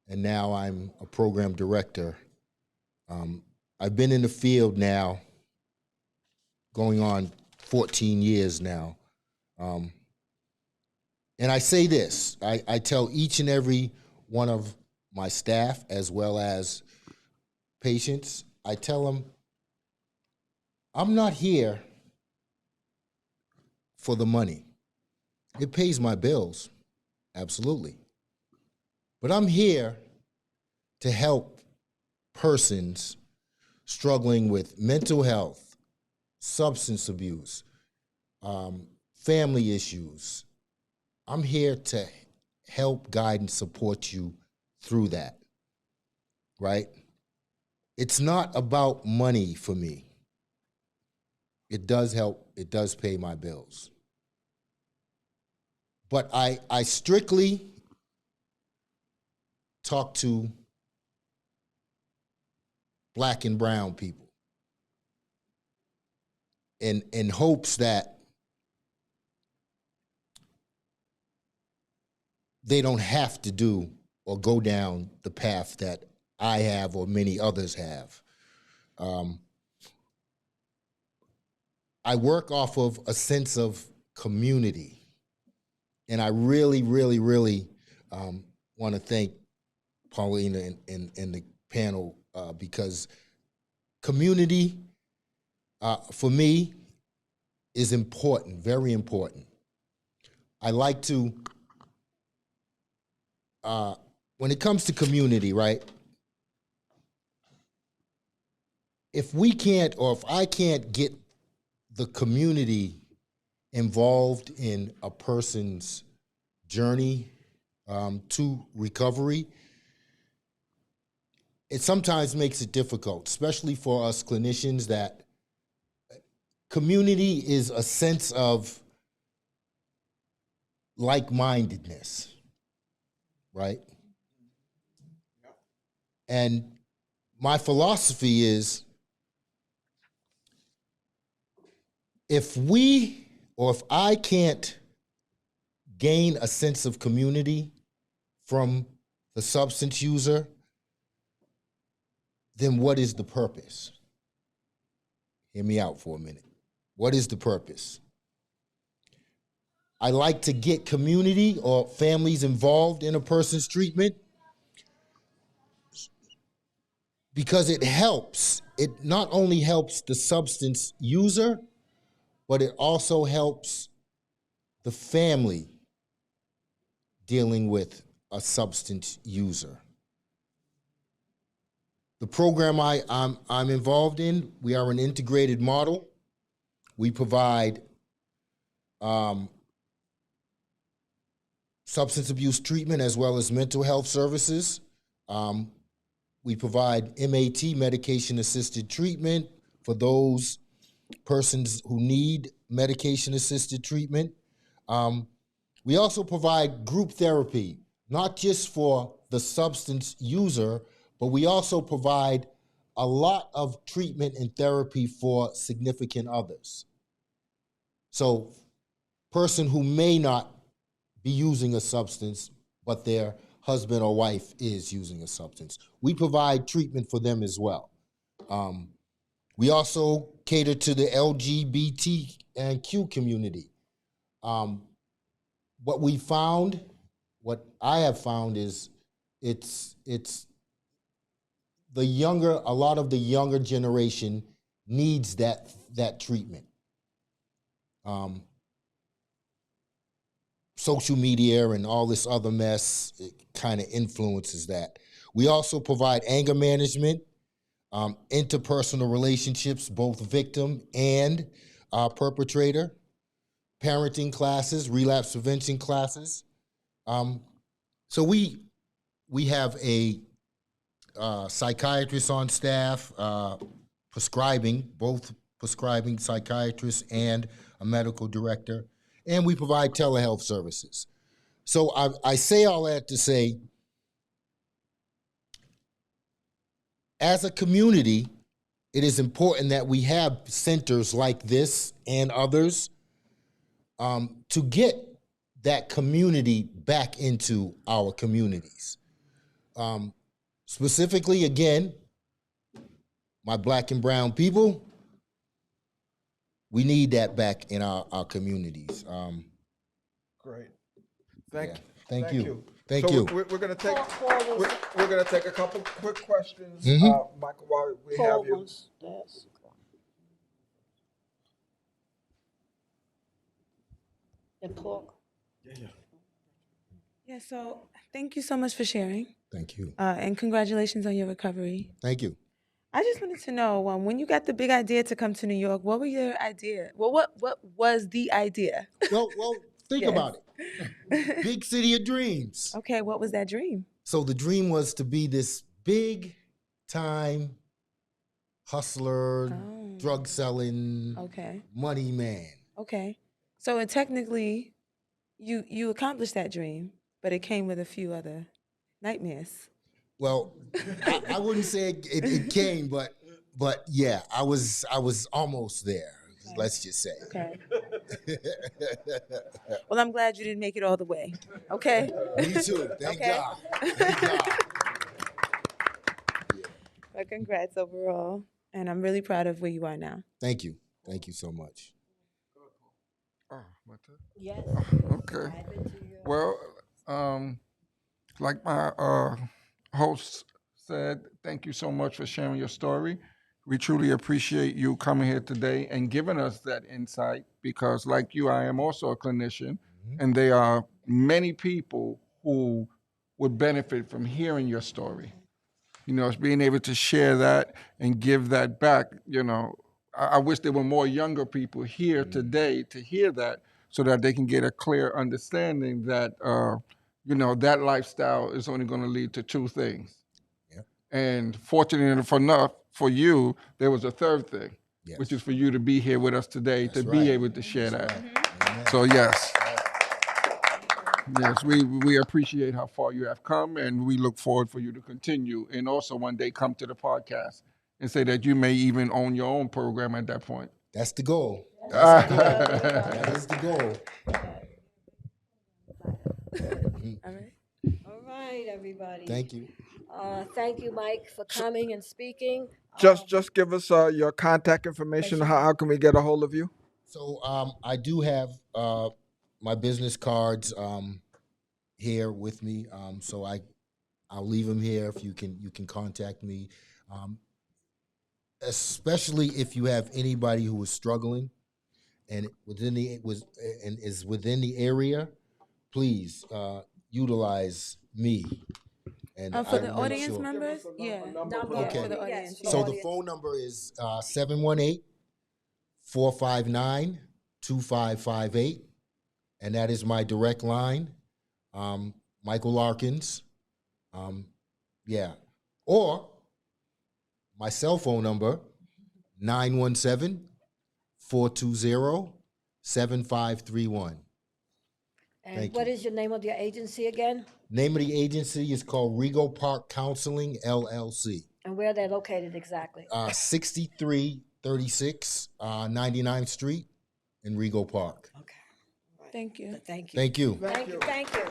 and now I'm a program director. I've been in the field now going on 14 years now. And I say this, I tell each and every one of my staff as well as patients, I tell them, I'm not here for the money. It pays my bills, absolutely. But I'm here to help persons struggling with mental health, substance abuse, family issues. I'm here to help, guide, and support you through that, right? It's not about money for me. It does help, it does pay my bills. But I strictly talk to Black and brown people in hopes that they don't have to do or go down the path that I have or many others have. I work off of a sense of community. And I really, really, really want to thank Paulina and the panel because community, for me, is important, very important. I like to, when it comes to community, right? If we can't, or if I can't get the community involved in a person's journey to recovery, it sometimes makes it difficult, especially for us clinicians, that community is a sense of like-mindedness, right? And my philosophy is, if we, or if I can't gain a sense of community from the substance user, then what is the purpose? Hear me out for a minute. What is the purpose? I like to get community or families involved in a person's treatment because it helps. It not only helps the substance user, but it also helps the family dealing with a substance user. The program I'm involved in, we are an integrated model. We provide substance abuse treatment as well as mental health services. We provide MAT, medication-assisted treatment, for those persons who need medication-assisted treatment. We also provide group therapy, not just for the substance user, but we also provide a lot of treatment and therapy for significant others. So, person who may not be using a substance, but their husband or wife is using a substance. We provide treatment for them as well. We also cater to the LGBTQ community. What I have found is it's a lot of the younger generation needs that treatment. Social media and all this other mess, it kind of influences that. We also provide anger management, interpersonal relationships, both victim and perpetrator, parenting classes, relapse prevention classes. So we have a psychiatrist on staff, both prescribing psychiatrist and a medical director, and we provide telehealth services. So I say all that to say, as a community, it is important that we have centers like this and others to get that community back into our communities. Specifically, again, my Black and brown people, we need that back in our communities. Great. Thank you. Thank you. Thank So you. We're gonna take Paul was- we're gonna take a couple quick questions, Mhm. Michael, while we Paul have you. wants to ask. And Paul. Yeah, so thank you so much for sharing, Thank you. and congratulations on your recovery. Thank you. I just wanted to know, when you got the big idea to come to New York, what was your idea? Well, what was the idea? Well, think Yes. about it. Big city of dreams. Okay, what was that dream? So the dream was to be this big time hustler, Oh. drug selling, Okay, money man. okay. So technically, you accomplished that dream, but it came with a few other nightmares. Well, I wouldn't say it came, but yeah, I was almost there. Let's just say. Okay. Well, I'm glad you didn't make it all the way. Okay. Me too. Thank Okay. God. Thank God. But congrats overall, and I'm really proud of where you are now. Thank you. Thank you so much. Oh, my turn? Yes. Okay. Well, like my host said, thank you so much for sharing your story. We truly appreciate you coming here today and giving us that insight because, like you, I am also a clinician, and there are many people who would benefit from hearing your story. You know, being able to share that and give that back, you know, I wish there were more younger people here today to hear that so that they can get a clear understanding that, you know, that lifestyle is only going to lead to two things. Yep. And fortunately enough for you, there was a third thing, Yes. which is for you to be here with us today to That's be right. able to share that. Amen. So yes. Yes, we appreciate how far you have come, and we look forward for you to continue and also one day come to the podcast and say that you may even own your own program at that point. That's the goal. That is the goal. All right. All right, everybody. Thank you. Thank you, Mike, for coming and speaking. Just give us your contact information. How can we get a hold of you? So I do have my business cards here with me. So I'll leave them here if you can contact me. Especially if you have anybody who is struggling and is within the area, please utilize me. And For I the will make audience sure. members, yeah. Number, Okay. For the yes, audience. for So the audience. phone number is 718-459-2558, and that is my direct line. Michael Larkins. Yeah. Or my cell phone number, 917-420-7531. And Thank what you. is your name of your agency again? Name of the agency is called Regal Park Counseling, LLC. And where they're located exactly? 6336 99th Street in Regal Park. Okay. Thank you. Thank you. Thank you. Thank you. Thank you.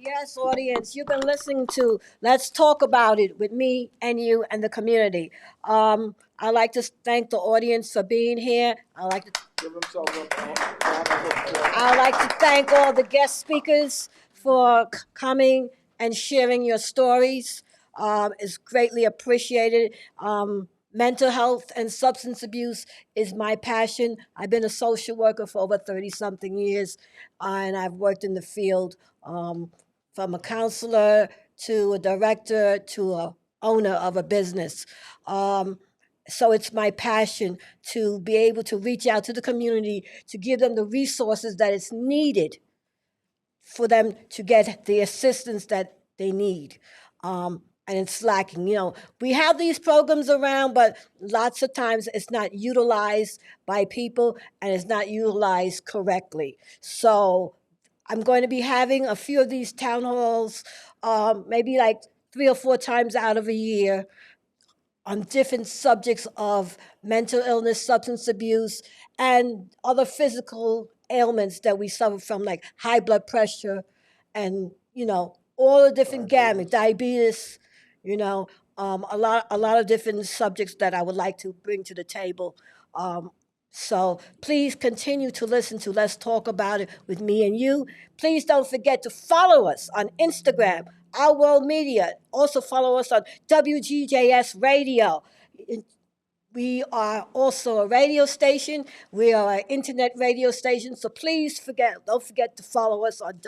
Yes, audience, you've been listening to Let's Talk About It with me and you and the community. I'd like to thank the audience for being here. Give themselves a round of applause. I'd like to thank all the guest speakers for coming and sharing your stories. It's greatly appreciated. Mental health and substance abuse is my passion. I've been a social worker for over 30-something years, and I've worked in the field from a counselor to a director to a owner of a business. So it's my passion to be able to reach out to the community to give them the resources that is needed for them to get the assistance that they need. And it's lacking. We have these programs around, but lots of times it's not utilized by people and it's not utilized correctly. So I'm going to be having a few of these town halls, maybe like 3 or 4 times out of a year, on different subjects of mental illness, substance abuse, and other physical ailments that we suffer from, like high blood pressure and, all the different gamut, diabetes, a lot of different subjects that I would like to bring to the table. So please continue to listen to Let's Talk About It with me and you. Please don't forget to follow us on Instagram, Our World Media. Also follow us on WGJS Radio. We are also a radio station. We are an internet radio station. So please don't forget to follow us on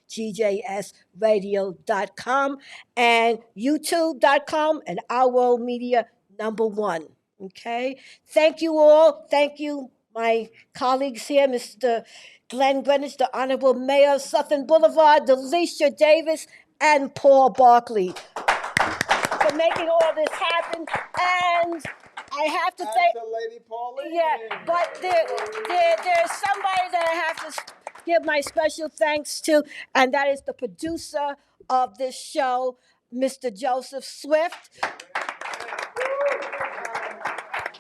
WGJSradio.com and YouTube.com and Our World Media #1. Okay? Thank you all. Thank you, my colleagues here, Mr. Glenn Greenwich, the Honorable Mayor of Southern Boulevard, Delisha Davis, and Paul Barkley for making all this happen. And I have to thank After Lady Pauline. yeah, but there's somebody that I have to give my special thanks to, and that is the producer of this show, Mr. Joseph Swift.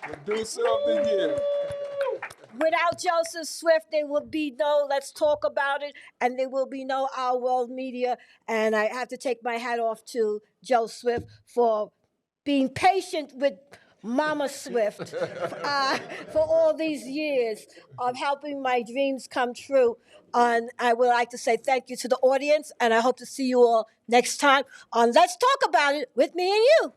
Producer of the year. Without Joseph Swift, there will be no Let's Talk About It, and there will be no Our World Media. And I have to take my hat off to Joe Swift for being patient with Mama Swift for all these years of helping my dreams come true. And I would like to say thank you to the audience, and I hope to see you all next time on Let's Talk About It with me and you.